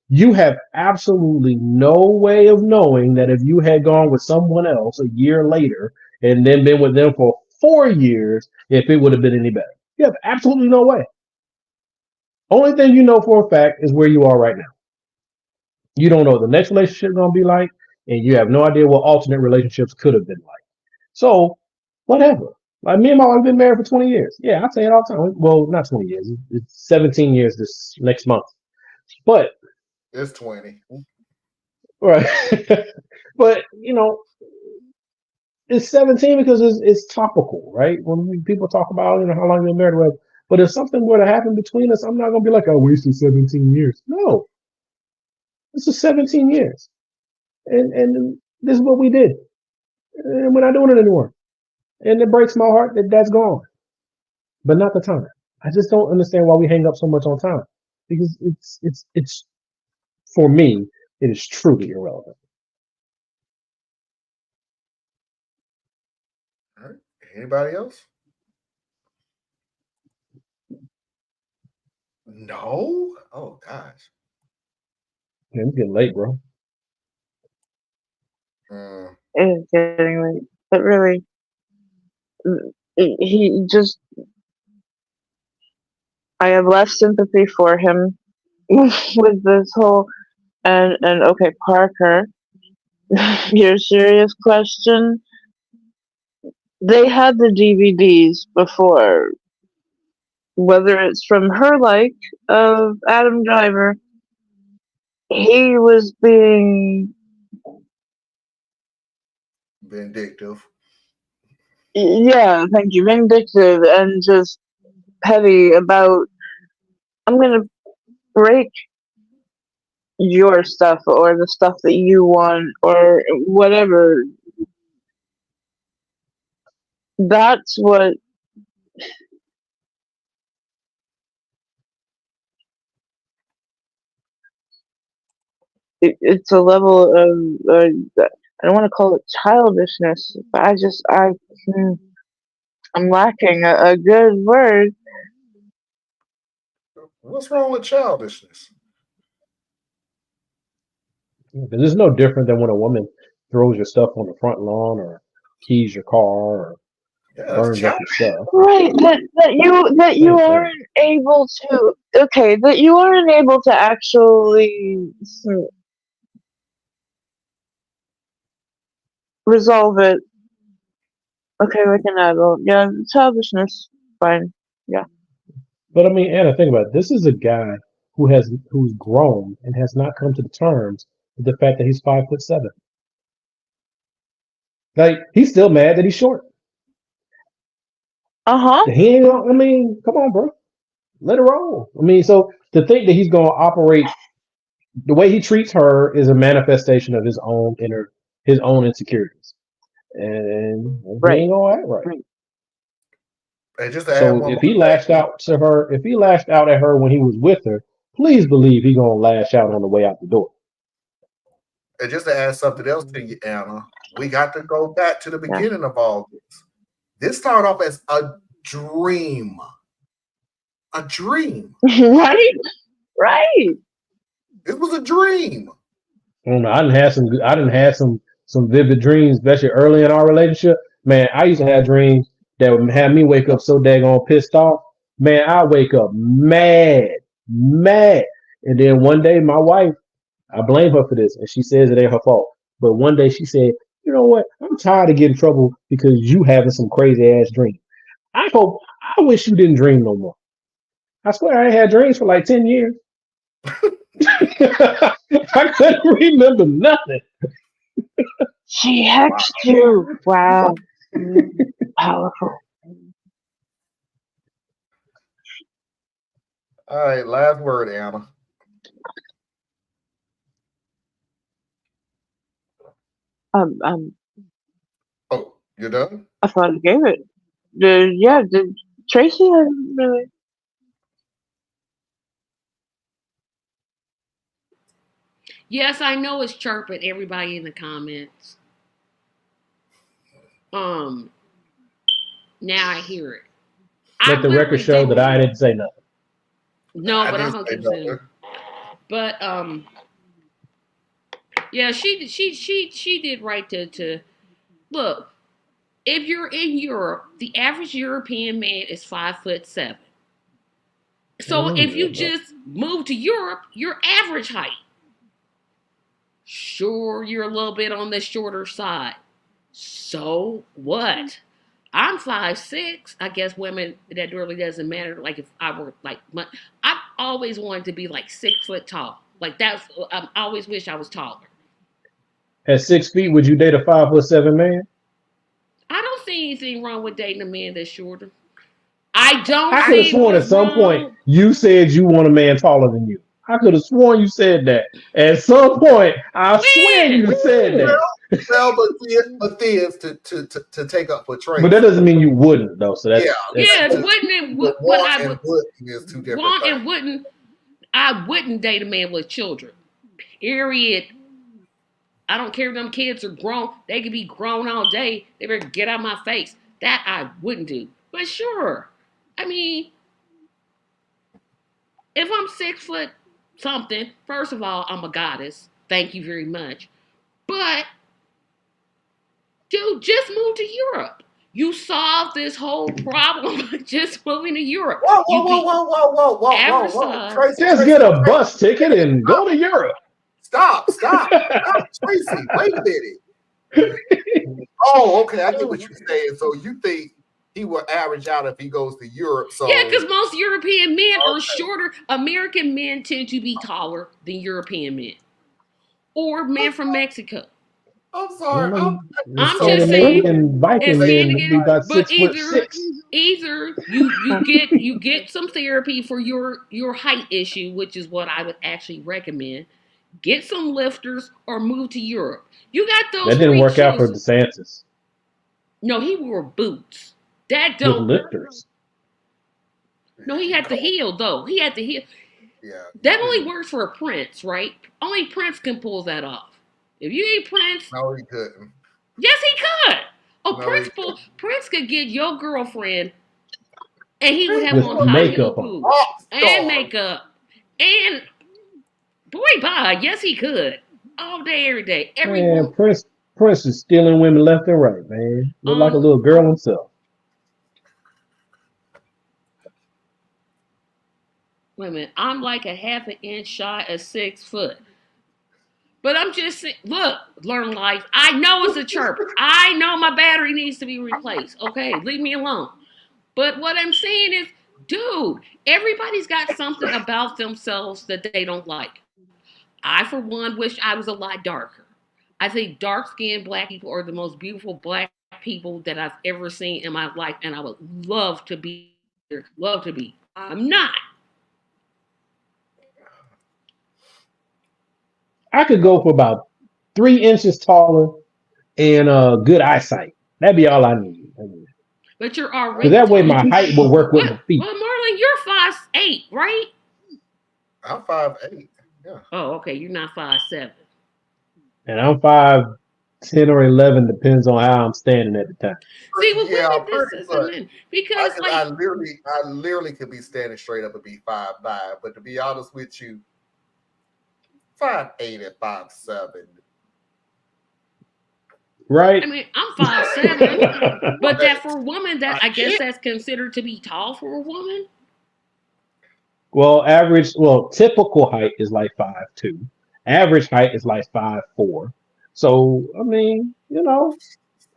You have absolutely no way of knowing that if you had gone with someone else a year later and then been with them for 4 years, if it would have been any better. You have absolutely no way. Only thing you know for a fact is where you are right now. You don't know what the next relationship is going to be like, and you have no idea what alternate relationships could have been like. So, whatever. Like, me and my wife have been married for 20 years. Yeah, I say it all the time. Well, not 20 years. It's 17 years this next month. But
it's 20.
Right. But, it's 17 because it's topical, right? When people talk about, how long they've been married, whatever. But if something were to happen between us, I'm not going to be like, I wasted 17 years. No. This is 17 years. And this is what we did. And we're not doing it anymore. And it breaks my heart that that's gone. But not the time. I just don't understand why we hang up so much on time. Because it's for me, it is truly irrelevant.
All right. Anybody else? No? Oh, gosh.
Yeah, it's getting late, bro.
It is getting late. But really, he just... I have less sympathy for him with this whole... And okay, Parker, your serious question? They had the DVDs before. Whether it's from Her Like of Adam Driver, he was being
vindictive.
Yeah, thank you. Vindictive and just petty about, I'm gonna break your stuff or the stuff that you want or whatever. That's what it's a level of I don't want to call it childishness, but I'm lacking a good word.
What's wrong with childishness?
Because it's no different than when a woman throws your stuff on the front lawn or keys your car or burns up your stuff.
Right, that you aren't able to that you aren't able to actually resolve it. Okay, like an adult. Yeah, childishness, fine. Yeah.
But I mean, Anna, think about it. This is a guy who's grown and has not come to terms with the fact that he's 5'7". Like he's still mad that he's short. He ain't. I mean, come on, bro. Let it roll. I mean, so to think that he's going to operate the way he treats her is a manifestation of his own insecurities, and he ain't gonna act right.
And just to add
So
one
if
more
he lashed out to her, if he lashed out at her when he was with her, please believe he gonna lash out on the way out the door.
And just to add something else to you, Anna, we got to go back to the beginning of all this. This started off as a dream. A dream.
Right.
It was a dream.
I don't know. I didn't have some vivid dreams, especially early in our relationship. Man, I used to have dreams that would have me wake up so daggone pissed off. Man, I wake up mad. And then one day my wife, I blame her for this, and she says it ain't her fault. But one day she said, you know what? I'm tired of getting in trouble because you having some crazy ass dreams. I wish you didn't dream no more. I swear I ain't had dreams for like 10 years. I couldn't remember nothing.
She hexed you. Wow. Powerful.
All right, last word, Anna. Oh, you're done?
I thought I gave it. Tracy hasn't really.
Yes, I know it's chirping everybody in the comments. Now I hear it.
Let the record show that I didn't say nothing.
No, but I'm gonna keep saying. But yeah, she did right to look. If you're in Europe, the average European man is 5'7". So if you just move to Europe, your average height. Sure, you're a little bit on the shorter side. So what? I'm 5'6". I guess women, that really doesn't matter. Like if I were like, I've always wanted to be like 6 foot tall. Like I always wish I was taller.
At 6 feet, would you date a 5'7" man?
I don't see anything wrong with dating a man that's shorter. I
could have sworn at some point you said you want a man taller than you. I could have sworn you said that. At some point, I swear you said that.
Well, but Thea's to take up for Tracy.
But that doesn't mean you wouldn't, though. So that's
wouldn't and would, but I would.
Is two different
want
things.
and wouldn't. I wouldn't date a man with children. Period. I don't care if them kids are grown. They could be grown all day. They better get out of my face. That I wouldn't do. But sure. I mean, if I'm 6 foot something, first of all, I'm a goddess. Thank you very much. But, dude, just move to Europe. You solve this whole problem by just moving to Europe.
Whoa.
Just get a bus ticket and go to Europe.
Stop, Tracy. Wait a minute. Oh, okay. I get what you're saying. So you think he will average out if he goes to Europe? So
yeah, because most European men are shorter. American men tend to be taller than European men, or men from Mexico.
I'm sorry.
I'm just saying.
Viking men would be about 6'6".
Either you get some therapy for your height issue, which is what I would actually recommend. Get some lifters or move to Europe. You got those.
That didn't work out for DeSantis.
No, he wore boots. That don't
with lifters.
No, he had to heel though. He had to heel.
Yeah.
That only works for a Prince, right? Only Prince can pull that off. If you ain't Prince,
No, he couldn't.
yes, he could. Oh,
No,
Prince could get your girlfriend, and he would have
With
on high heel
makeup on.
boots and makeup, and boy, bye. Yes, he could. All day, every day, every
Man, Prince is stealing women left and right, man. Look like a little girl himself.
Wait a minute. I'm like a half an inch shy of 6 foot. But I'm just saying, look, learn life. I know it's a chirp. I know my battery needs to be replaced. Okay, leave me alone. But what I'm saying is, dude, everybody's got something about themselves that they don't like. I, for one, wish I was a lot darker. I think dark-skinned black people are the most beautiful black people that I've ever seen in my life, and I would love to be there. Love to be. I'm not.
I could go for about 3 inches taller and good eyesight. That'd be all I need.
But you're
Because
already
that way
tall.
my height will work with my feet.
Well, Marlon, you're 5'8", right?
I'm 5'8". Yeah.
Oh, okay. You're not 5'7".
And I'm 5'10" or 11, depends on how I'm standing at the time.
See, well,
Yeah,
look at this because
I literally could be standing straight up and be 5'9", but to be honest with you, 5'8" and 5'7".
Right?
I mean, I'm 5'7", but that for a woman, that I guess that's considered to be tall for a woman.
Typical height is like 5'2". Average height is like 5'4". So, I mean,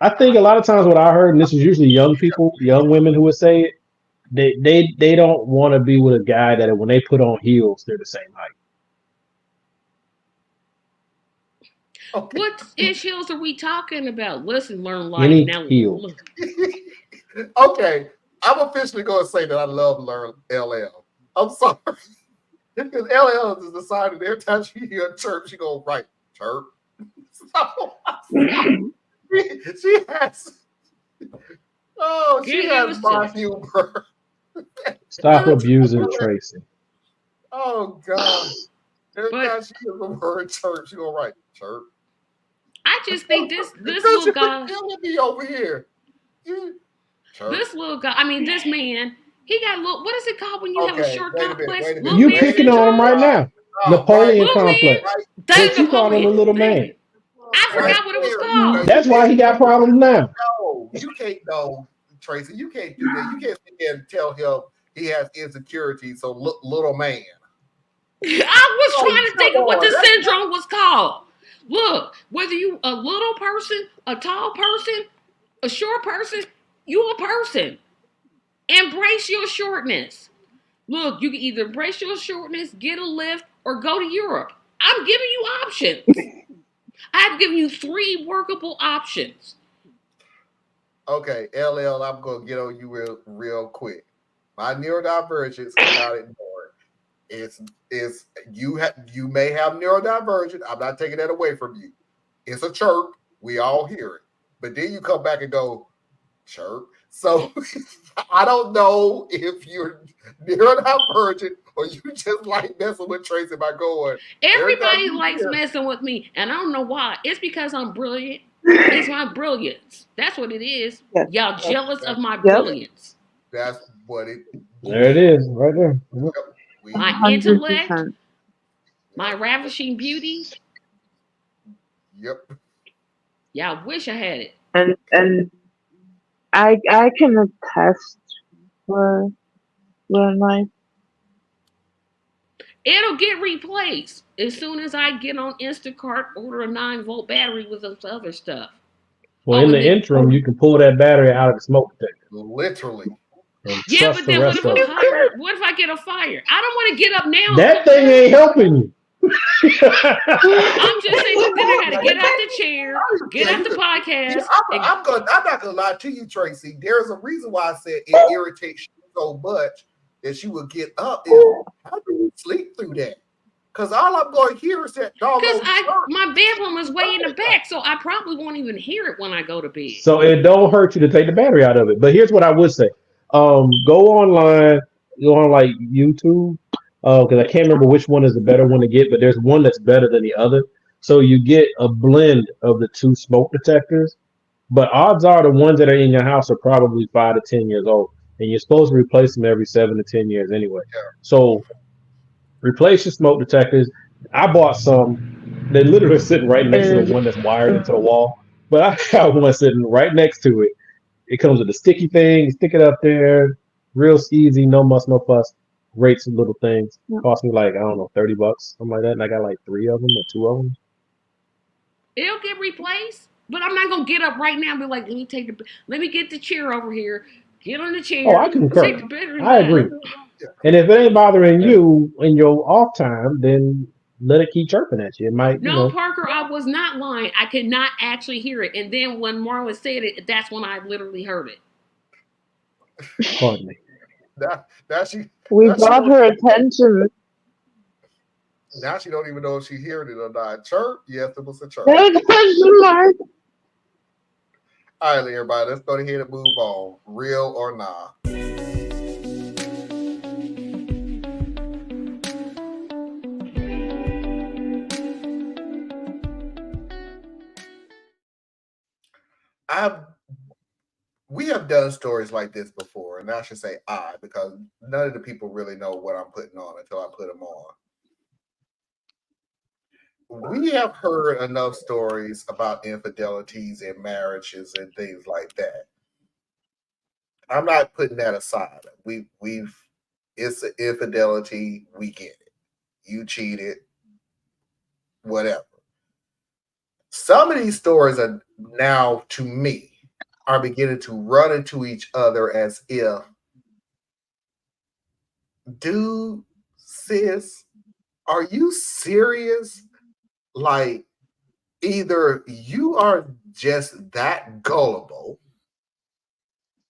I think a lot of times what I heard, and this is usually young people, young women who would say it, they don't want to be with a guy that when they put on heels, they're the same height.
Okay. What issues are we talking about? Listen, learn life
Any
now.
heel.
Okay, I'm officially going to say that I love learn LL. I'm sorry. Because LL is decided every time she hear a chirp, she go right, chirp. So, she has my humor.
Stop abusing Tracy.
Oh God. Every time she hears the word chirp, she go right, chirp.
I just think this little guy
be over here. Chirp.
This little guy, I mean, this man, he got a little, what is it called when you have a short complex?
You picking on him right now. Napoleon complex. But you call him a little man.
I forgot what it was called.
That's why he got problems now.
No, you can't Tracy. You can't do that. You can't sit there and tell him he has insecurities. So little man.
I was trying to think of what the syndrome was called. Look, whether you a little person, a tall person, a short person, you a person. Embrace your shortness. Look, you can either embrace your shortness, get a lift, or go to Europe. I'm giving you options. I've given you 3 workable options.
Okay, LL, I'm gonna get on you real quick. My neurodivergence cannot ignore it. It's you may have neurodivergent. I'm not taking that away from you. It's a chirp. We all hear it. But then you come back and go, chirp. So I don't know if you're neurodivergent or you just like messing with Tracy by going.
Everybody likes messing with me, and I don't know why. It's because I'm brilliant. It's my brilliance. That's what it is. Y'all jealous of my brilliance.
That's what it.
There it is, right there. Yep.
My intellect, my ravishing beauty.
Yep.
Yeah, I wish I had it.
And I can attest for life.
It'll get replaced as soon as I get on Instacart, order a 9-volt battery with some other stuff.
Well, in the interim, you can pull that battery out of the smoke detector.
Literally.
Yeah, but then what if I get a fire? I don't want to get up now.
That thing ain't helping you.
I'm just saying, then I gotta get out the chair, get out the podcast.
I'm not gonna lie to you, Tracy. There's a reason why I said it irritates you so much that she would get up. How do you sleep through that? Because all I'm going to hear is that dog.
Because my bedroom is way in the back, so I probably won't even hear it when I go to bed.
So it don't hurt you to take the battery out of it. But here's what I would say: go online, go on like YouTube, Oh, because I can't remember which one is the better one to get, but there's one that's better than the other. So you get a blend of the two smoke detectors, but odds are the ones that are in your house are probably 5 to 10 years old, and you're supposed to replace them every 7 to 10 years anyway. So replace your smoke detectors. I bought some. They're literally sitting right next to the one that's wired into the wall, but I got one sitting right next to it. It comes with a sticky thing. You stick it up there, real easy, no muss, no fuss. Great little things. Cost me like, I don't know, $30, something like that. And I got like 3 of them or 2 of them.
It'll get replaced, but I'm not gonna get up right now and be like, let me get the chair over here. Get on the chair.
Oh, I
Take
concur.
the bedroom
I
down.
agree. And if it ain't bothering you in your off time, then let it keep chirping at you. It might,
No, Parker, I was not lying. I could not actually hear it. And then when Marlon said it, that's when I literally heard it.
Pardon me.
We got her attention.
Now she don't even know if she heard it or not. Chirp? Yes, it was a chirp.
Question mark.
All right, everybody, let's go ahead and move on. Real or nah? We have done stories like this before, and I should say I, because none of the people really know what I'm putting on until I put them on. We have heard enough stories about infidelities in marriages and things like that. I'm not putting that aside. It's an infidelity. We get it. You cheated, whatever. Some of these stories are now, to me, are beginning to run into each other as if, dude, sis, are you serious? Like, either you are just that gullible,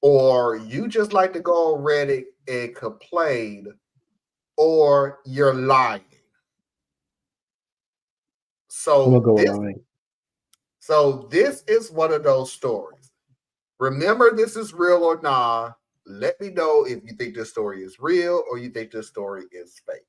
or you just like to go on Reddit and complain, or you're lying. So this is one of those stories. Remember, this is real or nah. Let me know if you think this story is real or you think this story is fake.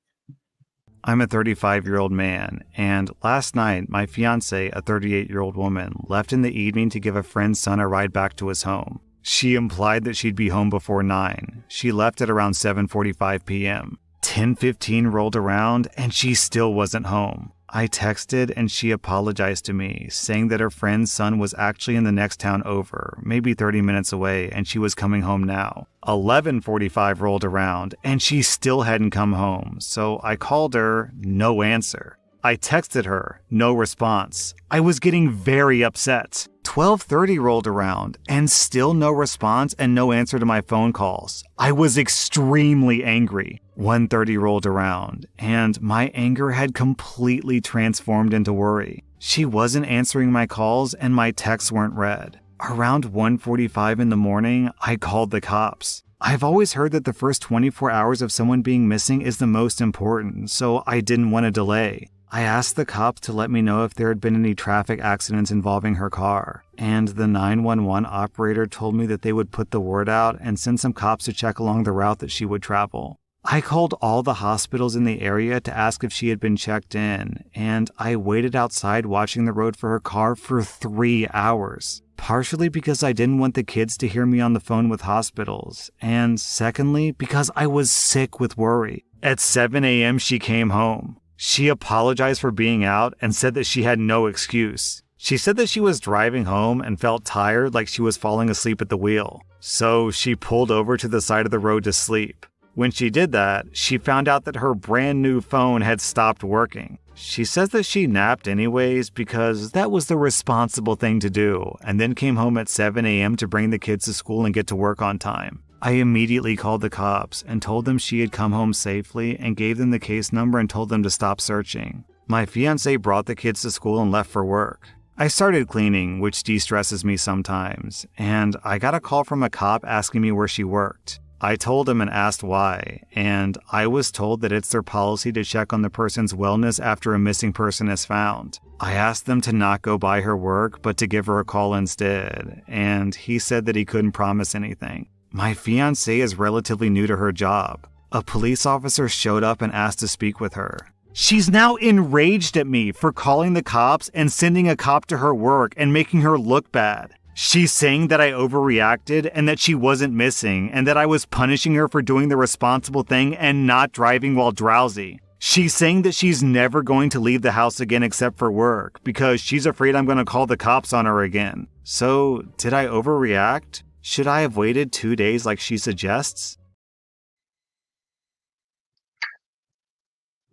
I'm a 35-year-old man, and last night my fiancée, a 38-year-old woman, left in the evening to give a friend's son a ride back to his home. She implied that she'd be home before 9. She left at around 7:45 p.m. 10:15 rolled around and she still wasn't home. I texted and she apologized to me, saying that her friend's son was actually in the next town over, maybe 30 minutes away, and she was coming home now. 11:45 rolled around and she still hadn't come home, so I called her, no answer. I texted her, no response. I was getting very upset. 12:30 rolled around and still no response and no answer to my phone calls. I was extremely angry. 1:30 rolled around and my anger had completely transformed into worry. She wasn't answering my calls and my texts weren't read. Around 1:45 in the morning, I called the cops. I've always heard that the first 24 hours of someone being missing is the most important, so I didn't want to delay. I asked the cops to let me know if there had been any traffic accidents involving her car, and the 911 operator told me that they would put the word out and send some cops to check along the route that she would travel. I called all the hospitals in the area to ask if she had been checked in, and I waited outside watching the road for her car for 3 hours. Partially because I didn't want the kids to hear me on the phone with hospitals, and secondly, because I was sick with worry. At 7 a.m. she came home. She apologized for being out and said that she had no excuse. She said that she was driving home and felt tired, like she was falling asleep at the wheel. So she pulled over to the side of the road to sleep. When she did that, she found out that her brand new phone had stopped working. She says that she napped anyways because that was the responsible thing to do, and then came home at 7 a.m. to bring the kids to school and get to work on time. I immediately called the cops and told them she had come home safely and gave them the case number and told them to stop searching. My fiancé brought the kids to school and left for work. I started cleaning, which de-stresses me sometimes, and I got a call from a cop asking me where she worked. I told him and asked why, and I was told that it's their policy to check on the person's wellness after a missing person is found. I asked them to not go by her work, but to give her a call instead, and he said that he couldn't promise anything. My fiancée is relatively new to her job. A police officer showed up and asked to speak with her. She's now enraged at me for calling the cops and sending a cop to her work and making her look bad. She's saying that I overreacted and that she wasn't missing and that I was punishing her for doing the responsible thing and not driving while drowsy. She's saying that she's never going to leave the house again except for work because she's afraid I'm going to call the cops on her again. So, did I overreact? Should I have waited 2 days like she suggests?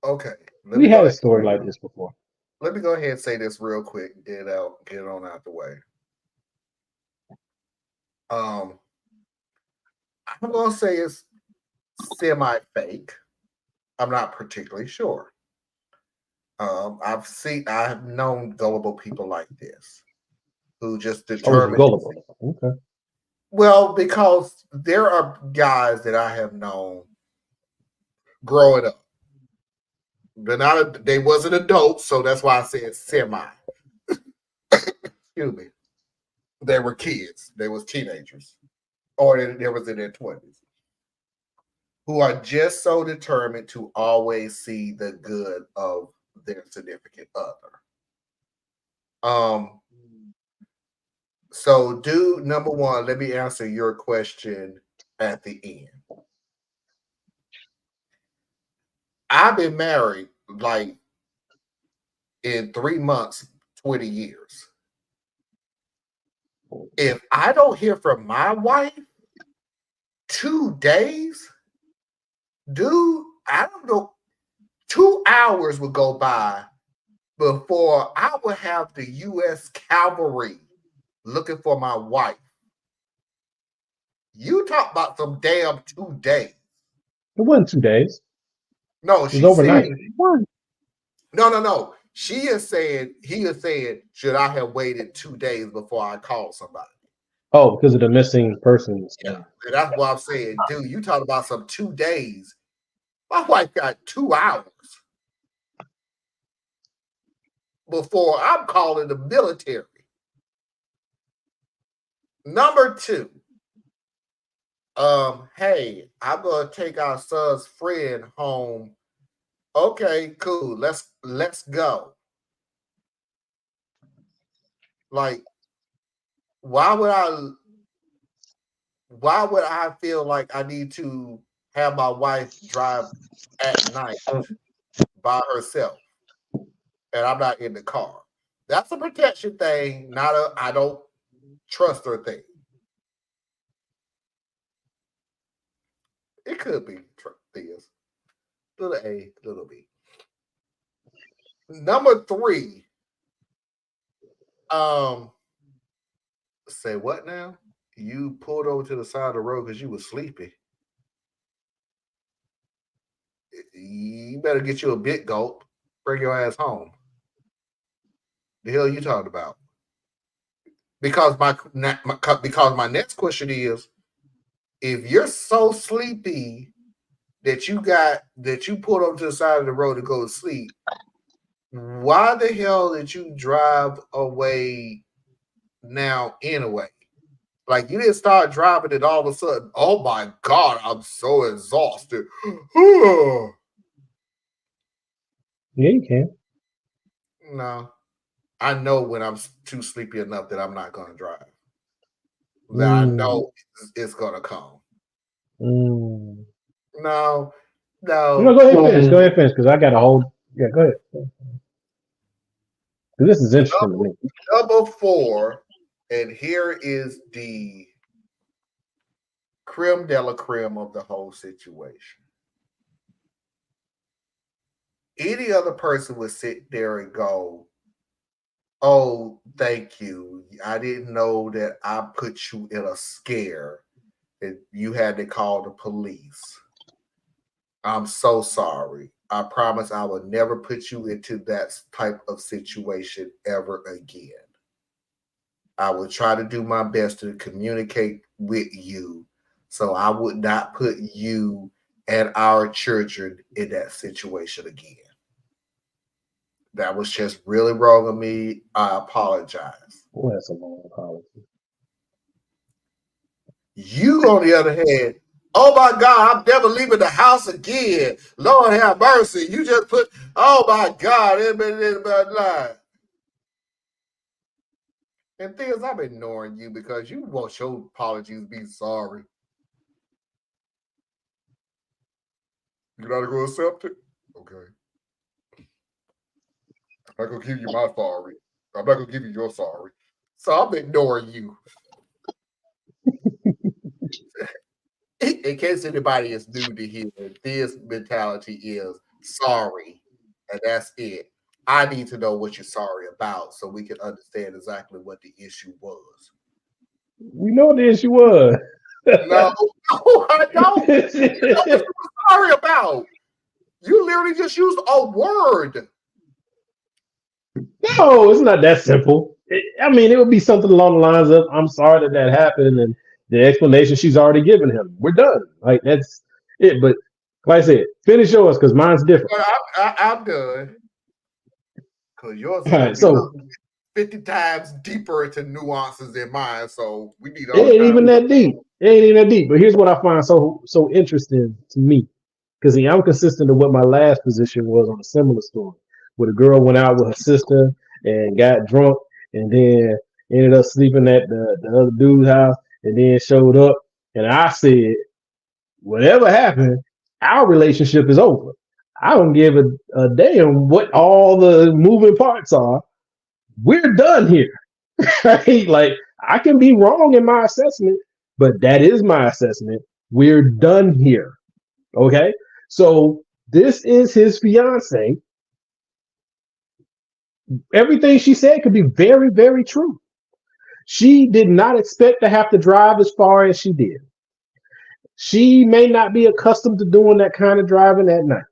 Okay.
We had a story like this before.
Let me go ahead and say this real quick and get it on out the way. I'm gonna say it's semi-fake. I'm not particularly sure. I've known gullible people like this who just determine.
Gullible. Okay.
Well, because there are guys that I have known growing up. They wasn't adults, so that's why I said semi. Excuse me. They were kids. They was teenagers, or they was in their 20s, who are just so determined to always see the good of their significant other. So, dude, number one, let me answer your question at the end. I've been married like in 3 months, 20 years. If I don't hear from my wife 2 days, dude, I don't know, 2 hours would go by before I would have the U.S. Cavalry looking for my wife. You talk about some damn 2 days.
It wasn't 2 days.
No,
it was overnight.
No. He is saying, should I have waited 2 days before I called somebody?
Oh, because of the missing persons.
Yeah, and that's what I'm saying. Dude, you talk about some 2 days. My wife got 2 hours before I'm calling the military. Number 2. Hey, I'm gonna take our son's friend home. Okay, cool. Let's go. Like, why would I feel like I need to have my wife drive at night by herself and I'm not in the car? That's a protection thing, not a I don't trust her thing. It could be things. Little A, little B. Number 3. Say what now? You pulled over to the side of the road because you were sleepy. You better get you a big gulp. Bring your ass home. The hell you talking about? Because my next question is, if you're so sleepy that you pulled up to the side of the road to go to sleep, why the hell did you drive away now anyway? Like, you didn't start driving and all of a sudden, oh my God, I'm so exhausted.
Yeah, you can.
No. I know when I'm too sleepy enough that I'm not going to drive. That I know it's going to come. No.
Go ahead and finish, because I got a whole... Yeah, go ahead. This is interesting to me.
Number 4, and here is the creme de la creme of the whole situation. Any other person would sit there and go, oh, thank you. I didn't know that I put you in a scare that you had to call the police. I'm so sorry. I promise I will never put you into that type of situation ever again. I will try to do my best to communicate with you so I would not put you and our children in that situation again. That was just really wrong of me. I apologize.
Oh, that's a long apology.
You, on the other hand, Oh my God, I'm never leaving the house again. Lord have mercy. You just put, oh my God, and things I'm ignoring you because you want your apologies to be sorry. You're not gonna accept it? Okay. I'm not gonna give you my sorry. I'm not gonna give you your sorry. So I'm ignoring you. In case anybody is new to here, this mentality is sorry, and that's it. I need to know what you're sorry about so we can understand exactly what the issue was.
We know what the issue was.
No, I don't. You know what you were sorry about. You literally just used a word.
No, it's not that simple. I mean, it would be something along the lines of, "I'm sorry that happened," and the explanation she's already given him. We're done. Like that's it. But like I said, finish yours because mine's different.
But I'm done because yours is
All
gonna
right,
be
so
50 times deeper into nuances than mine. So we need
it
all the
ain't
time.
even that deep. It ain't even that deep. But here's what I find so interesting to me, because I'm consistent to what my last position was on a similar story, where the girl went out with her sister and got drunk, and then ended up sleeping at the other dude's house, and then showed up, and I said, whatever happened, our relationship is over. I don't give a damn what all the moving parts are. We're done here. Right? Like, I can be wrong in my assessment, but that is my assessment. We're done here. Okay? So this is his fiance. Everything she said could be very, very true. She did not expect to have to drive as far as she did. She may not be accustomed to doing that kind of driving at night.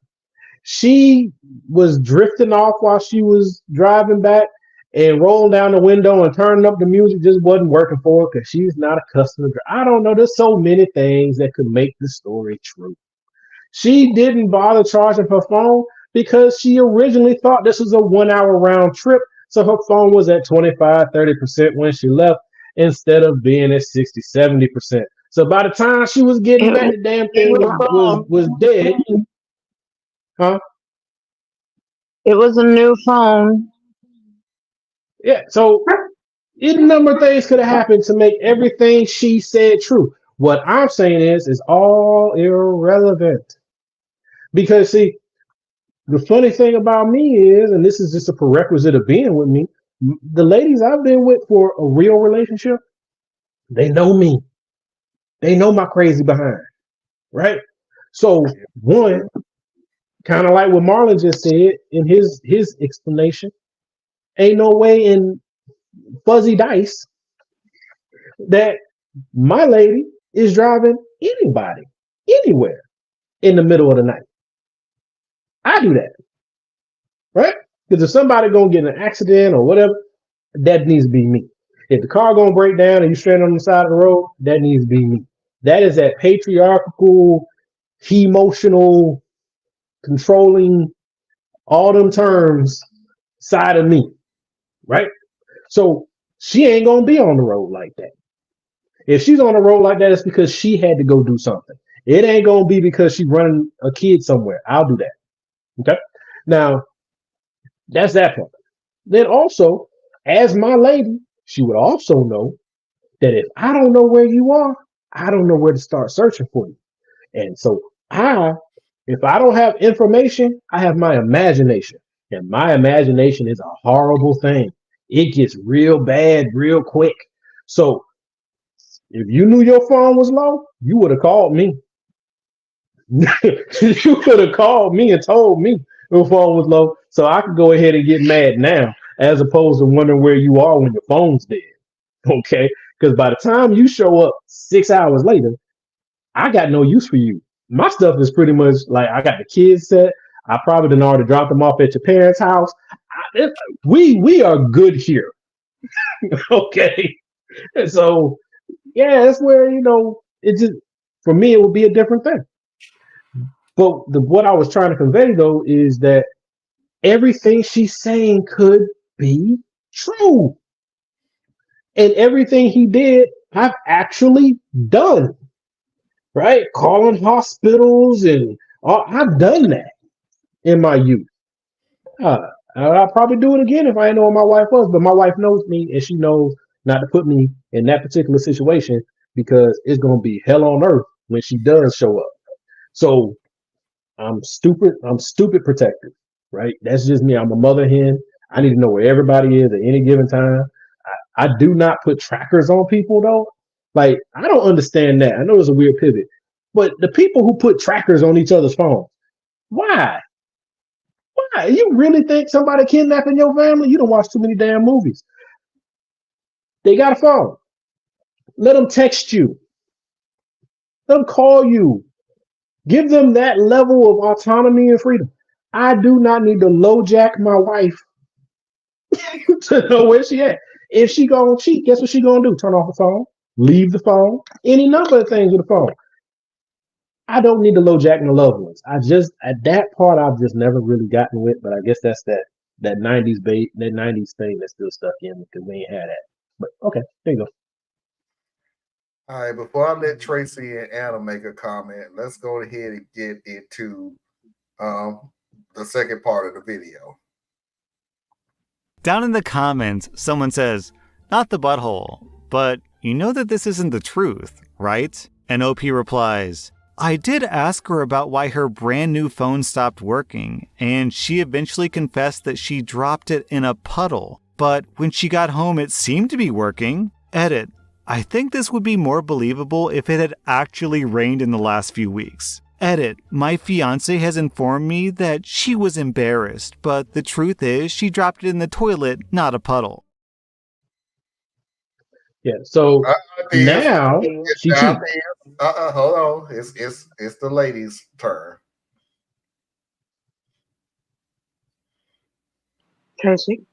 She was drifting off while she was driving back, and rolling down the window and turning up the music just wasn't working for her because she's not accustomed to. I don't know. There's so many things that could make the story true. She didn't bother charging her phone because she originally thought this was a 1 hour round trip. So her phone was at 25-30% when she left instead of being at 60-70%. So by the time she was getting back, the damn thing was dead. Huh?
It was a new phone.
Yeah, so any number of things could have happened to make everything she said true. What I'm saying is all irrelevant. Because see, the funny thing about me is, and this is just a prerequisite of being with me, the ladies I've been with for a real relationship, they know me. They know my crazy behind, right? So one, kind of like what Marlon just said in his explanation, ain't no way in fuzzy dice that my lady is driving anybody anywhere in the middle of the night. I do that, right? Because if somebody gonna get in an accident or whatever, that needs to be me. If the car gonna break down and you stranded on the side of the road, that needs to be me. That is that patriarchal, emotional, controlling, all them terms side of me, right? So she ain't gonna be on the road like that. If she's on the road like that, it's because she had to go do something. It ain't gonna be because she's running a kid somewhere. I'll do that. Okay. Now, that's that part. Then also, as my lady, she would also know that if I don't know where you are, I don't know where to start searching for you. And so if I don't have information, I have my imagination. And my imagination is a horrible thing. It gets real bad real quick. So if you knew your phone was low, you would have called me. You could have called me and told me your phone was low, so I could go ahead and get mad now, as opposed to wondering where you are when your phone's dead. Okay, because by the time you show up 6 hours later, I got no use for you. My stuff is pretty much like I got the kids set. I probably done already dropped them off at your parents' house. We are good here. Okay, and so yeah, that's where it just for me it would be a different thing. But what I was trying to convey though is that everything she's saying could be true. And everything he did, I've actually done. right? Calling hospitals and I've done that in my youth. I'll probably do it again if I didn't know what my wife was, but my wife knows me and she knows not to put me in that particular situation because it's going to be hell on earth when she does show up. So I'm stupid protective, right? That's just me. I'm a mother hen. I need to know where everybody is at any given time. I do not put trackers on people though. Like, I don't understand that. I know it's a weird pivot, but the people who put trackers on each other's phones, why? Why? You really think somebody kidnapping your family? You don't watch too many damn movies. They got a phone. Let them text you. Let them call you. Give them that level of autonomy and freedom. I do not need to LoJack my wife to know where she at. If she gonna cheat, guess what she gonna do? Turn off the phone, leave the phone, any number of things with the phone. I don't need to LoJack my loved ones. At that part I've just never really gotten with, but I guess that's that 90s that 90s thing that's still stuck in because we ain't had that. But okay, there you go.
All right, before I let Tracy and Anna make a comment, let's go ahead and get into the second part of the video.
Down in the comments, someone says, "Not the butthole, but you know that this isn't the truth, right?" And OP replies, "I did ask her about why her brand new phone stopped working, and she eventually confessed that she dropped it in a puddle. But when she got home, it seemed to be working." Edit. I think this would be more believable if it had actually rained in the last few weeks. Edit. My fiance has informed me that she was embarrassed, but the truth is she dropped it in the toilet, not a puddle.
Yeah, so now she cheated.
Hold on. It's the ladies' turn.
Tracy?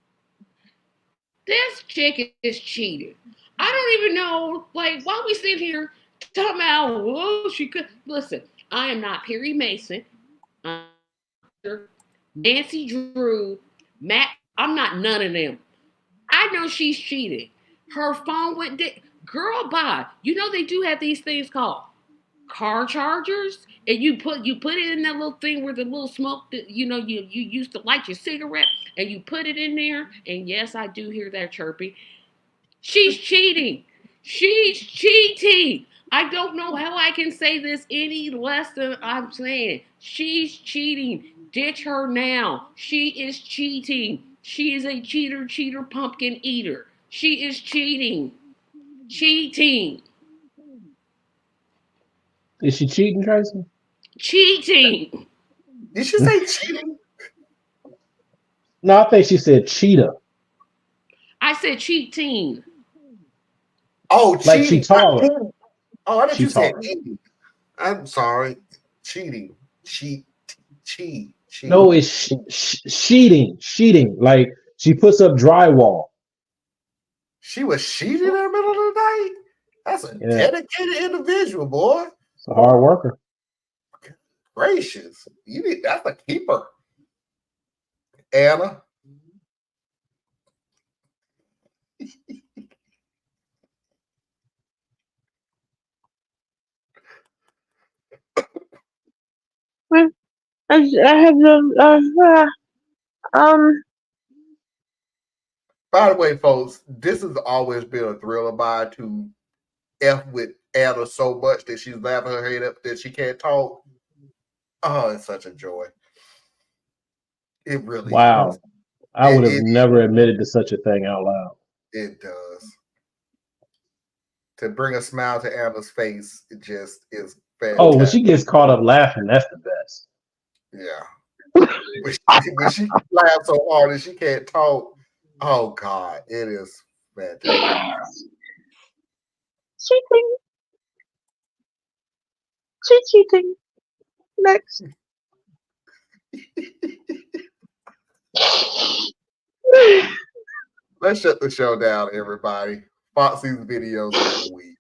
This chick is cheating. I don't even know, like, why we sit here talking about, oh, she could. Listen, I am not Perry Mason, Nancy Drew, Matt. I'm not none of them. I know she's cheating. Her phone went dead. Girl, bye. You know they do have these things called car chargers, and you put it in that little thing where the little smoke that you used to light your cigarette, and you put it in there. And yes, I do hear that chirping. She's cheating. She's cheating. I don't know how I can say this any less than I'm saying. She's cheating. Ditch her now. She is cheating. She is a cheater, pumpkin eater. She is cheating. Cheating.
Is she cheating, Tracy?
Cheating.
Did she say cheating?
No, I think she said cheetah.
I said cheating.
Oh,
like she taller.
Oh, I thought you said cheating. I'm sorry. Cheating. Cheat.
No, it's sheeting. Sheeting. Like she puts up drywall.
She was sheeting in the middle of the night? That's a dedicated individual, boy.
It's a hard worker.
Gracious. That's a keeper. Anna.
Well, I have
By the way, folks, this has always been a thrill of mine to F with Anna so much that she's laughing her head up that she can't talk. Oh, it's such a joy. It really is.
I would have never admitted to such a thing out loud.
It does. To bring a smile to Anna's face, it just is fantastic.
Oh, when she gets caught up laughing, that's the best.
Yeah. when she laughs so hard and she can't talk, oh God, it is fantastic.
Cheating. Cheating. Next.
Let's shut the show down, everybody. Foxy's videos of the week.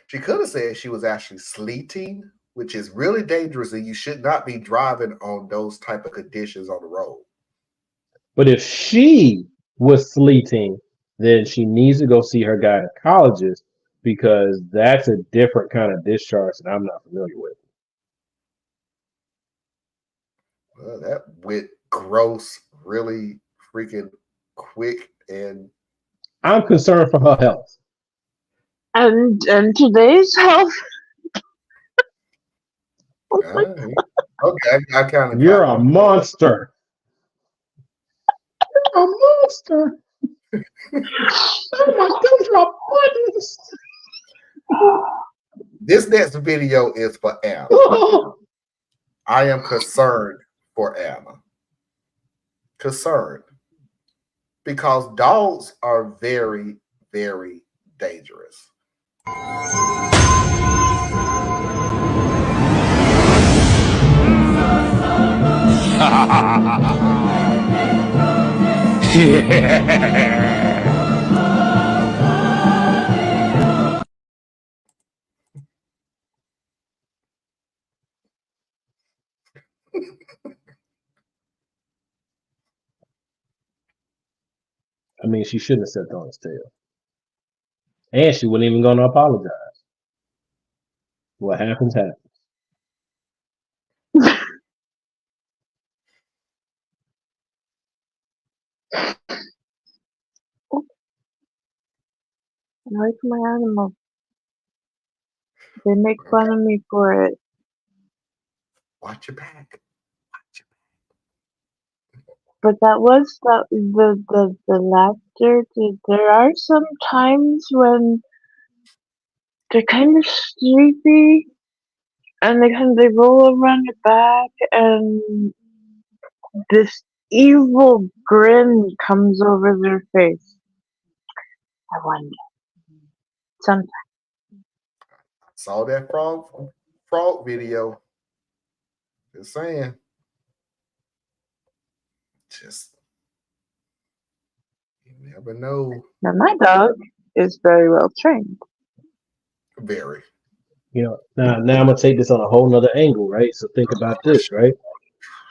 She could have said she was actually sleeting, which is really dangerous, and you should not be driving on those type of conditions on the road.
But if she was sleeting, then she needs to go see her gynecologist because that's a different kind of discharge that I'm not familiar with.
Well, that went gross really freaking quick, and
I'm concerned for her health.
And today's health.
okay, I kind of
You're a monster. You're a monster. Oh my goodness, you're a buttons.
This next video is for Anna. I am concerned for Anna. Concerned because dogs are very, very dangerous.
I mean, she shouldn't have stepped on his tail. And she wasn't even going to apologize. What happens, happens.
I like my animals. They make fun of me for it.
Watch your back.
But that was the laughter. There are some times when they're kind of sleepy and they roll over on their back and this evil grin comes over their face. I wonder. Sometimes.
Saw that frog video. Just saying. Just you never know.
Now my dog is very well trained.
Very.
You know, now I'm gonna take this on a whole nother angle, right? So think about this, right?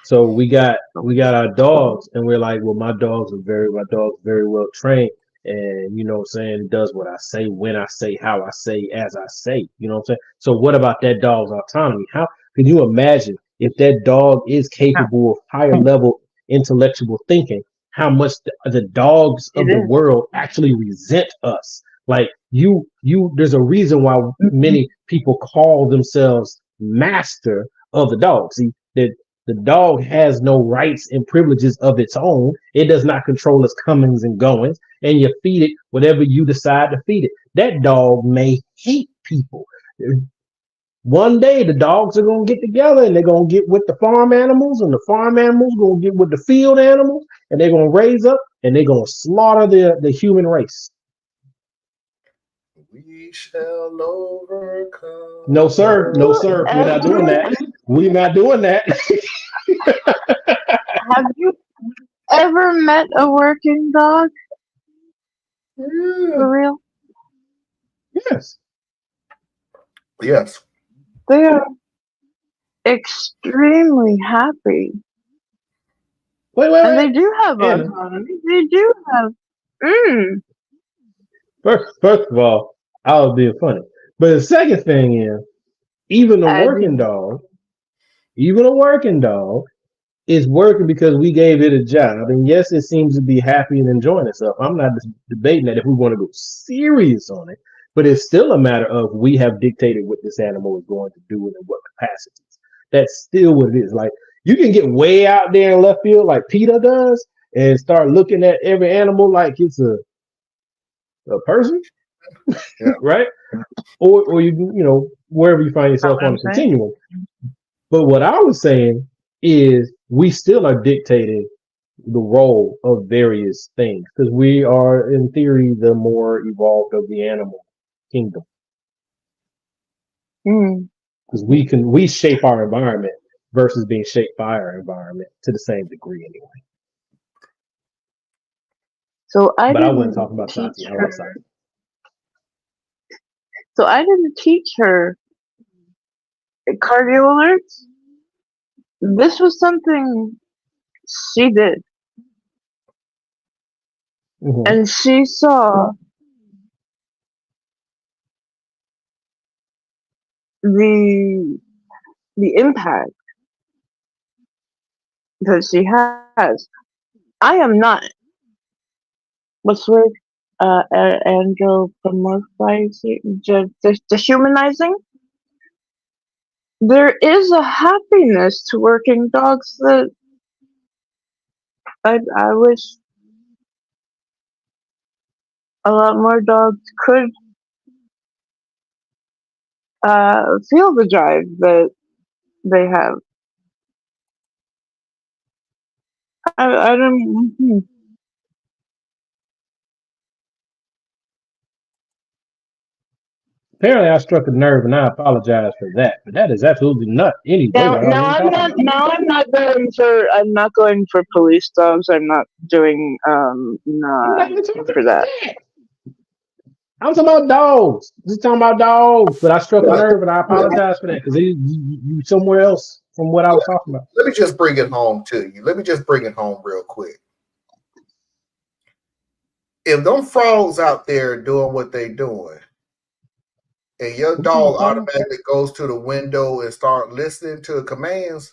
So we got our dogs, and we're like, well, my dog's very well trained, and you know what I'm saying, it does what I say, when I say, how I say, as I say, you know what I'm saying? So what about that dog's autonomy? How can you imagine if that dog is capable of higher level intellectual thinking, how much the dogs of the world actually resent us? Like there's a reason why many people call themselves master of the dog. See, that the dog has no rights and privileges of its own. It does not control its comings and goings, and you feed it whatever you decide to feed it. That dog may hate people. One day the dogs are going to get together and they're going to get with the farm animals, and the farm animals going to get with the field animals, and they're going to raise up and they're going to slaughter the human race.
We shall overcome.
No, sir. No, sir. We're not doing that. We're not doing that.
Have you ever met a working dog? For real?
Yes.
Yes.
They are extremely happy.
Wait.
And they do have autonomy. They do have.
First of all, I was being funny. But the second thing is, even a working dog is working because we gave it a job. And yes, it seems to be happy and enjoying itself. I'm not debating that if we want to go serious on it, but it's still a matter of we have dictated what this animal is going to do and in what capacities. That's still what it is. Like, you can get way out there in left field like PETA does and start looking at every animal like it's a person, right? Or you know, wherever you find yourself on the continuum. But what I was saying is we still are dictating the role of various things because we are, in theory, the more evolved of the animal kingdom. Because we shape our environment versus being shaped by our environment to the same degree anyway.
So I
wouldn't talk about Santi. I like Santi.
So I didn't teach her cardio alerts. This was something she did. And she saw the impact that she has. I am not what's the word? Anthropomorphizing, dehumanizing. There is a happiness to working dogs that I wish a lot more dogs could feel the drive that they have. I don't.
Apparently, I struck a nerve, and I apologize for that. But that is absolutely not any way
Now,
what I was
I'm
talking
not.
about.
Now, I'm not going for police dogs. I'm not doing. Not for that.
I'm talking about dogs. Just talking about dogs. But I struck a nerve, and I apologize for that because you somewhere else from what I was talking about.
Let me just bring it home to you. Let me just bring it home real quick. If them frogs out there doing what they doing, and your dog automatically goes to the window and start listening to commands,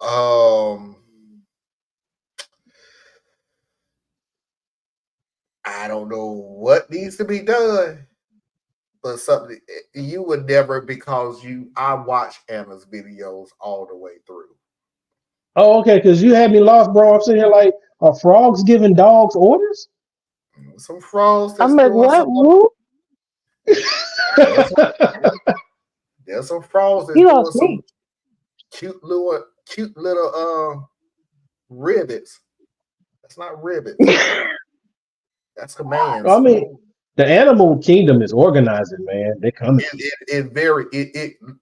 I don't know what needs to be done, but something you would never, because I watch Anna's videos all the way through.
Oh, okay, because you had me lost, bro. I'm sitting here like, are frogs giving dogs orders?
Some frogs that's
I'm like,
doing
what?
There's some frogs that's doing some cute little ribbits. That's not ribbits. That's commands.
I mean, the animal kingdom is organizing, man. They're coming.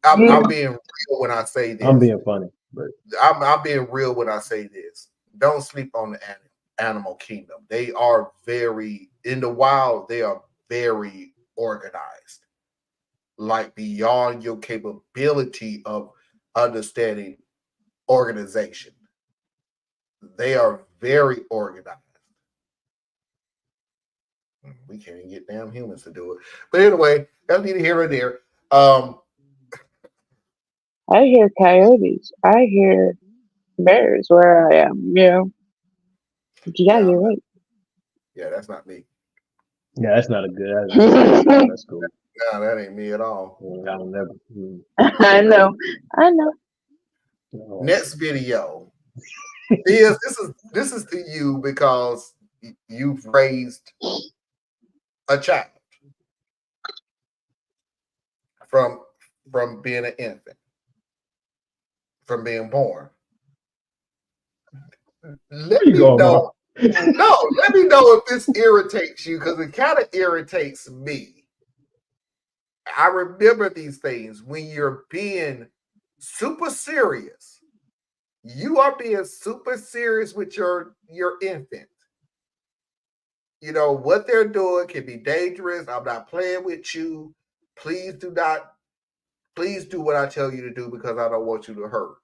I'm being real when I say this.
I'm being funny, but
I'm being real when I say this. Don't sleep on the animal kingdom. They are very, in the wild, they are very organized, like beyond your capability of understanding organization. They are very organized. We can't even get damn humans to do it. But anyway, that's neither here nor there.
I hear coyotes. I hear bears where I am. Yeah, you're right.
Yeah, that's not me.
yeah, that's not a good. That's cool.
No, that ain't me at all.
I'll never.
I know.
Next video. This is to you because you've raised a child from being an infant, from being born. Let me know. No, let me know if this irritates you, because it kind of irritates me. I remember these things when you're being super serious. You are being super serious with your infant. You know, what they're doing can be dangerous. I'm not playing with you. Please do what I tell you to do, because I don't want you to hurt.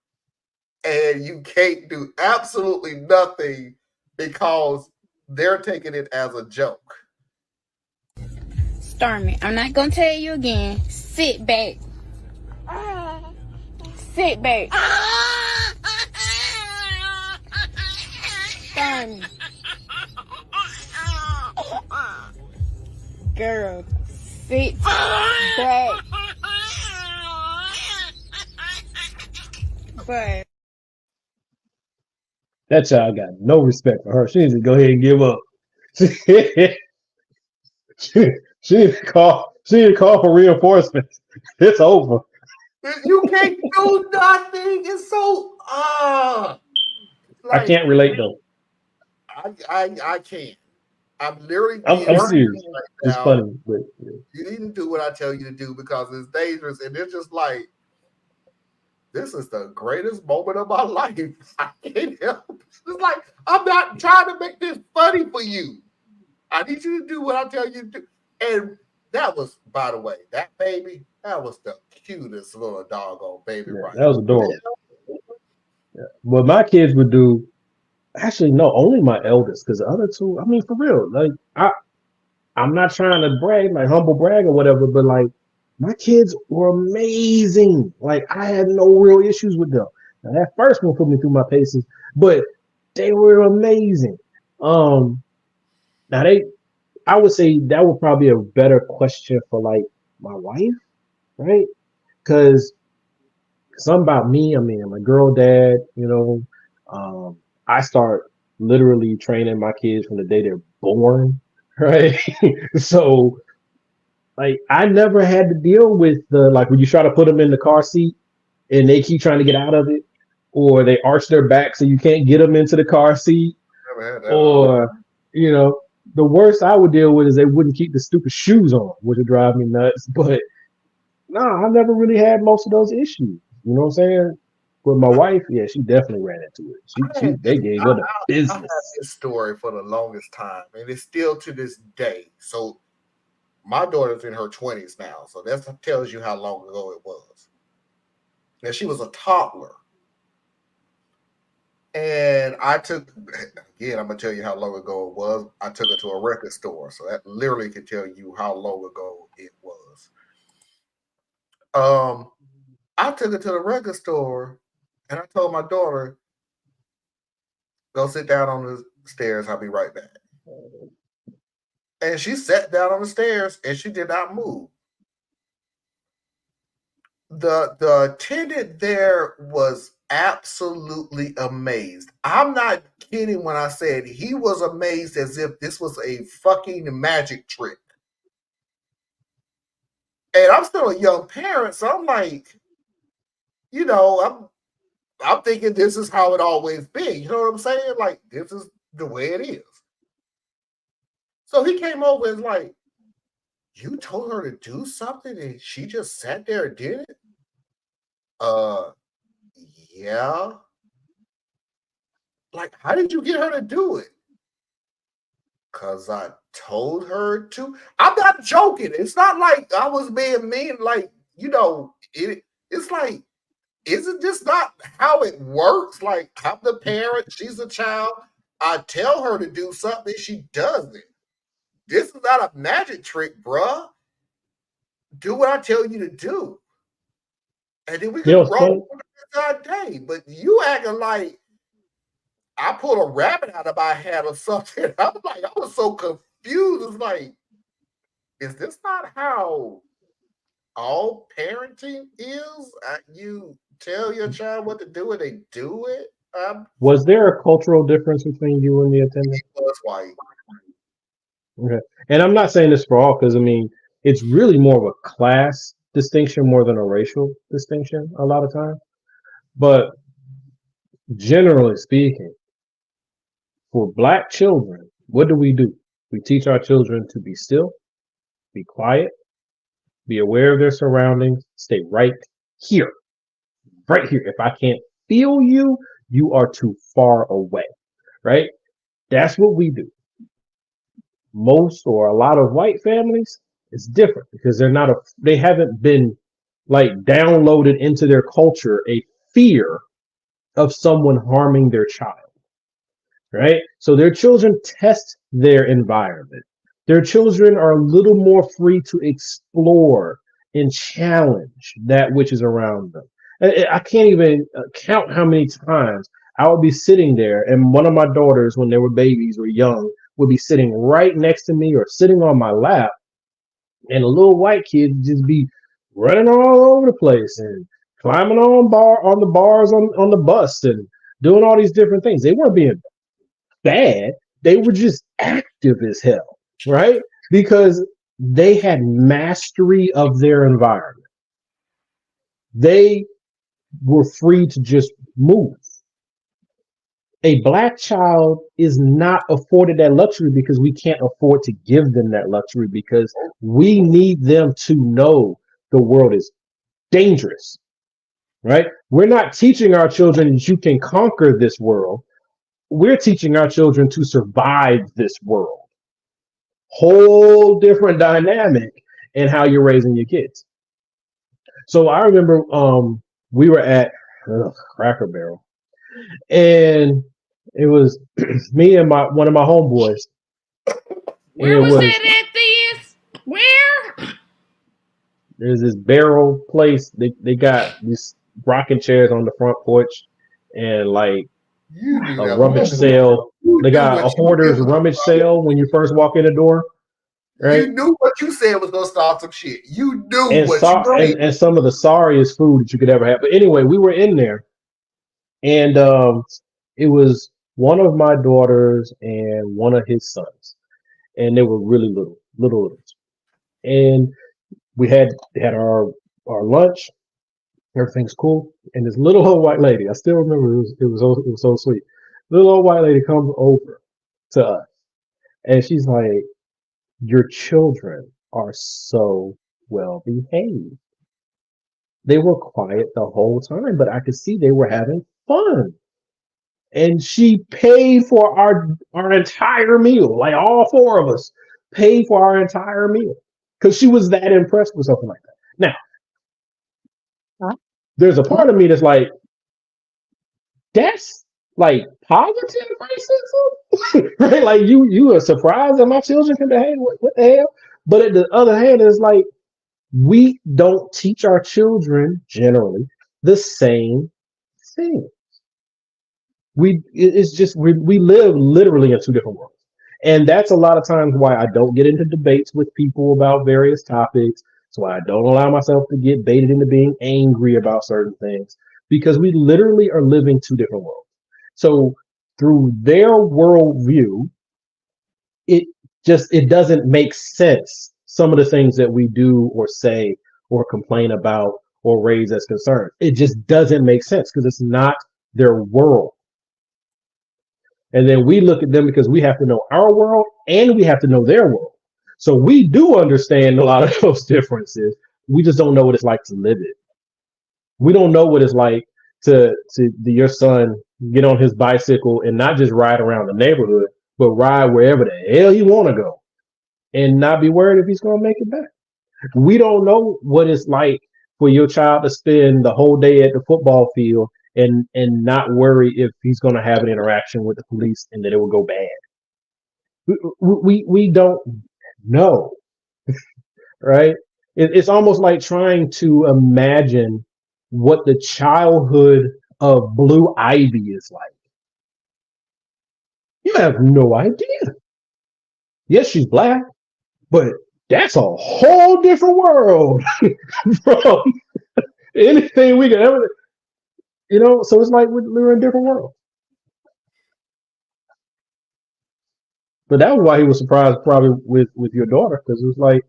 And you can't do absolutely nothing because they're taking it as a joke.
Stormy, I'm not gonna tell you again. Sit back. Sit back. Stormy. Girl, sit back. But
That child got no respect for her. She needs to go ahead and give up. She need to call for reinforcements. It's over.
You can't do nothing. It's so
I can't relate though.
I can't. I'm literally
I'm serious.
Right
it's
now.
funny, but yeah.
You needn't do what I tell you to do because it's dangerous, and it's just like, this is the greatest moment of my life. I can't help. It's like, I'm not trying to make this funny for you. I need you to do what I tell you to do. And that was, by the way, that baby, that was the cutest little doggone baby, right?
That was adorable. Yeah. What my kids would do, actually, no, only my eldest, because the other two, I mean, for real, like I'm not trying to brag, like humble brag or whatever, but like my kids were amazing. Like I had no real issues with them. Now, that first one put me through my paces, but they were amazing. Now I would say that would probably be a better question for like my wife, right? Because something about me, I mean, I'm a girl dad, I start literally training my kids from the day they're born, right? So like I never had to deal with the like when you try to put them in the car seat and they keep trying to get out of it, or they arch their back so you can't get them into the car seat,
Never had that.
or the worst I would deal with is they wouldn't keep the stupid shoes on, which would drive me nuts. But no, I never really had most of those issues. You know what I'm saying? With my wife, yeah, she definitely ran into it. They gave her the
I have
business.
this story for the longest time, and it's still to this day. So my daughter's in her 20s now, so that tells you how long ago it was. Now she was a toddler. And I took, again, I'm going to tell you how long ago it was. I took her to a record store. So that literally can tell you how long ago it was. I took her to the record store and I told my daughter, go sit down on the stairs. I'll be right back. And she sat down on the stairs and she did not move. The attendant there was absolutely amazed. I'm not kidding when I said he was amazed as if this was a fucking magic trick. And I'm still a young parent, so I'm like, I'm thinking this is how it always been. You know what I'm saying? Like, this is the way it is. So he came over and was like, you told her to do something and she just sat there and did it? Yeah. Like, how did you get her to do it? Because I told her to. I'm not joking. It's not like I was being mean. Like, it's like, isn't this not how it works? Like, I'm the parent. She's a child. I tell her to do something. She does it. This is not a magic trick, bruh. Do what I tell you to do. And then we can roll for the entire day. But you acting like I pulled a rabbit out of my hat or something. I was so confused. It's like, is this not how all parenting is? You tell your child what to do and they do it?
Was there a cultural difference between you and the attendant?
He was white.
Okay. And I'm not saying this for all, because I mean, it's really more of a class distinction more than a racial distinction a lot of times. But generally speaking, for Black children, what do? We teach our children to be still, be quiet, be aware of their surroundings, stay right here. If I can't feel you, you are too far away, right? That's what we do. Most or a lot of white families, it's different because they haven't been like downloaded into their culture a fear of someone harming their child, right? So their children test their environment. Their children are a little more free to explore and challenge that which is around them. I can't even count how many times I would be sitting there and one of my daughters, when they were babies or young, would be sitting right next to me or sitting on my lap, and a little white kid would just be running all over the place and climbing on the bars on the bus and doing all these different things. They weren't being bad. They were just active as hell, right? Because they had mastery of their environment. They were free to just move. A Black child is not afforded that luxury because we can't afford to give them that luxury, because we need them to know the world is dangerous, right? We're not teaching our children that you can conquer this world. We're teaching our children to survive this world. whole different dynamic in how you're raising your kids. So I remember we were at Cracker Barrel, and it was me and one of my homeboys.
Where was that at this? Where?
There's this barrel place. They got these rocking chairs on the front porch, and like a rummage sale. They got a hoarder's rummage sale when you first walk in the door. Right?
You knew what you said was gonna start some shit. You knew
And
what you said.
and some of the sorriest food that you could ever have. But anyway, we were in there, and it was one of my daughters and one of his sons, and they were really little. And we had our lunch. Everything's cool, and this little old white lady, I still remember it was so sweet. Little old white lady comes over to us, and she's like, "Your children are so well behaved. They were quiet the whole time, but I could see they were having fun." And she paid for our entire meal, like all four of us paid for our entire meal because she was that impressed with something like that. Now, there's a part of me that's like, that's like positive racism, right? Like you are surprised that my children can behave. What the hell? But at the other hand, it's like we don't teach our children generally the same thing. We live literally in two different worlds, and that's a lot of times why I don't get into debates with people about various topics. It's why I don't allow myself to get baited into being angry about certain things, because we literally are living two different worlds. So through their worldview, it doesn't make sense. Some of the things that we do or say or complain about or raise as concerns, it just doesn't make sense because it's not their world. And then we look at them because we have to know our world and we have to know their world. So we do understand a lot of those differences. We just don't know what it's like to live it. We don't know what it's like to your son get on his bicycle and not just ride around the neighborhood, but ride wherever the hell he want to go and not be worried if he's going to make it back. We don't know what it's like for your child to spend the whole day at the football field and not worry if he's going to have an interaction with the police and that it will go bad. We don't know, right? It's almost like trying to imagine what the childhood of Blue Ivy is like. You have no idea. Yes, she's black, but that's a whole different world from anything we could ever. So it's like we're in different worlds. But that was why he was surprised probably with your daughter, because it was like,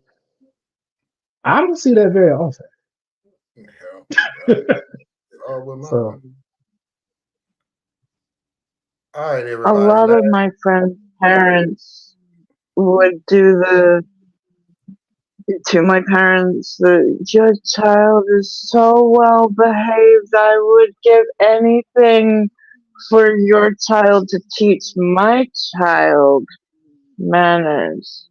I don't see that very often.
So, all right, everybody.
A lot of my friends' parents would do to my parents, your child is so well behaved, I would give anything for your child to teach my child manners.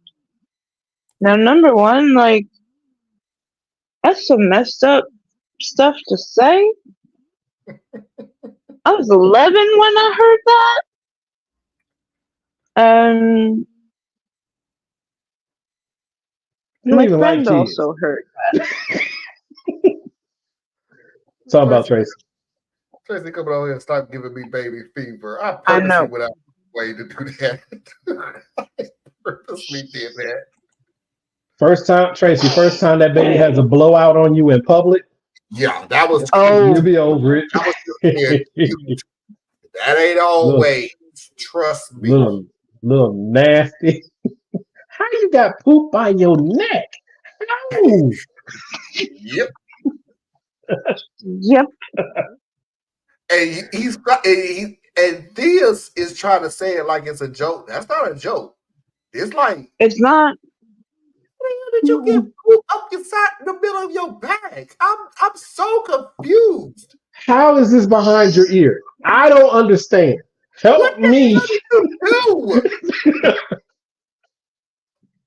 Now, number one, like, that's some messed up stuff to say. I was 11 when I heard that. My friend also heard that.
Talking about Tracy.
Tracy coming over here and start giving me baby fever. I purposely went out of my way to do that. I purposely did that.
First time that baby has a blowout on you in public.
Yeah, that was.
You'll be over it.
That ain't always. Trust me.
Little nasty. How you got poop by your neck? How?
Yep.
Yep.
And and Theus is trying to say it like it's a joke. That's not a joke. It's like,
it's not.
How did you get poop up inside the middle of your bag? I'm so confused.
How is this behind your ear? I don't understand. Help me.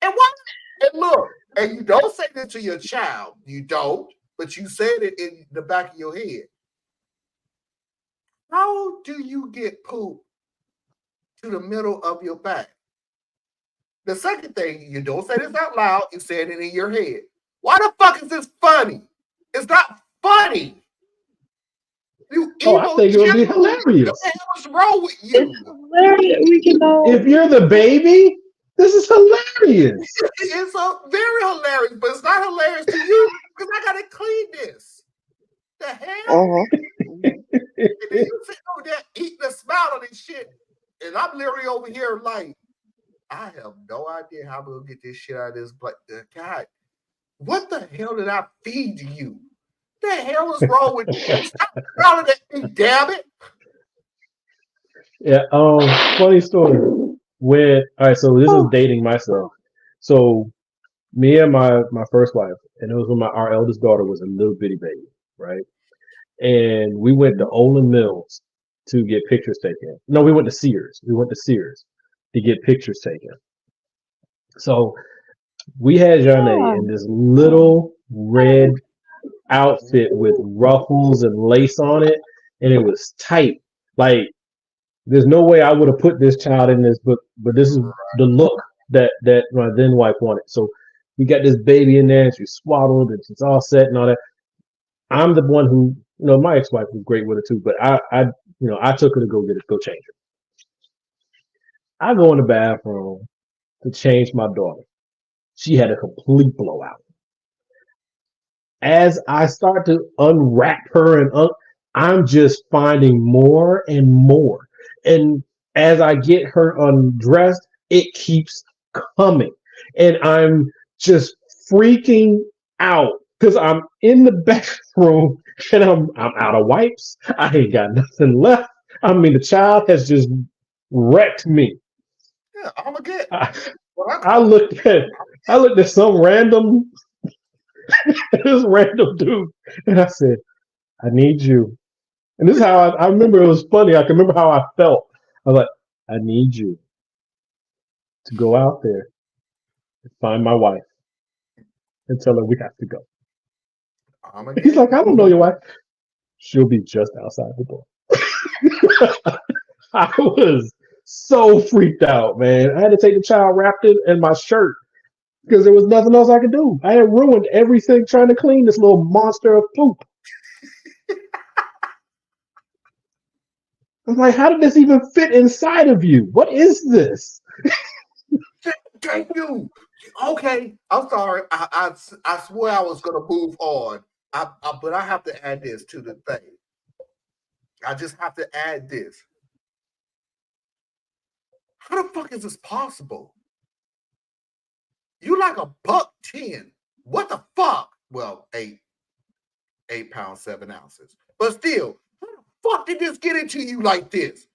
And what? And look, and you don't say this to your child. You don't, but you said it in the back of your head. How do you get poop to the middle of your back? The second thing, you don't say this out loud, you said it in your head. Why the fuck is this funny? It's not funny. You
Oh, I think it would be hilarious.
What the hell is wrong with you?
It's hilarious. We can know.
If you're the baby, this is hilarious.
It's very hilarious, but it's not hilarious to you because I gotta clean this. The hell? And then you sit over there eating the smile of this shit, and I'm literally over here like, I have no idea how I'm gonna get this shit out of this. But God, what the hell did I feed you? The hell is wrong with you? Stop smiling at me, damn it!
Yeah. Funny story. All right, so this is dating myself. So me and my first wife, and it was when our eldest daughter was a little bitty baby, right? And we went to Olin Mills to get pictures taken. No, we went to Sears. We went to Sears to get pictures taken. So we had Janae in this little red outfit with ruffles and lace on it, and it was tight. Like, there's no way I would have put this child in this, but this is the look that my then wife wanted. So we got this baby in there, and she's swaddled, and she's all set and all that. I'm the one who, my ex-wife was great with her too, but I took her to go change her. I go in the bathroom to change my daughter. She had a complete blowout. As I start to unwrap her and I'm just finding more and more. And as I get her undressed, it keeps coming. And I'm just freaking out because I'm in the bathroom and I'm out of wipes. I ain't got nothing left. I mean, the child has just wrecked me.
Yeah, I'm a good.
I looked at some random this random dude, and I said, I need you. And this is how I remember it was funny. I can remember how I felt. I was like, I need you to go out there and find my wife and tell her we have to go. He's like, I don't know your wife. She'll be just outside the door. I was so freaked out, man. I had to take the child wrapped in my shirt because there was nothing else I could do. I had ruined everything trying to clean this little monster of poop. I was like, how did this even fit inside of you? What is this?
Thank you. Okay, I'm sorry. I swear I was gonna move on. But I have to add this to the thing. I just have to add this. How the fuck is this possible? You like $110. What the fuck? Well, 8 pounds, 7 ounces. But still, how the fuck did this get into you like this?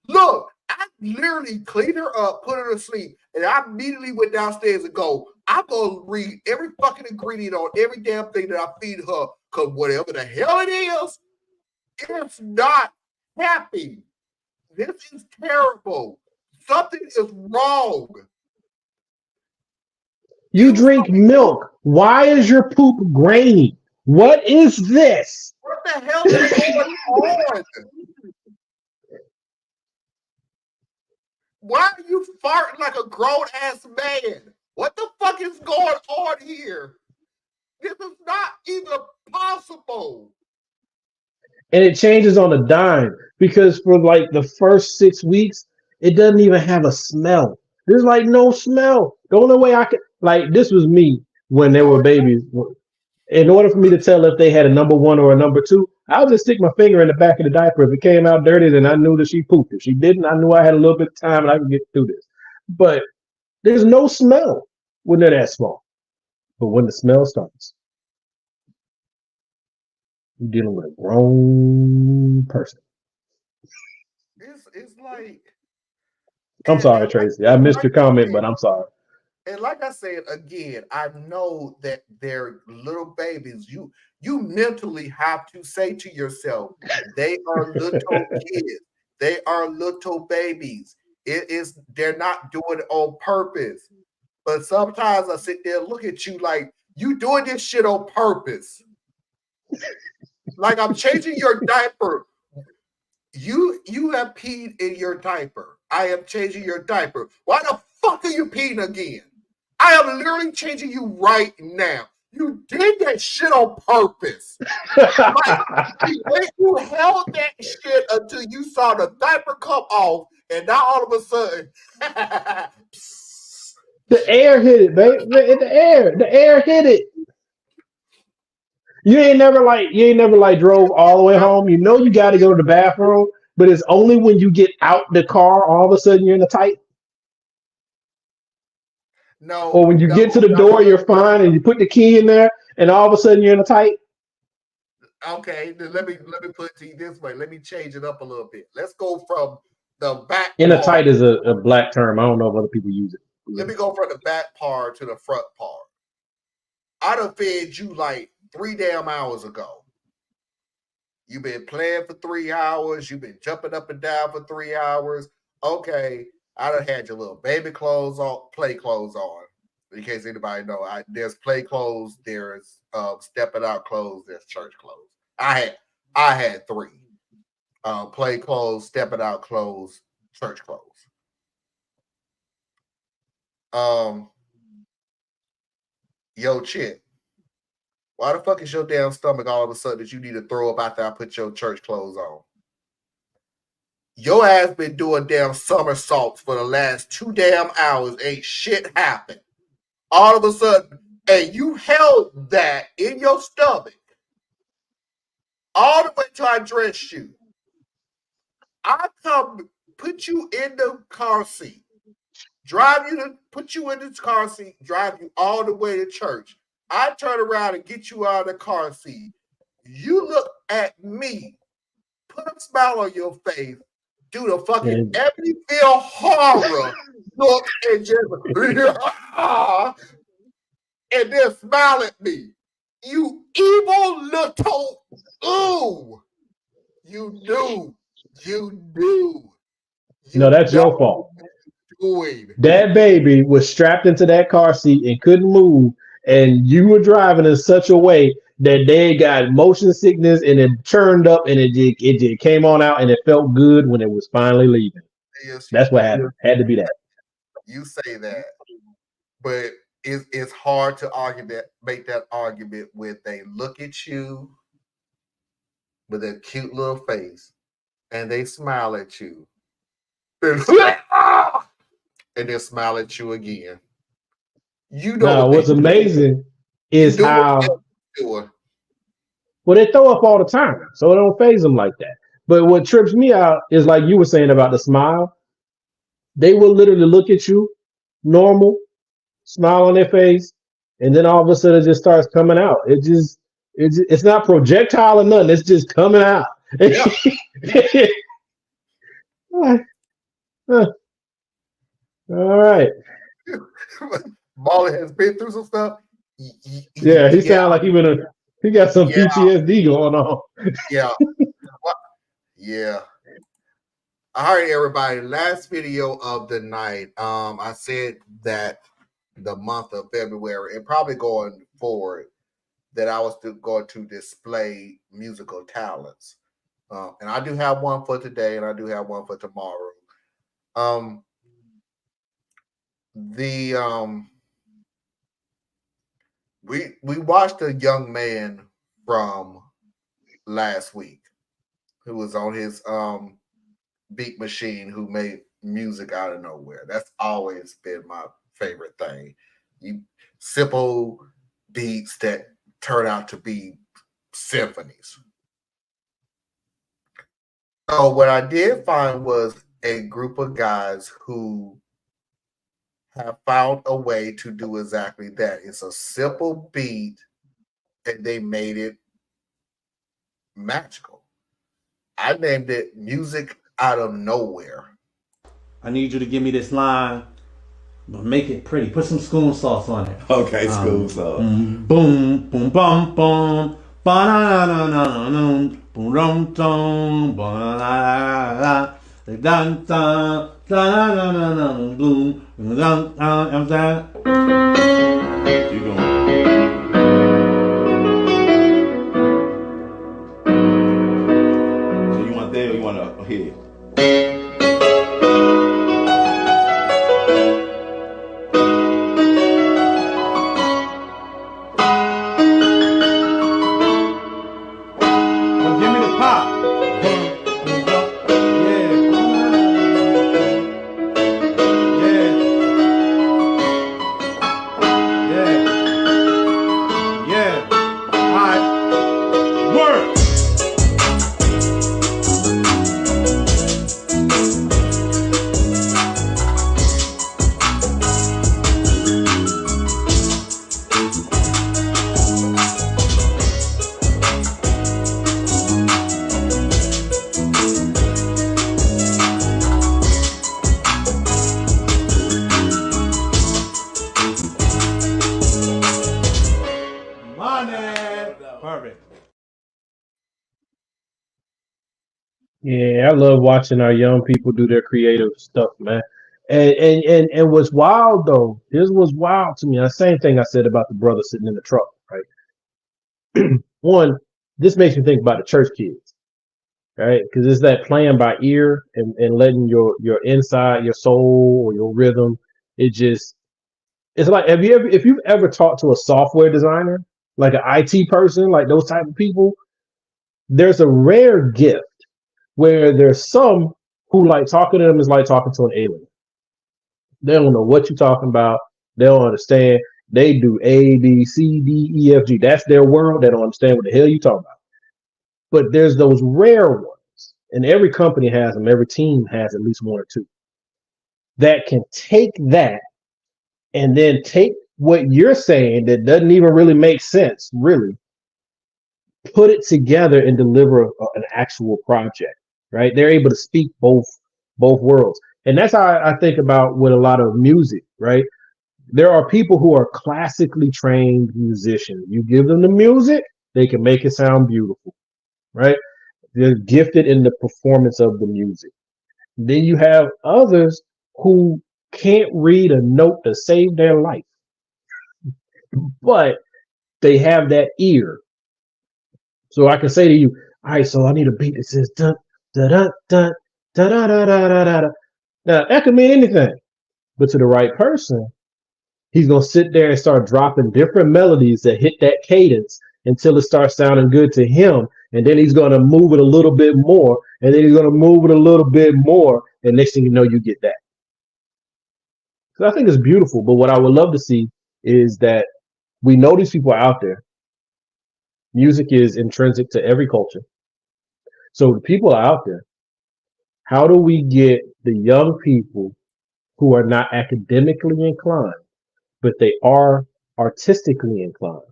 Look, I literally cleaned her up, put her to sleep, and I immediately went downstairs and go, I'm going to read every fucking ingredient on every damn thing that I feed her, because whatever the hell it is, it's not happy. This is terrible. Something is wrong.
You drink milk. Why is your poop grainy? What is this?
What the hell is going on? Why are you farting like a grown-ass man? What the fuck is going on here? This is not even possible.
And it changes on a dime because for like the first 6 weeks, it doesn't even have a smell. There's like no smell. The only way I could, like, this was me when they were babies. In order for me to tell if they had a number 1 or a number 2, I would just stick my finger in the back of the diaper. If it came out dirty, then I knew that she pooped. If she didn't, I knew I had a little bit of time and I could get through this. But there's no smell when they're that small. But when the smell starts, you're dealing with a grown person.
It's like...
I'm sorry, Tracy. I missed your comment, but I'm sorry.
And like I said, again, I know that they're little babies. You mentally have to say to yourself, they are little kids. They are little babies. They're not doing it on purpose. But sometimes I sit there and look at you like you doing this shit on purpose. Like I'm changing your diaper. You have peed in your diaper. I am changing your diaper. Why the fuck are you peeing again? I am literally changing you right now. You did that shit on purpose. Like, you held that shit until you saw the diaper come off, and now all of a sudden,
the air hit it, babe. The air hit it. You ain't never drove all the way home. You know you got to go to the bathroom, but it's only when you get out the car, all of a sudden you're in a tight.
No.
Or when you get to the door, you're fine, and you put the key in there, and all of a sudden you're in a tight.
Okay, then let me put it to you this way. Let me change it up a little bit. Let's go from the back.
In a tight is a black term. I don't know if other people use it.
Let me go from the back part to the front part. I done fed you like 3 damn hours ago. You've been playing for 3 hours. You've been jumping up and down for 3 hours. Okay, I done had your little baby clothes on, play clothes on. In case anybody know, there's play clothes, there's stepping out clothes, there's church clothes. I had 3. Play clothes, stepping out clothes, church clothes. Yo, chick, why the fuck is your damn stomach all of a sudden that you need to throw up after I put your church clothes on? Your ass been doing damn somersaults for the last 2 damn hours. Ain't shit happened. All of a sudden, and you held that in your stomach all the way till I dressed you. I come put you in the car seat, put you in the car seat, drive you all the way to church. I turn around and get you out of the car seat. You look at me, put a smile on your face, do the fucking Amityville horror look, and just and then smile at me. You evil little you knew.
No, that's your fault. That baby was strapped into that car seat and couldn't move, and you were driving in such a way that they got motion sickness, and it turned up, and it came on out, and it felt good when it was finally leaving.
Yes,
that's what happened. Had to be that.
You say that, but it's hard to make that argument when they look at you with a cute little face and they smile at you. And they smile at you again. You know
what's amazing is how they throw up all the time, so it don't phase them like that. But what trips me out is like you were saying about the smile. They will literally look at you, normal, smile on their face, and then all of a sudden it just starts coming out. It's not projectile or nothing. It's just coming out. Yeah. All right.
Molly has been through some stuff.
Yeah, he sounds like he got some PTSD going on.
Yeah. Yeah. All right, everybody. Last video of the night. I said that the month of February and probably going forward that I was going to display musical talents. And I do have one for today, and I do have one for tomorrow. We watched a young man from last week who was on his beat machine who made music out of nowhere. That's always been my favorite thing. Simple beats that turn out to be symphonies. So what I did find was a group of guys who have found a way to do exactly that. It's a simple beat, and they made it magical. I named it Music Out of Nowhere.
I need you to give me this line, but make it pretty. Put some spoon sauce on it.
Okay, spoon sauce.
Boom, boom, boom, bum, bum. Ba-na-na-na-na-na-na. Boom, dum, dum. Ba-na-na-na-na. Like dun dun dun dun dun dun boom dun dun dun dun. Keep going. So you want there or you want to here? Well, give me the pop. Perfect.
Yeah, I love watching our young people do their creative stuff, man. And what's wild though, here's what's wild to me. The same thing I said about the brother sitting in the truck, right? One, this makes me think about the church kids, right? Because it's that playing by ear and letting your inside, your soul or your rhythm, it's like if you've ever talked to a software designer, like an IT person, like those type of people, there's a rare gift where there's some who like talking to them is like talking to an alien. They don't know what you're talking about. They don't understand. They do A, B, C, D, E, F, G. That's their world. They don't understand what the hell you talking about. But there's those rare ones, and every company has them. Every team has at least one or two that can take that and then take what you're saying that doesn't even really make sense, really, put it together and deliver an actual project, right? They're able to speak both worlds. And that's how I think about with a lot of music, right? There are people who are classically trained musicians. You give them the music, they can make it sound beautiful, right? They're gifted in the performance of the music. Then you have others who can't read a note to save their life, but they have that ear. So I can say to you, all right, so I need a beat that says dun da da da da da da da da da. Now that could mean anything, but to the right person, he's gonna sit there and start dropping different melodies that hit that cadence until it starts sounding good to him, and then he's gonna move it a little bit more, and then he's gonna move it a little bit more, and next thing you know, you get that. So I think it's beautiful, but what I would love to see is that we know these people are out there. Music is intrinsic to every culture. So the people are out there. How do we get the young people who are not academically inclined, but they are artistically inclined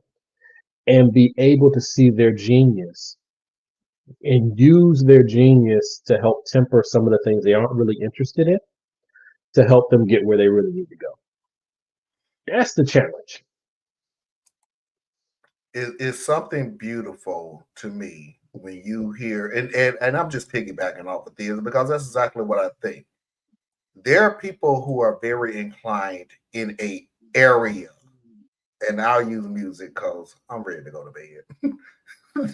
and be able to see their genius and use their genius to help temper some of the things they aren't really interested in to help them get where they really need to go? That's the challenge.
It's something beautiful to me when you hear and I'm just piggybacking off of this because that's exactly what I think. There are people who are very inclined in a area, and I'll use music because I'm ready to go to bed.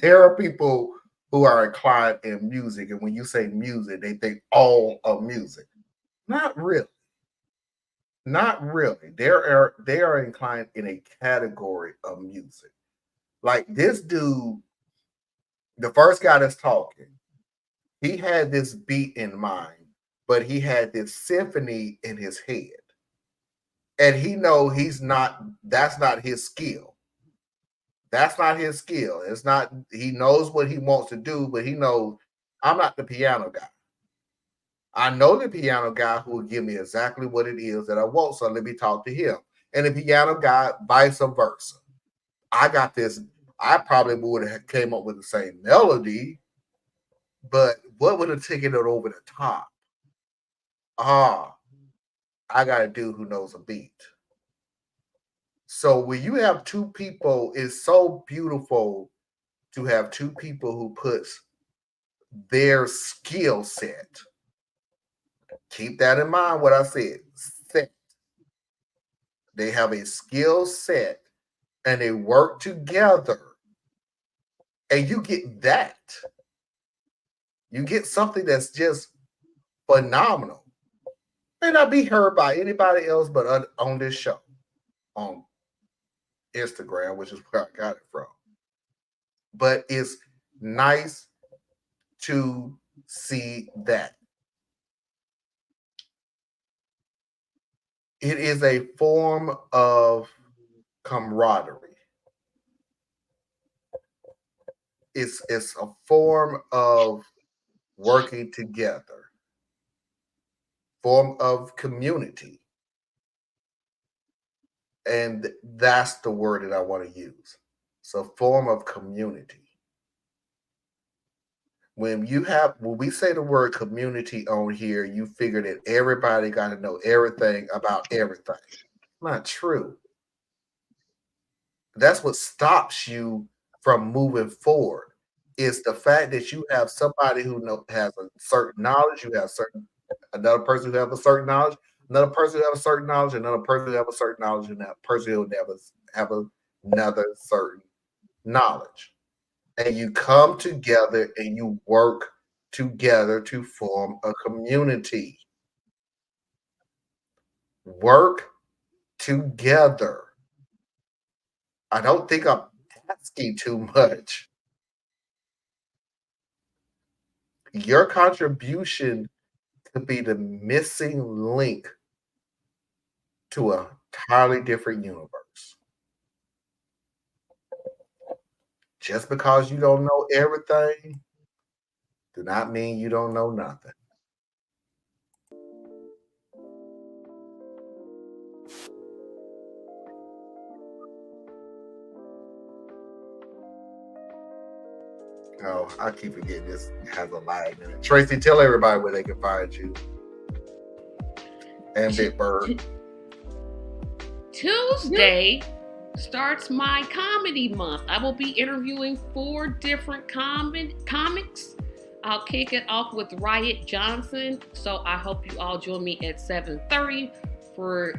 There are people who are inclined in music, and when you say music, they think all of music. Not really. Not really. They are inclined in a category of music. Like this dude, the first guy that's talking, he had this beat in mind, but he had this symphony in his head. And he know that's not his skill. That's not his skill. It's not, he knows what he wants to do, but he knows I'm not the piano guy. I know the piano guy who will give me exactly what it is that I want. So let me talk to him. And the piano guy, vice versa. I got this. I probably would have came up with the same melody, but what would have taken it over the top? I got a dude who knows a beat. So when you have two people, it's so beautiful to have two people who puts their skill set Keep that in mind, what I said. Set. They have a skill set and they work together. And you get that. You get something that's just phenomenal. May not be heard by anybody else but on this show, on Instagram, which is where I got it from. But it's nice to see that. It is a form of camaraderie. It's a form of working together, form of community. And that's the word that I want to use. It's a form of community. When we say the word community on here, you figure that everybody got to know everything about everything. Not true. That's what stops you from moving forward. Is the fact that you have somebody who has a certain knowledge, another person who has a certain knowledge, another person who has a certain knowledge, another person who has a certain knowledge, and that person who have another certain knowledge. And you come together and you work together to form a community. Work together. I don't think I'm asking too much. Your contribution could be the missing link to an entirely different universe. Just because you don't know everything, do not mean you don't know nothing. Oh, I keep forgetting this has a lag in it. Tracy, tell everybody where they can find you. And Big Bird.
Tuesday starts my comedy month. I will be interviewing 4 different comics. I'll kick it off with Riot Johnson. So I hope you all join me at 7:30 for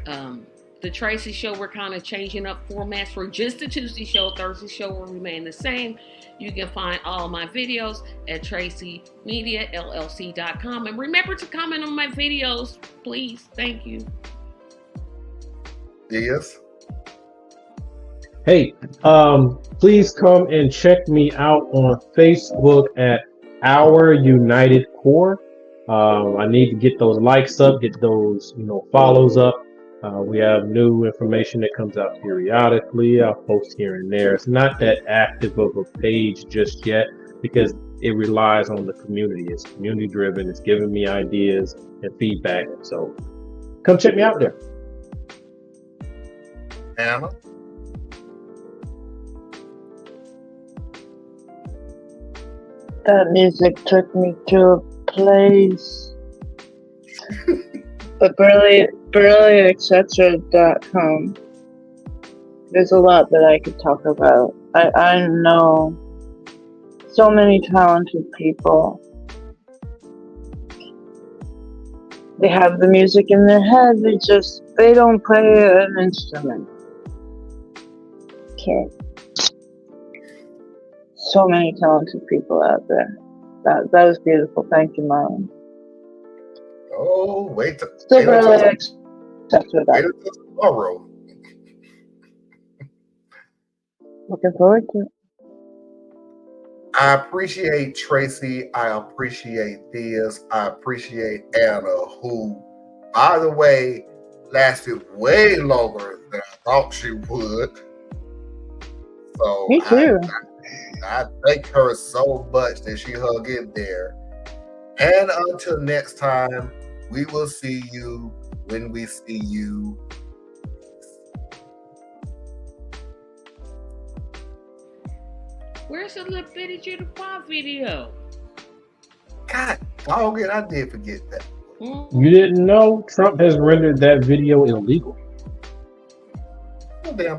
the Tracy show. We're kind of changing up formats for just the Tuesday show. Thursday show will remain the same. You can find all my videos at TracyMediaLLC.com. And remember to comment on my videos, please. Thank you.
Yes.
Hey, please come and check me out on Facebook at Our United Core. I need to get those likes up, get those follows up. We have new information that comes out periodically. I'll post here and there. It's not that active of a page just yet because it relies on the community. It's community driven. It's giving me ideas and feedback. So come check me out there.
Anna?
That music took me to a place. But brilliantetcetera.com. There's a lot that I could talk about. I know so many talented people. They have the music in their head, they don't play an instrument. Okay. So many talented people out there. That was beautiful. Thank you, Marlon.
Oh, wait till tomorrow.
Looking forward to it.
I appreciate Tracy. I appreciate this. I appreciate Anna, who, by the way, lasted way longer than I thought she would. So
me too.
I thank her so much that she hung in there. And until next time, we will see you when we see you.
Where's the little bitty Juniper video?
God dog it, I did forget that.
You didn't know Trump has rendered that video illegal?
Oh, damn.